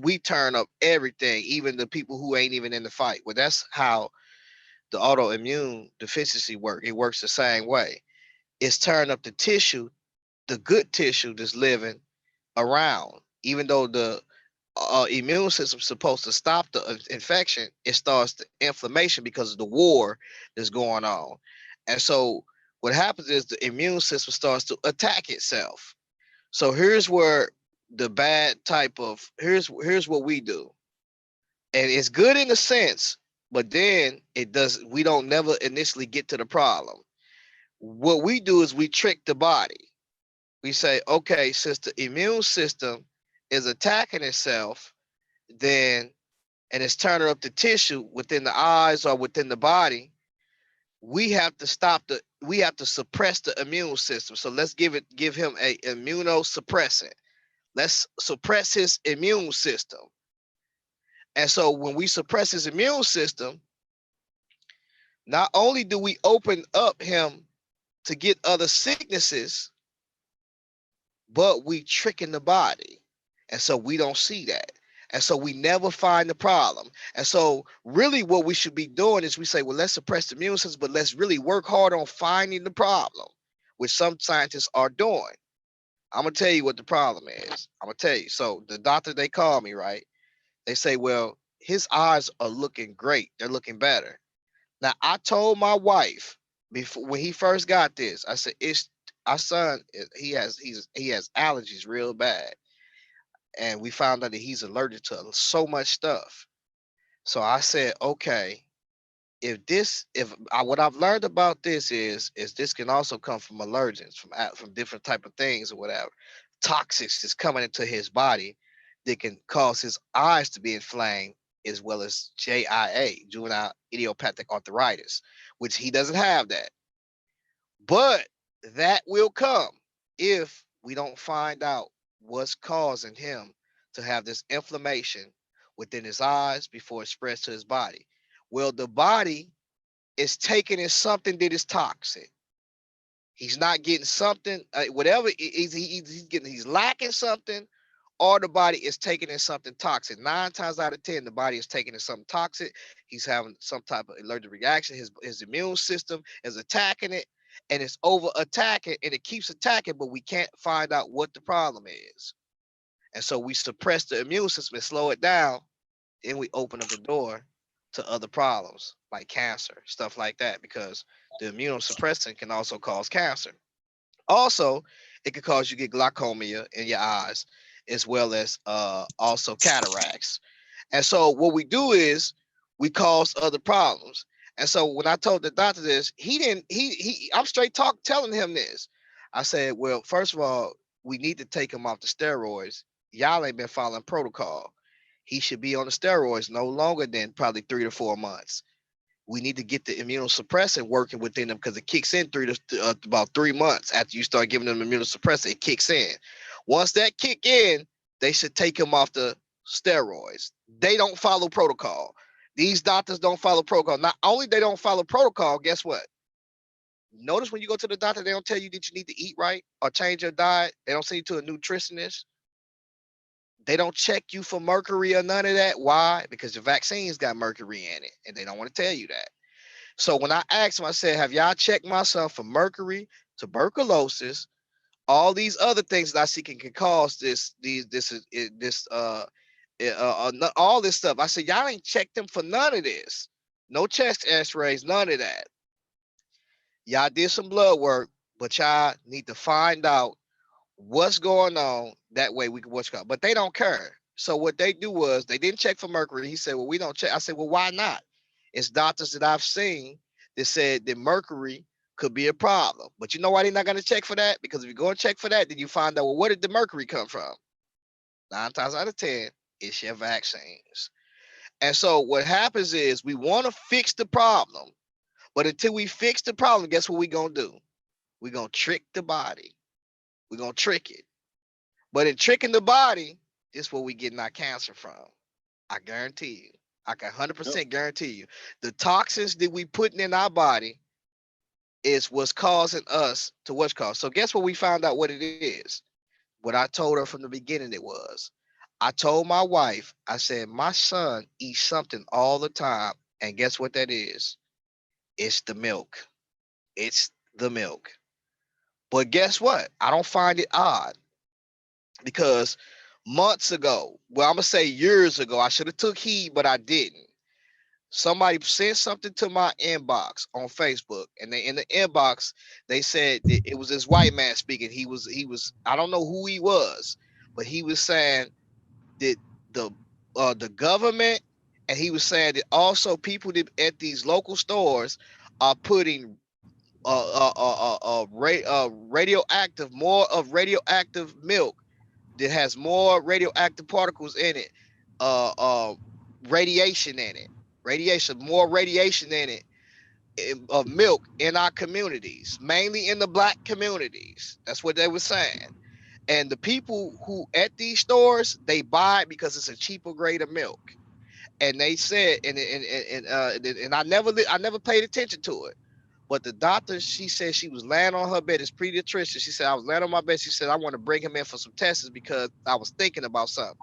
we turn up everything, even the people who ain't even in the fight. Well, that's how the autoimmune deficiency work. It works the same way. It's turning up the tissue, the good tissue that's living around. Even though the immune system is supposed to stop the infection, it starts the inflammation because of the war that's going on. And so what happens is the immune system starts to attack itself. So here's where the bad type of here's what we do. And it's good in a sense, but then it does we don't never initially get to the problem. What we do is we trick the body. We say, okay, since the immune system is attacking itself, then and it's turning up the tissue within the eyes or within the body, we have to suppress the immune system. So let's give him a immunosuppressant. Let's suppress his immune system. And so when we suppress his immune system, not only do we open up him to get other sicknesses, but we tricking the body. And so we don't see that. And so we never find the problem. And so really what we should be doing is we say, well, let's suppress the immune system, but let's really work hard on finding the problem, which some scientists are doing. I'm gonna tell you what the problem is. I'm gonna tell you. So the doctor, they call me, right? They say, well, his eyes are looking great. They're looking better. Now I told my wife before when he first got this, I said, it's our son, he has allergies real bad. And we found out that he's allergic to so much stuff. So I said, okay, if what I've learned about this is this can also come from allergens, from different type of things or whatever. toxics is coming into his body that can cause his eyes to be inflamed, as well as JIA, juvenile idiopathic arthritis, which he doesn't have that. But that will come if we don't find out what's causing him to have this inflammation within his eyes before it spreads to his body. Well, the body is taking in something that is toxic. He's not getting something, whatever he's getting, he's lacking something, or the body is taking in something toxic. 9 times out of 10, the body is taking in something toxic. He's having some type of allergic reaction. His immune system is attacking it, and it's over attacking, and it keeps attacking, but we can't find out what the problem is. And so we suppress the immune system and slow it down, then we open up the door to other problems like cancer, stuff like that, because the immunosuppressant can also cause cancer. Also, it could cause you to get glaucoma in your eyes, as well as also cataracts. And so what we do is we cause other problems. And so when I told the doctor this, he didn't, I'm straight telling him this. I said, well, first of all, we need to take him off the steroids. Y'all ain't been following protocol. He should be on the steroids no longer than probably 3 to 4 months. We need to get the immunosuppressant working within them, because it kicks in about 3 months after you start giving them immunosuppressant. It kicks in. Once that kick in, they should take him off the steroids. They don't follow protocol. These doctors don't follow protocol. Not only they don't follow protocol, guess what? Notice when you go to the doctor, they don't tell you that you need to eat right or change your diet. They don't send you to a nutritionist. They don't check you for mercury or none of that. Why? Because the vaccines got mercury in it, and they don't want to tell you that. So when I asked him, I said, have y'all checked my son for mercury, tuberculosis, all these other things that I see can cause all this stuff? I said, y'all ain't checked them for none of this. No chest x-rays, none of that. Y'all did some blood work, but y'all need to find out what's going on. That way we can watch out. But they don't care. So what they do was they didn't check for mercury. He said, well, we don't check. I said, well, why not? It's doctors that I've seen that said that mercury could be a problem. But you know why they're not going to check for that? Because if you go and check for that, then you find out, well, where did the mercury come from? 9 times out of 10, it's your vaccines. And so what happens is we want to fix the problem. But until we fix the problem, guess what we're going to do? We're going to trick the body. We're going to trick it. But in tricking the body, this is where we getting our cancer from. I guarantee you. I can 100% guarantee you. The toxins that we putting in our body is what's causing us to what's caused. So guess what we found out what it is? What I told her from the beginning it was. I told my wife, I said, my son eats something all the time. And guess what that is? It's the milk. It's the milk. But guess what? I don't find it odd, because months ago, well, I'm gonna say years ago, I should have took heed, but I didn't. Somebody sent something to my inbox on Facebook, and they in the inbox they said that it was this white man speaking. He was I don't know who he was, but he was saying that the government, and he was saying that also people that at these local stores are putting radioactive, more of radioactive milk that has more radioactive particles in it, uh, uh, radiation in it, more radiation in it, of milk in our communities, mainly in the black communities. That's what they were saying. And the people who at these stores, they buy it because it's a cheaper grade of milk. And they said, and I never paid attention to it. But the doctor, she said she was laying on her bed as pediatrician. She said, I was laying on my bed. She said, I want to bring him in for some tests because I was thinking about something.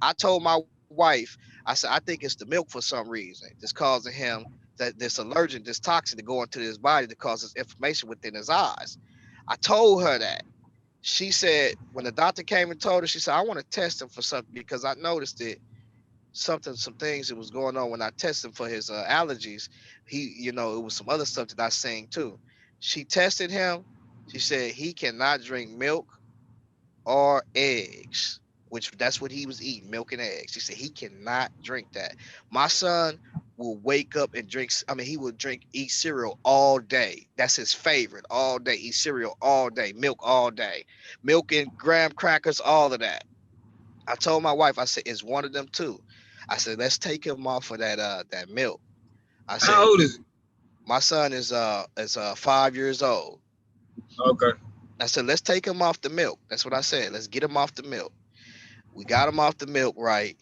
I told my wife, I said, I think it's the milk for some reason. It's causing him this allergen, this toxin to go into his body that causes inflammation within his eyes. I told her that. She said, when the doctor came and told her, she said, I want to test him for something because I noticed that some things that was going on when I tested him for his allergies. It was some other stuff that I seen too. She tested him. She said he cannot drink milk or eggs, which that's what he was eating, milk and eggs. She said he cannot drink that. My son will wake up and drink. I mean, he will eat cereal all day. That's his favorite. All day, eat cereal all day, milk all day, milk and graham crackers, all of that. I told my wife, I said, it's one of them too. I said, let's take him off of that milk. I How said, old is he? my son is 5 years old. Okay. I said, let's take him off the milk. That's what I said. Let's get him off the milk. We got him off the milk, right?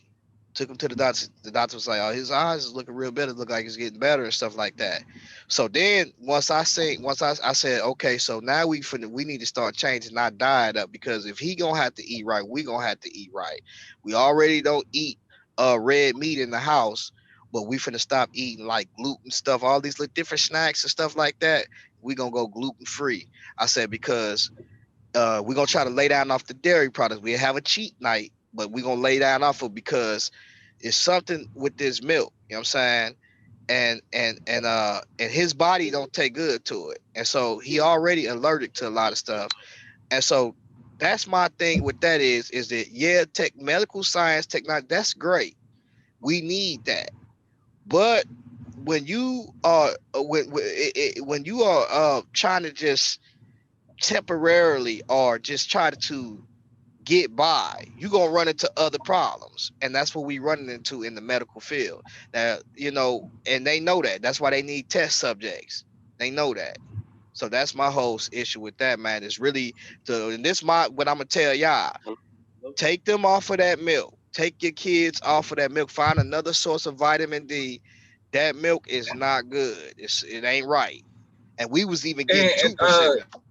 Took him to the doctor. The doctor was like, "Oh, his eyes is looking real better. Look like he's getting better and stuff like that." So then, once I said, "Okay, so now we need to start changing our diet up because if he gonna have to eat right, we gonna have to eat right. We already don't eat red meat in the house, but we finna stop eating like gluten stuff, all these little different snacks and stuff like that. We gonna go gluten free." I said because we're gonna try to lay down off the dairy products. We have a cheat night, but we're gonna lay down off it because it's something with this milk. You know what I'm saying? And his body don't take good to it, and so he already allergic to a lot of stuff. And so that's my thing with that is that yeah, medical science, technology, that's great. We need that, but when you are when you are trying to just temporarily or just try to get by, you're gonna run into other problems. And that's what we running into in the medical field. That and they know that. That's why they need test subjects. They know that. So that's my whole issue with that, man. Is really and this my what I'm gonna tell y'all. Take them off of that milk. Take your kids off of that milk. Find another source of vitamin D. That milk is not good. It ain't right. And we was even getting And 2% milk.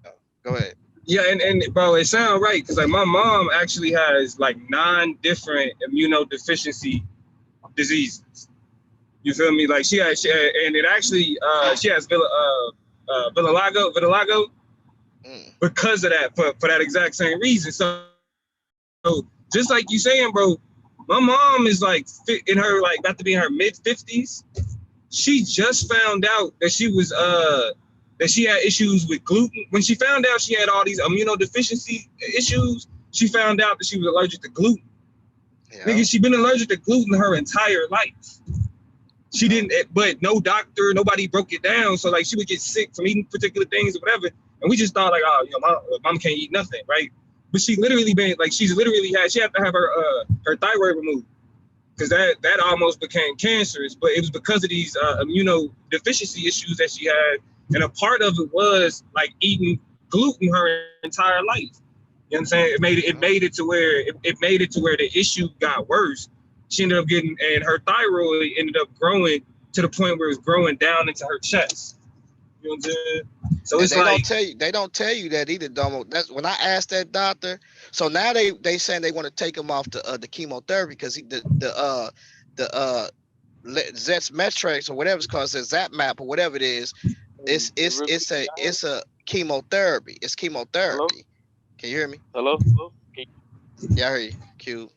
Go ahead. yeah, and bro, it sounds right because like my mom actually has like 9 different immunodeficiency diseases. You feel me? Like and it actually she has vitiligo Mm. because of that for that exact same reason. So just like you saying, bro, my mom is like in her like about to be in her mid-50s. She just found out that she had issues with gluten. When she found out she had all these immunodeficiency issues, she found out that she was allergic to gluten. Yeah. Nigga, she been allergic to gluten her entire life. She Yeah. didn't, but no doctor, nobody broke it down. So like she would get sick from eating particular things or whatever. And we just thought like, oh, mom can't eat nothing, right? But she literally been like, she had to have her thyroid removed because that almost became cancerous. But it was because of these immunodeficiency issues that she had, and a part of it was like eating gluten her entire life. You know what I'm saying? It Yeah. made it to where it made it to where the issue got worse. She ended up getting, and her thyroid ended up growing to the point where it was growing down into her chest. You know what I'm saying? So And it's like, they don't tell you that either, Domo. That's when I asked that doctor. So now they saying they want to take him off the chemotherapy because the Zets Metrics or whatever it's called, the Zap map or whatever it is, it's Hey, it's real quick, it's a y'all heard? it's a chemotherapy. It's Hello? chemotherapy. Can you hear me? Hello? Can Yeah, I hear you. Q.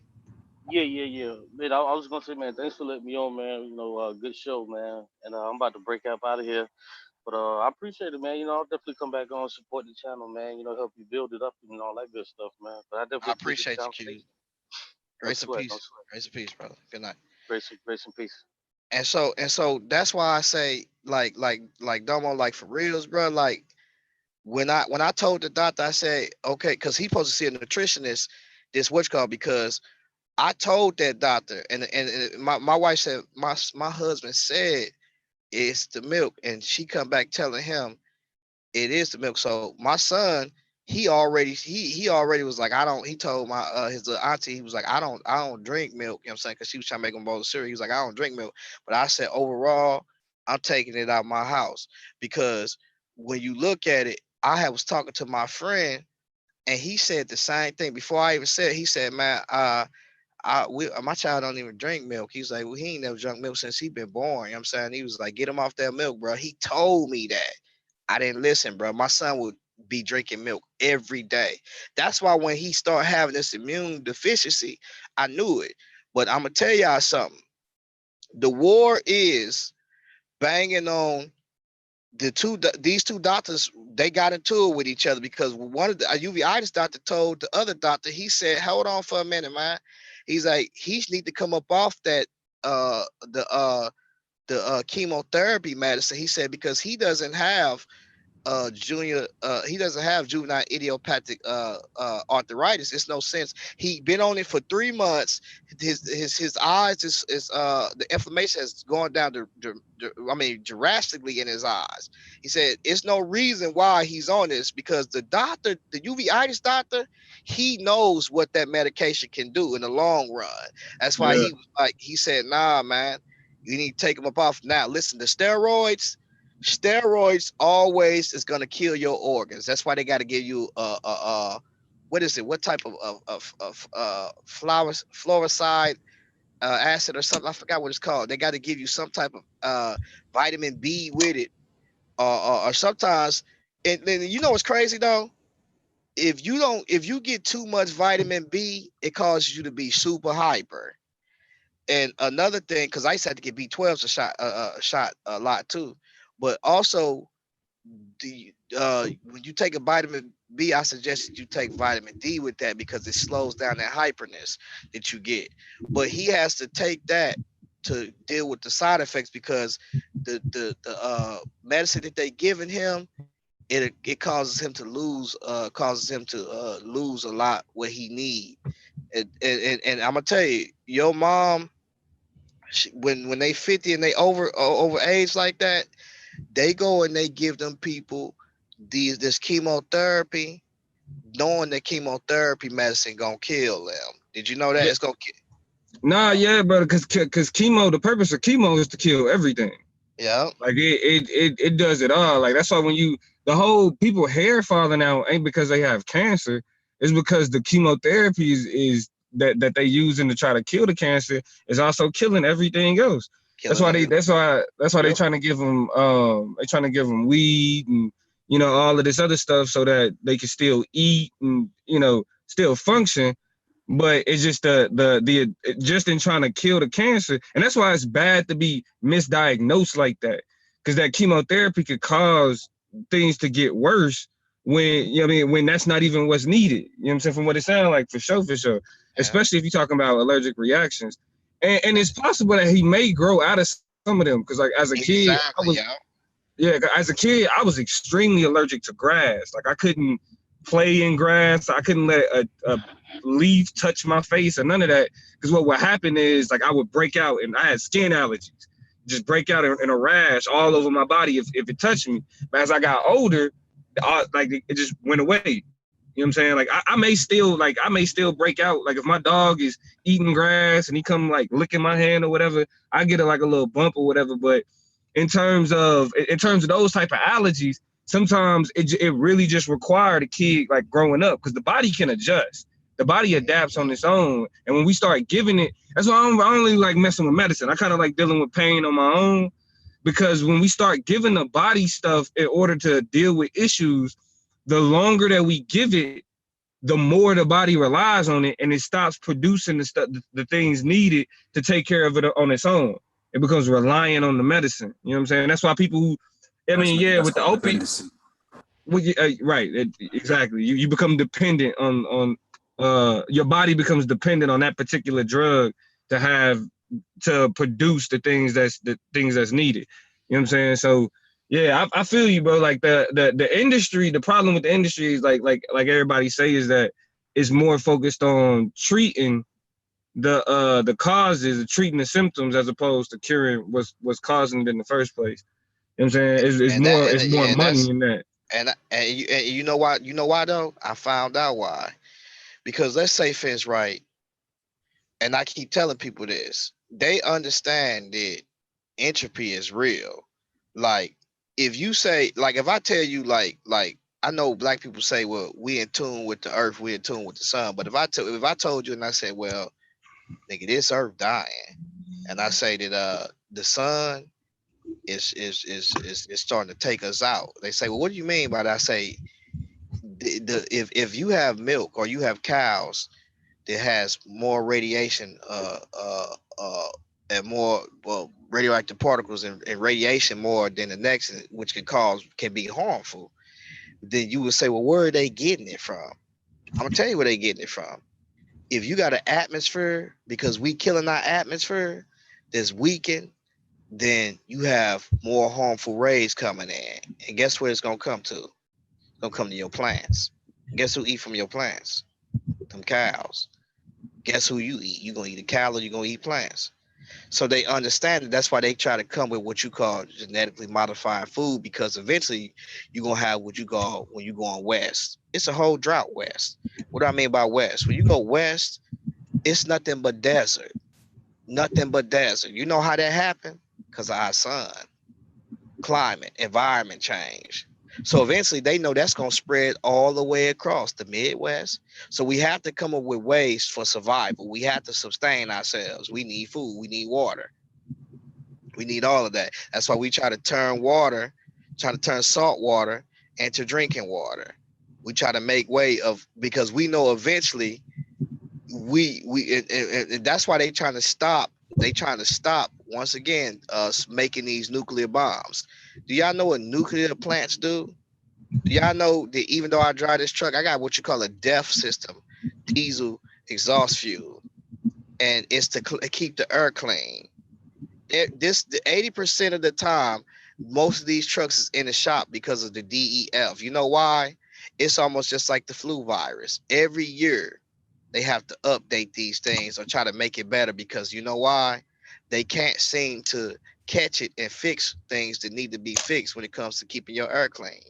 yeah. Man, I was gonna say, man, thanks for letting me on, man. Good show, man. And I'm about to break up out of here. But I appreciate it, man. I'll definitely come back on, support the channel, man. Help you build it up and all that good stuff, man. But I I definitely appreciate the appreciate you, Q. conversation. No Grace and sweat, no peace. sweat. Grace and peace, brother. Good night. Grace and peace. And so that's why I say like Domo, like for reals, bro. Like when I told the doctor, I said, okay, because he's supposed to see a nutritionist, this what's called, because I told that doctor, and my wife said, my husband said it's the milk, and she come back telling him it is the milk. So my son, he already was like, I don't. He told my his auntie, he was like, I don't drink milk. You know what I'm saying? Because she was trying to make him bowl of cereal. He was like, I don't drink milk. But I said overall, I'm taking it out of my house because when you look at it, was talking to my friend and he said the same thing before I even said it. He said, man, my child don't even drink milk. He's like, well, he ain't never drunk milk since he been born. You know what I'm saying? He was like, get him off that milk, bro. He told me that. I didn't listen, bro. My son would be drinking milk every day. That's why when he started having this immune deficiency, I knew it. But I'm gonna tell y'all something. The war is banging on these two doctors. They got into it with each other because one of the a uveitis doctor told the other doctor, he said, hold on for a minute, man. He's like, he need to come up off that uh the the chemotherapy medicine. He said because he doesn't have he doesn't have juvenile idiopathic arthritis. It's no sense. He been on it for 3 months. His eyes is the inflammation has gone down I mean drastically in his eyes. He said it's no reason why he's on this because the doctor, the uveitis doctor, he knows what that medication can do in the long run. That's why Yeah. he was like, he said, nah, man, you need to take them up off. Now listen, the steroids always is gonna kill your organs. That's why they got to give you what is it? What type of fluoroside acid or something? I forgot what it's called. They got to give you some type of vitamin B with it, or sometimes. And then you know what's crazy though? If you get too much vitamin B, it causes you to be super hyper. And another thing, because I used to have to get B12s a shot a lot too, but also when you take a vitamin B, I suggest that you take vitamin D with that because it slows down that hyperness that you get. But he has to take that to deal with the side effects because the medicine that they giving him, it causes him to lose a lot what he need. And I'm gonna tell you, your mom, when they 50 and they over age like that, they go and they give them people this chemotherapy, knowing that chemotherapy medicine gonna kill them. Did you know that Yeah. it's gonna kill? Nah, yeah, brother, because chemo, the purpose of chemo is to kill everything. Yeah, Like it does it all. Like that's why when the whole people hair falling out ain't because they have cancer. It's because the chemotherapy is that they using to try to kill the cancer is also killing everything else. That's killing why it. they Yep. trying to give them weed and all of this other stuff so that they can still eat and still function, but it's just the just in trying to kill the cancer, and that's why it's bad to be misdiagnosed like that, because that chemotherapy could cause things to get worse when when that's not even what's needed. You know what I'm saying? From what it sounds like, for sure, for sure. Yeah. Especially if you're talking about allergic reactions, and it's possible that he may grow out of some of them, because like as a kid, Exactly. Yeah. as a kid, I was extremely allergic to grass. Like I couldn't play in grass. I couldn't let a leaf touch my face or none of that. Because what would happen is like I would break out, and I had skin allergies, just break out in a rash all over my body if it touched me. But as I got older, like it just went away. You know what I'm saying? Like I may still break out. Like if my dog is eating grass and he come like licking my hand or whatever, I get like a little bump or whatever. But in terms of those type of allergies, sometimes it really just required a kid like growing up, because the body can adjust. The body adapts on its own, and when we start giving it, that's why I don't really like messing with medicine. I kind of like dealing with pain on my own, because when we start giving the body stuff in order to deal with issues, the longer that we give it, the more the body relies on it, and it stops producing the stuff, the things needed to take care of it on its own. It becomes reliant on the medicine. You know what I'm saying? That's why people who, That's with the called opiate, dependency. right, exactly. You become dependent on your body becomes dependent on that particular drug to produce the things that's needed. You know what I'm saying? So yeah, I feel you, bro. Like the industry, the problem with the industry is like everybody say is that it's more focused on treating the causes, treating the symptoms, as opposed to curing what's causing it in the first place. You know what I'm saying? And that It's more and money that's in that. and you know why? You know why though? I found out why. Because let's say Finn's right, and I keep telling people this. They understand that entropy is real. Like if you say, like if I tell you, like I know black people say, well, we in tune with the earth, we in tune with the sun. But if I told you and I said, well, nigga, this earth dying, and I say that the sun is starting to take us out. They say, well, what do you mean by that? I say if you have milk or you have cows that has more radiation and more radioactive particles and radiation more than the next, which can be harmful, then you would say, well, where are they getting it from? I'm gonna tell you where they getting it from. If you got an atmosphere, because we killing our atmosphere, that's weakened, then you have more harmful rays coming in. And guess where it's gonna come to? It's gonna come to your plants. Guess who eat from your plants? Them cows. Guess who you eat? You gonna eat a cow or you gonna eat plants? So they understand it. That's why they try to come with what you call genetically modified food, because eventually you're gonna have what you call, when you go on west, it's a whole drought west. What do I mean by west? When you go west, it's nothing but desert. Nothing but desert. You know how that happened? Because of our sun, climate, environment change. So eventually they know that's gonna spread all the way across the Midwest. So we have to come up with ways for survival. We have to sustain ourselves. We need food, we need water. We need all of that. That's why we try to turn salt water into drinking water. We try to make way of, because we know eventually and that's why they trying to stop. They trying to stop once again us making these nuclear bombs. Do y'all know what nuclear plants do? Do y'all know that even though I drive this truck, I got what you call a DEF system, diesel exhaust fuel, and it's to keep the air clean. The 80% of the time, most of these trucks is in the shop because of the DEF. You know why? It's almost just like the flu virus. Every year, they have to update these things or try to make it better, because you know why? They can't seem to catch it and fix things that need to be fixed when it comes to keeping your air clean.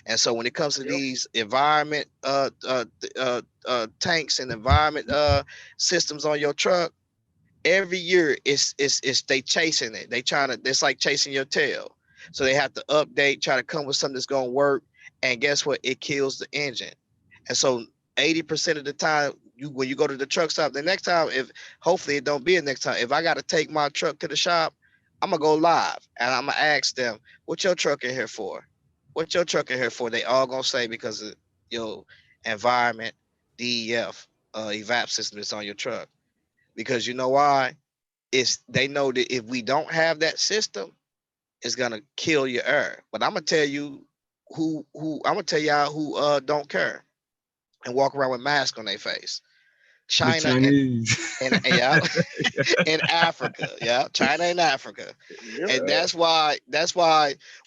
And so when it comes to these environment tanks and environment systems on your truck, every year it's they chasing it. They trying to, it's like chasing your tail. So they have to update, try to come with something that's gonna work. And guess what? It kills the engine. And so 80% of the time, when you go to the truck stop, the next time, if hopefully it don't be a next time, if I gotta take my truck to the shop, I'm gonna go live and I'm gonna ask them, what your truck in here for? What your truck in here for? They all gonna say because of your environment, DEF, evap system that's on your truck. Because you know why? It's, they know that if we don't have that system, it's gonna kill your air. But I'm gonna tell you who I'm gonna tell y'all who don't care and walk around with masks on their face. The China Chinese. and yeah, in Africa. Yeah, China and Africa. Yep. And that's why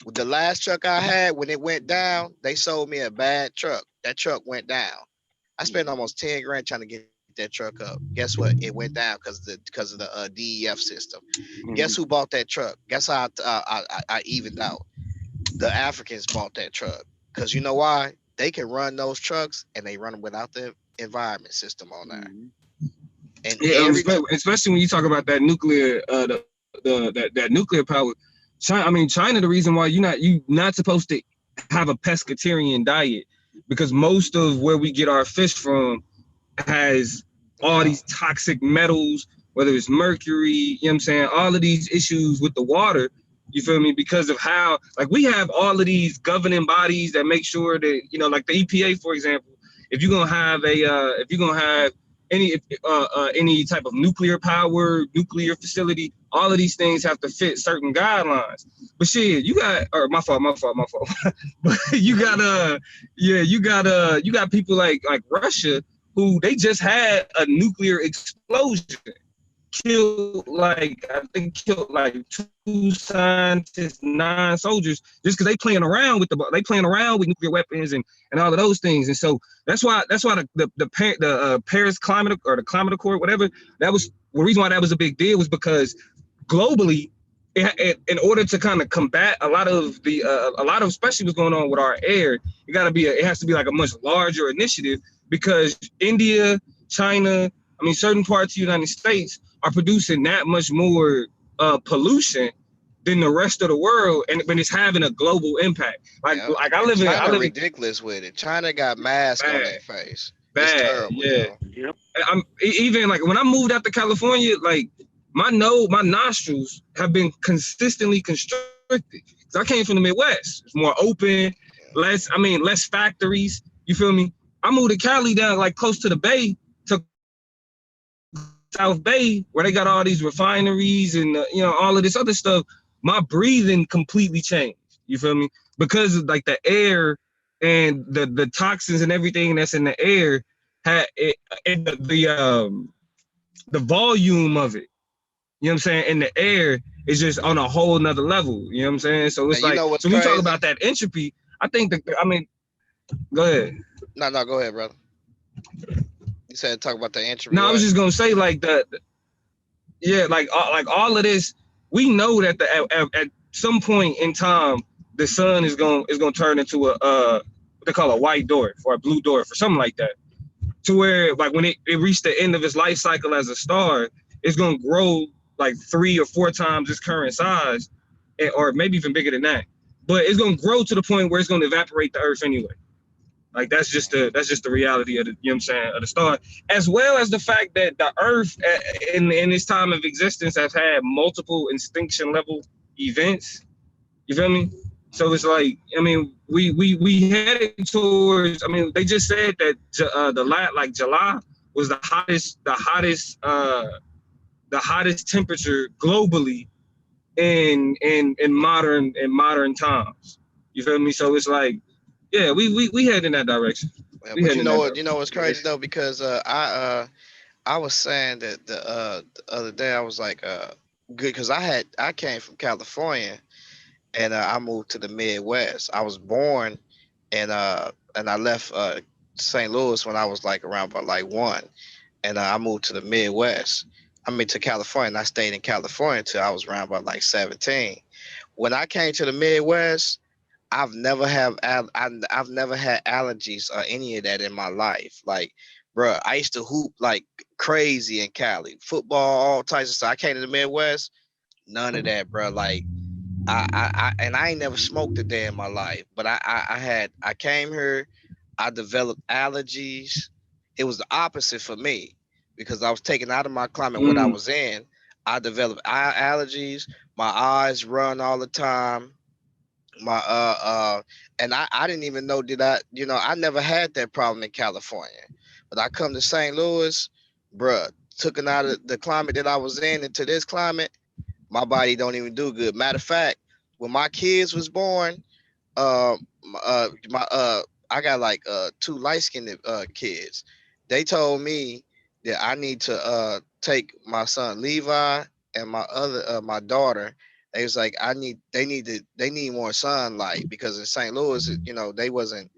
with the last truck I had, when it went down, they sold me a bad truck. That truck went down. I spent almost 10 grand trying to get that truck up. Guess what? It went down because of the DEF system. Guess who bought that truck? Guess how I evened out. The Africans bought that truck, because you know why? They can run those trucks and they run them without the environment system on there. And Yeah, especially when you talk about that nuclear, that nuclear power. China. The reason why you not supposed to have a pescatarian diet, because most of where we get our fish from has all these toxic metals, whether it's mercury, you know what I'm saying, all of these issues with the water, you feel me, because of how, like, we have all of these governing bodies that make sure that, like the EPA, for example, if you're gonna have any type of nuclear facility, all of these things have to fit certain guidelines. But shit, you got, or my fault. But you got you got people like Russia, who they just had a nuclear explosion, killed like 2 scientists, 9 soldiers, just because they playing around with nuclear weapons and all of those things. And so that's why the Paris Climate, or the Climate Accord, whatever, that was the reason why that was a big deal, was because globally, in order to kind of combat a lot of especially what's going on with our air, it has to be like a much larger initiative, because India, China, certain parts of the United States are producing that much more pollution than the rest of the world, and when it's having a global impact. I live China ridiculous with it. China got masks on their face. It's terrible, yeah. yo. I'm even like when I moved out to California, like my nostrils have been consistently constricted. Because I came from the Midwest. It's more open, less factories. You feel me? I moved to Cali, down like close to the bay, to South Bay, where they got all these refineries and all of this other stuff. My breathing completely changed. You feel me? Because of like the air and the toxins and everything that's in the air had it, and the volume of it. You know what I'm saying? And the air is just on a whole nother level. You know what I'm saying? So Now it's you like, know what's so we talk crazy? about that entropy. I think that, I mean, go ahead. No, go ahead, brother. You said talk about the entropy. No, I was What? just gonna say like that. Yeah, like all of this, we know that at some point in time, the sun is gonna turn into a what they call a white dwarf or a blue dwarf or something like that. To where like when it reached the end of its life cycle as a star, it's gonna grow like 3 or 4 times its current size, or maybe even bigger than that. But it's gonna grow to the point where it's gonna evaporate the Earth anyway. Like that's just the reality of the, you know what I'm saying, of the star, as well as the fact that the Earth in its time of existence has had multiple extinction level events. You feel me? So it's like, I mean, we headed towards. I mean, they just said that July was the hottest temperature globally in modern times. You feel me? So it's like, yeah, we head in that direction. Yeah, We but head in that you know what's crazy direction. though, because I was saying that the other day I was like good because I came from California and I moved to the Midwest. I was born and I left St. Louis when I was like around about like 1, and I moved to the Midwest. I mean to California, and I stayed in California until I was around about like 17. When I came to the Midwest, I've never had allergies or any of that in my life. Like, bro, I used to hoop like crazy in Cali, football, all types of stuff. I came to the Midwest, none of that, bro. Like, and I ain't never smoked a day in my life, but I came here, I developed allergies. It was the opposite for me because I was taken out of my climate what I Mm, was in. I developed eye allergies. My eyes run all the time. My and I didn't even know did I I never had that problem in California, but I come to St. Louis, bruh, took it out of the climate that I was in into this climate. My body don't even do good. Matter of fact, when my kids was born, my I got like 2 light-skinned kids. They told me that I need to take my son Levi and my daughter. They was like they need more sunlight because in St. Louis, they wasn't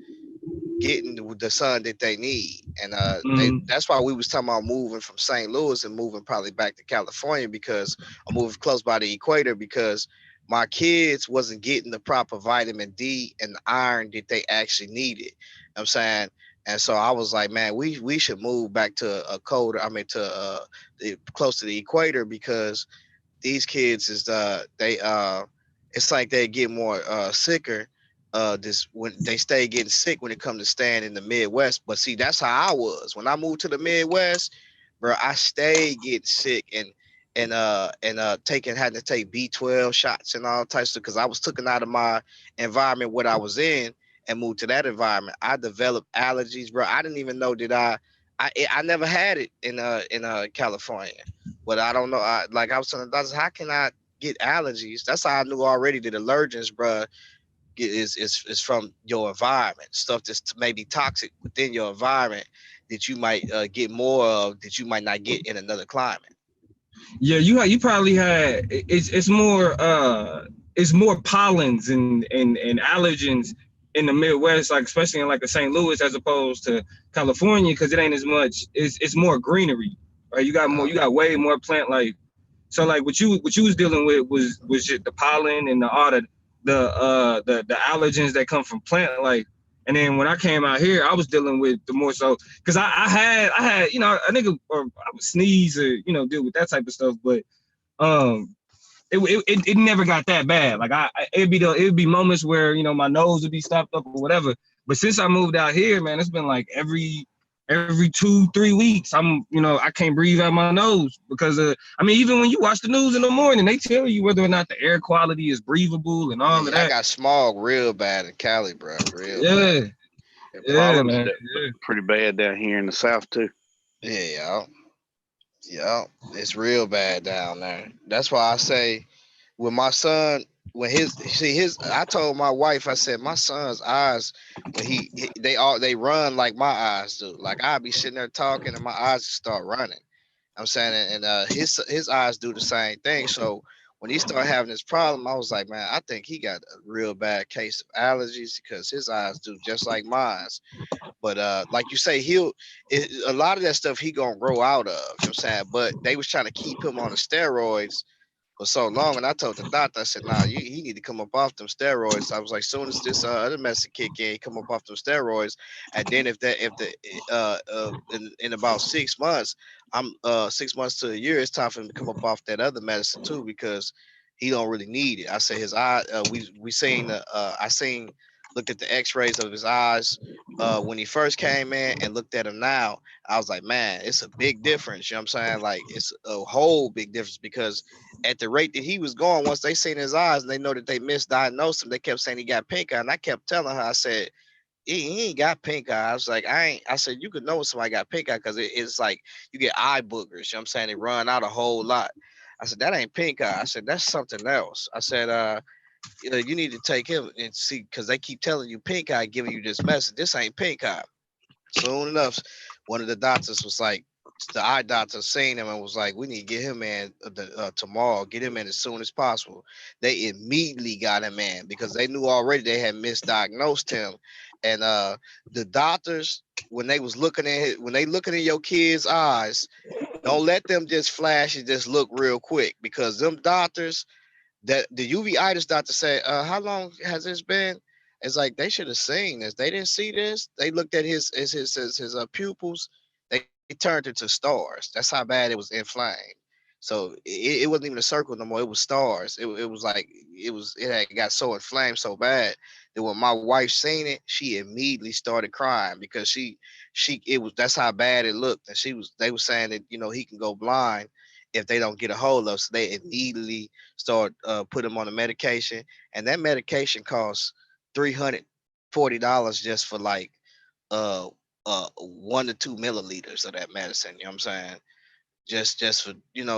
getting the sun that they need. And mm, that's why we was talking about moving from St. Louis and moving probably back to California because I'm moving close by the equator because my kids wasn't getting the proper vitamin D and iron that they actually needed. I'm saying. And so I was like, man, we should move back to a colder, I mean to close to the equator because these kids is they it's like they get more sicker this when they stay getting sick when it comes to staying in the Midwest. But see, that's how I was when I moved to the Midwest, bro. I stayed getting sick and taking had to take B12 shots and all types of because I was taken out of my environment what I was in and moved to that environment. I developed allergies, bro. I didn't even know that I never had it in California. But I don't know. Like I was telling the doctors, how can I get allergies? That's how I knew already that allergens, bro, is from your environment. Stuff that's maybe toxic within your environment that you might get more of that you might not get in another climate. yeah, you probably had it's more pollens and allergens in the Midwest, like especially in like the St. Louis as opposed to California, because it ain't as much. It's more greenery, right? You got way more plant life. So like what you was dealing with was just the pollen and the allergens that come from plant life. And then when I came out here, I was dealing with the more so because I had a nigga or I would sneeze or deal with that type of stuff, but um it never got that bad. Like it'd be moments where my nose would be stopped up or whatever. But since I moved out here, man, it's been like every 2-3 weeks I can't breathe out my nose because I mean, even when you watch the news in the morning, they tell you whether or not the air quality is breathable and Yeah, all of y'all that. got smog real bad in Cali, bro, real bad. Yeah, And yeah, pollen's man. Yeah. pretty bad down here in the south too. Yeah, yeah, it's real bad down there. That's why I say when my son when his I told my wife, I said my son's eyes when they run like my eyes do. Like I'd be sitting there talking and my eyes start running. I'm saying, and his eyes do the same thing. So when he started having this problem, I was like, man, I think he got a real bad case of allergies because his eyes do just like mine. But like you say, a lot of that stuff he gonna grow out of. You know what I'm saying? But they was trying to keep him on the steroids for so long, and I told the doctor, I said, nah, he need to come up off them steroids. I was like, soon as this other medicine kick in, he come up off them steroids, and then in about 6 months, I'm 6 months to a year, it's time for him to come up off that other medicine too because he don't really need it. I said his eye, we seen I seen looked at the X-rays of his eyes when he first came in and looked at him now. I was like, man, it's a big difference. You know what I'm saying? Like it's a whole big difference because at the rate that he was going, once they seen his eyes and they know that they misdiagnosed him, they kept saying he got pink eye. And I kept telling her, I said, he ain't got pink eye. I was like, I said, you could know when somebody got pink eye because it's like you get eye boogers. You know what I'm saying? They run out a whole lot. I said, that ain't pink eye. I said, that's something else. I said, you need to take him and see because they keep telling you pink eye, giving you this message. This ain't pink eye. Soon enough, one of the doctors was like, the eye doctor seen him and was like, we need to get him in tomorrow, get him in as soon as possible. They immediately got him in because they knew already they had misdiagnosed him. And the doctors, when they was looking at when they looking in your kid's eyes, don't let them just flash and just look real quick because them doctors that the uveitis doctor said, how long has this been? It's like they should have seen this. They didn't see this. They looked at his pupils. They turned into stars. That's how bad it was inflamed. So it wasn't even a circle no more. It was stars. It was like it had got so inflamed so bad that when my wife seen it, she immediately started crying because she it was that's how bad it looked. And they were saying that he can go blind if they don't get a hold of. So they immediately start put him on a medication, and that medication costs $340 just for like uh 1 to 2 milliliters of that medicine. You know what I'm saying? Just for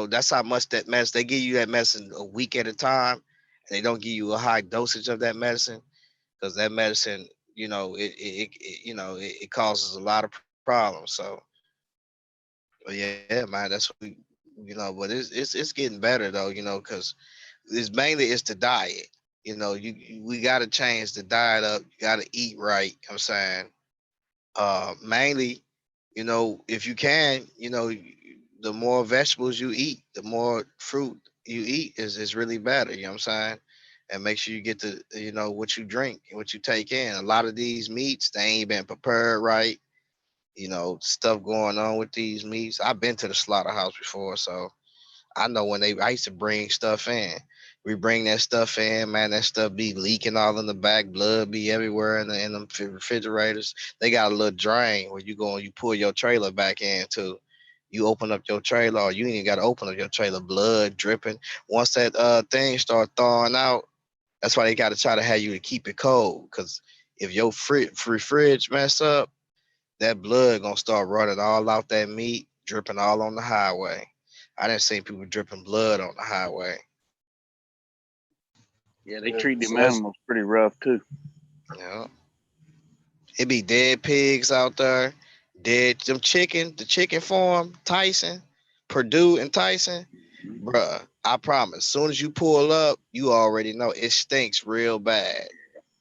that's how much that medicine they give you that medicine a week at a time, and they don't give you a high dosage of that medicine because that medicine it causes a lot of problems. So but yeah, man, that's what but it's getting better though, because it's the diet. We got to change the diet up. You got to eat right. I'm saying, mainly, if you can, the more vegetables you eat, the more fruit you eat is really better. You know what I'm saying? And make sure you get what you drink and what you take in. A lot of these meats, they ain't been prepared right. Stuff going on with these meats. I've been to the slaughterhouse before, so I know I used to bring stuff in. We bring that stuff in, man. That stuff be leaking all in the back, blood be everywhere in them refrigerators. They got a little drain where you go and you pull your trailer back into. You open up your trailer, or you ain't got to open up your trailer, blood dripping. Once that thing start thawing out, that's why they got to try to have you to keep it cold. Cause if your fridge mess up, that blood gonna start running all out that meat, dripping all on the highway. I didn't see people dripping blood on the highway. Yeah, they Yeah, treat so them that's animals pretty rough too. Yeah, it be dead pigs out there, dead the chicken farm, Tyson, Purdue and Tyson, bruh. I promise. Soon as you pull up, you already know it stinks real bad.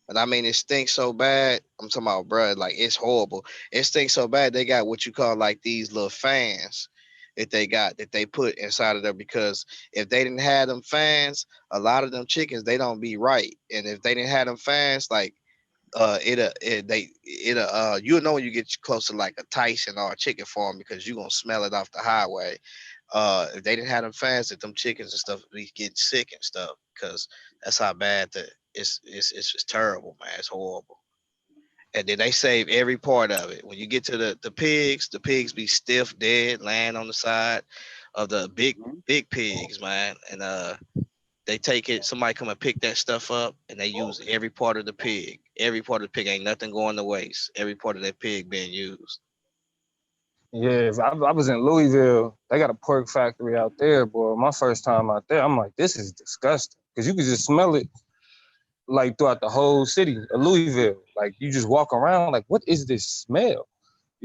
And I mean, it stinks so bad. I'm talking about, bruh, like it's horrible. It stinks so bad. They got what you call like these little fans that they put inside of there because if they didn't have them fans, a lot of them chickens they don't be right. And if they didn't have them fans, like you'll know when you get close to like a Tyson or a chicken farm because you're gonna smell it off the highway. If they didn't have them fans, that them chickens and stuff be getting sick and stuff because that's how bad it's just terrible, man. It's horrible. And then they save every part of it. When you get to the pigs be stiff, dead, laying on the side of the big pigs, man. And they take it, somebody come and pick that stuff up and they use every part of the pig. Every part of the pig, ain't nothing going to waste. Every part of that pig being used. yeah. I was in Louisville. They got a pork factory out there, boy. My first time out there, I'm like, this is disgusting because you could just smell it like throughout the whole city of Louisville. Like you just walk around, like, what is this smell?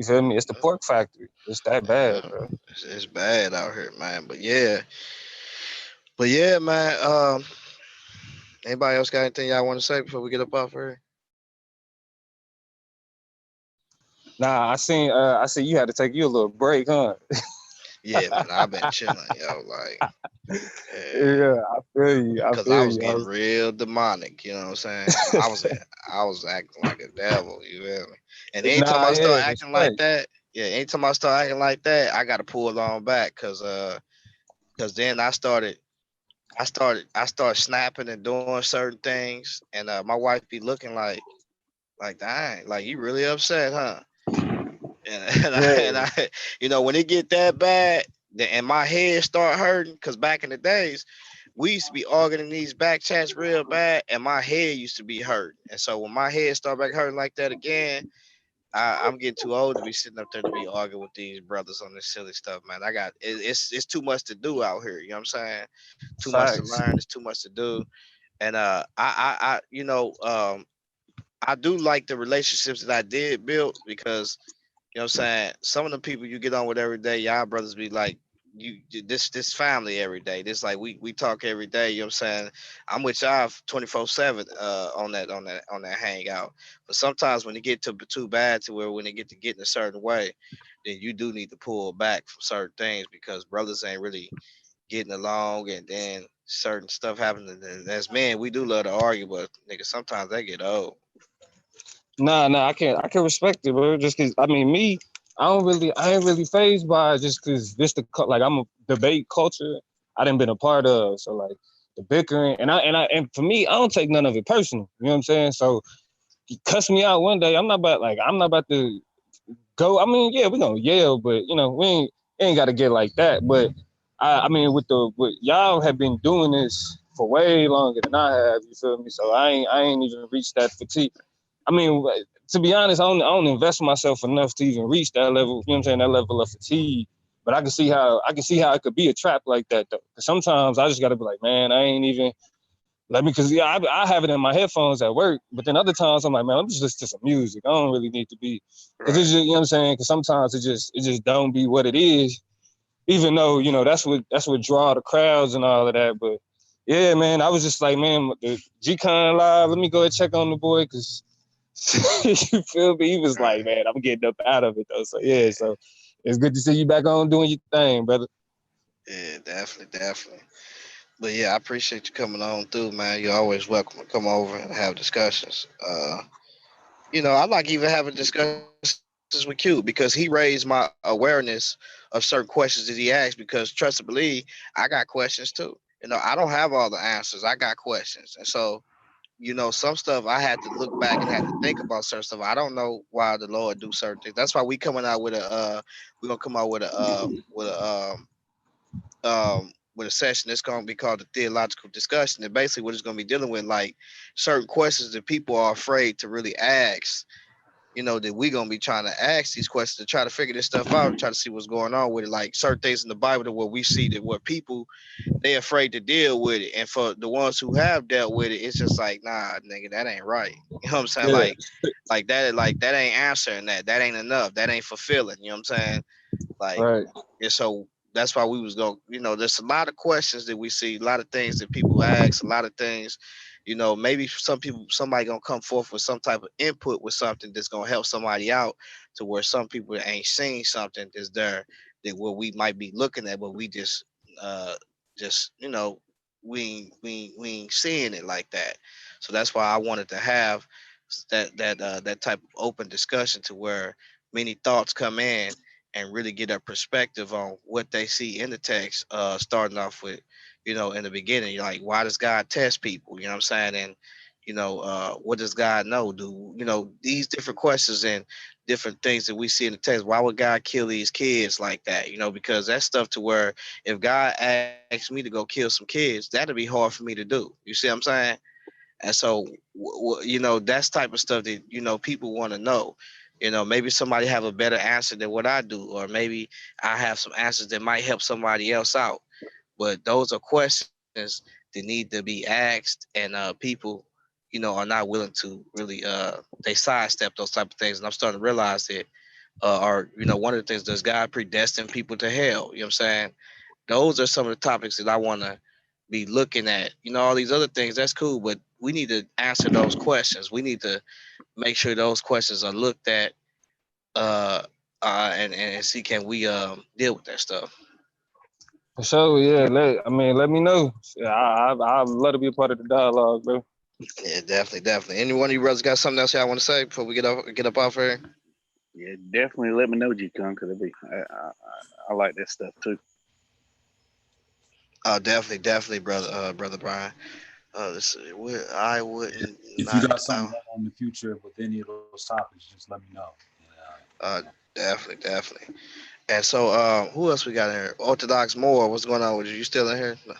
You feel me? It's the pork factory. It's that bad, Yeah, bro. it's bad out here, man. But yeah, man. Anybody else got anything y'all want to say before we get up off here? Nah, I seen you had to take you a little break, huh? Yeah, man. I've been chilling, yo. Like, yeah, Yeah, I feel you. I cause I feel was you. getting real demonic. You know what I'm saying? I was acting like a devil. You feel me? And anytime Nah, I start yeah, acting like respect. that, yeah, anytime I start acting like that, I gotta pull it on back, cause then I started snapping and doing certain things, and my wife be looking like, dang, like you really upset, huh? And Yeah. I, when it get that bad, and my head start hurting, cause back in the days, we used to be arguing in these back chats real bad, and my head used to be hurt. And so when my head start back hurting like that again, I'm getting too old to be sitting up there to be arguing with these brothers on this silly stuff, man. It's too much to do out here. You know what I'm saying? Too much to Facts. learn. It's too much to do. And I do like the relationships that I did build, because you know what I'm saying, some of the people you get on with every day, y'all brothers be like, this family every day. This, like, we talk every day, you know what I'm saying? I'm with y'all 24/7 on that hangout. But sometimes when it get to too bad, to where when it get to getting a certain way, then you do need to pull back from certain things, because brothers ain't really getting along, and then certain stuff happens. And as men, we do love to argue, but nigga, sometimes they get old. Nah, I can respect it, bro. Just cause I mean me, I ain't really phased by it, just cause this like I'm a debate culture I didn't been a part of. So like the bickering and for me, I don't take none of it personal. You know what I'm saying? So he cussed me out one day. I'm not about to go. I mean, yeah, we gonna yell, but we ain't gotta get like that. But I mean with y'all have been doing this for way longer than I have, you feel me? So I ain't even reached that fatigue. I mean, to be honest, I don't invest myself enough to even reach that level. You know what I'm saying? That level of fatigue. But I can see how it could be a trap like that though. 'Cause sometimes I just gotta be like, man, I ain't even let me, cause yeah, I have it in my headphones at work. But then other times I'm like, man, I'm just listening to some music. I don't really need to be, cause it's Right. just, you know what I'm saying? Cause sometimes it just don't be what it is. Even though that's what draw the crowds and all of that. But yeah, man, I was just like, man, the G-Con live. Let me go and check on the boy, cause you feel me? He was like, Right. man, I'm getting up out of it though. So yeah, Yeah. so it's good to see you back on doing your thing, brother. Yeah, definitely, definitely. But yeah, I appreciate you coming on through, man. You're always welcome to come over and have discussions. I like even having discussions with Q, because he raised my awareness of certain questions that he asked. Because trust and believe, I got questions too. I don't have all the answers. I got questions, and so some stuff I had to look back and had to think about certain stuff. I don't know why the Lord do certain things. That's why we coming out with we're gonna come out with a session that's gonna be called the theological discussion. And basically what it's gonna be dealing with, like, certain questions that people are afraid to really ask. That we gonna be trying to ask these questions to try to figure this stuff out, try to see what's going on with it. Like certain things in the Bible that what we see that what people they afraid to deal with it. And for the ones who have dealt with it, it's just like, nah, nigga, that ain't right. You know what I'm saying? Yeah, Like that ain't answering that. That ain't enough. That ain't fulfilling. You know what I'm saying? Like, right. and so that's why we was going, there's a lot of questions that we see, a lot of things that people ask, a lot of things, maybe somebody gonna come forth with some type of input with something that's gonna help somebody out, to where some people ain't seen something that's there, that what we might be looking at, but we uh just we ain't seeing it like that. So that's why I wanted to have that type of open discussion, to where many thoughts come in and really get a perspective on what they see in the text, starting off with, in the beginning, like, why does God test people? You know what I'm saying? And, what does God know? These different questions and different things that we see in the text. Why would God kill these kids like that? Because that's stuff to where, if God asked me to go kill some kids, that'd be hard for me to do. You see what I'm saying? And so, that's type of stuff that, people want to know. Maybe somebody have a better answer than what I do, or maybe I have some answers that might help somebody else out. But those are questions that need to be asked, and people, are not willing to really they sidestep those type of things. And I'm starting to realize that or one of the things, does God predestine people to hell? You know what I'm saying? Those are some of the topics that I want to be looking at. All these other things, that's cool, but we need to answer those questions. We need to make sure those questions are looked at, uh, and see, can we deal with that stuff. For sure, yeah. Let me know. Yeah, I'd love to be a part of the dialogue, bro. Yeah, definitely, definitely. Any one of you brothers got something else y'all want to say before we get up off here? Yeah, definitely let me know, G-Con, because I like that stuff too. Definitely, definitely, brother Brian. Let's see. I wouldn't If you not. got something going on in the future with any of those topics, just let me know. Uh, definitely, definitely. And so, who else we got in here? Orthodox Moore. What's going on with you? You still in here? No.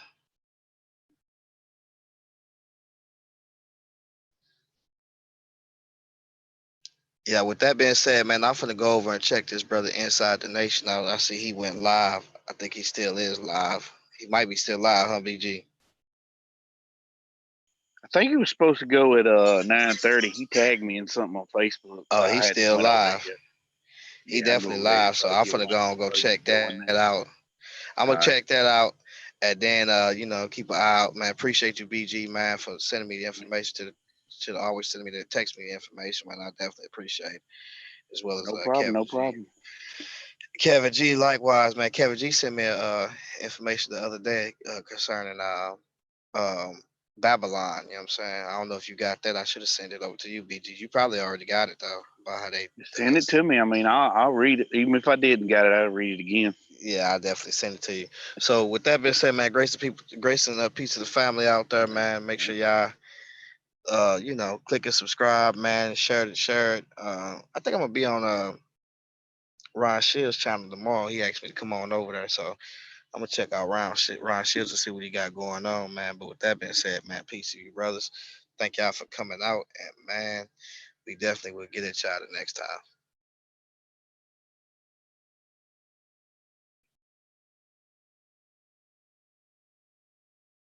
Yeah. With that being said, man, I'm gonna go over and check this brother inside the nation out. I see he went live. I think he still is live. He might be still live, huh, BG? I think he was supposed to go at 9:30. He tagged me in something on Facebook, but Oh, I he's hadn't still went over there live. yet. He Yeah, I go definitely over there and live. try So to I'm get gonna one go and go before you check go that in there. out. I'm All gonna right, check that out, and then keep an eye out, man. Appreciate you, BG, man, for sending me the information to always sending me the text me the information, man. I definitely appreciate it, as well as no problem, Kevin no G. problem. Kevin G, likewise, man. Kevin G sent me information the other day concerning um Babylon. You know what I'm saying? I don't know if you got that. I should have sent it over to you, BG. You probably already got it though, about how they. Send it to me. I mean, I'll read it. Even if I didn't got it, I'll read it again. Yeah, I'll definitely send it to you. So with that being said, man, grace to people, grace and peace to the family out there, man. Make sure y'all click and subscribe, man. Share it. I think I'm gonna be on Ron Shields' channel tomorrow. He asked me to come on over there, so I'm gonna check out Ron Shields to see what he got going on, man. But with that being said, man, peace to you, brothers. Thank y'all for coming out, and man, we definitely will get at y'all the next time.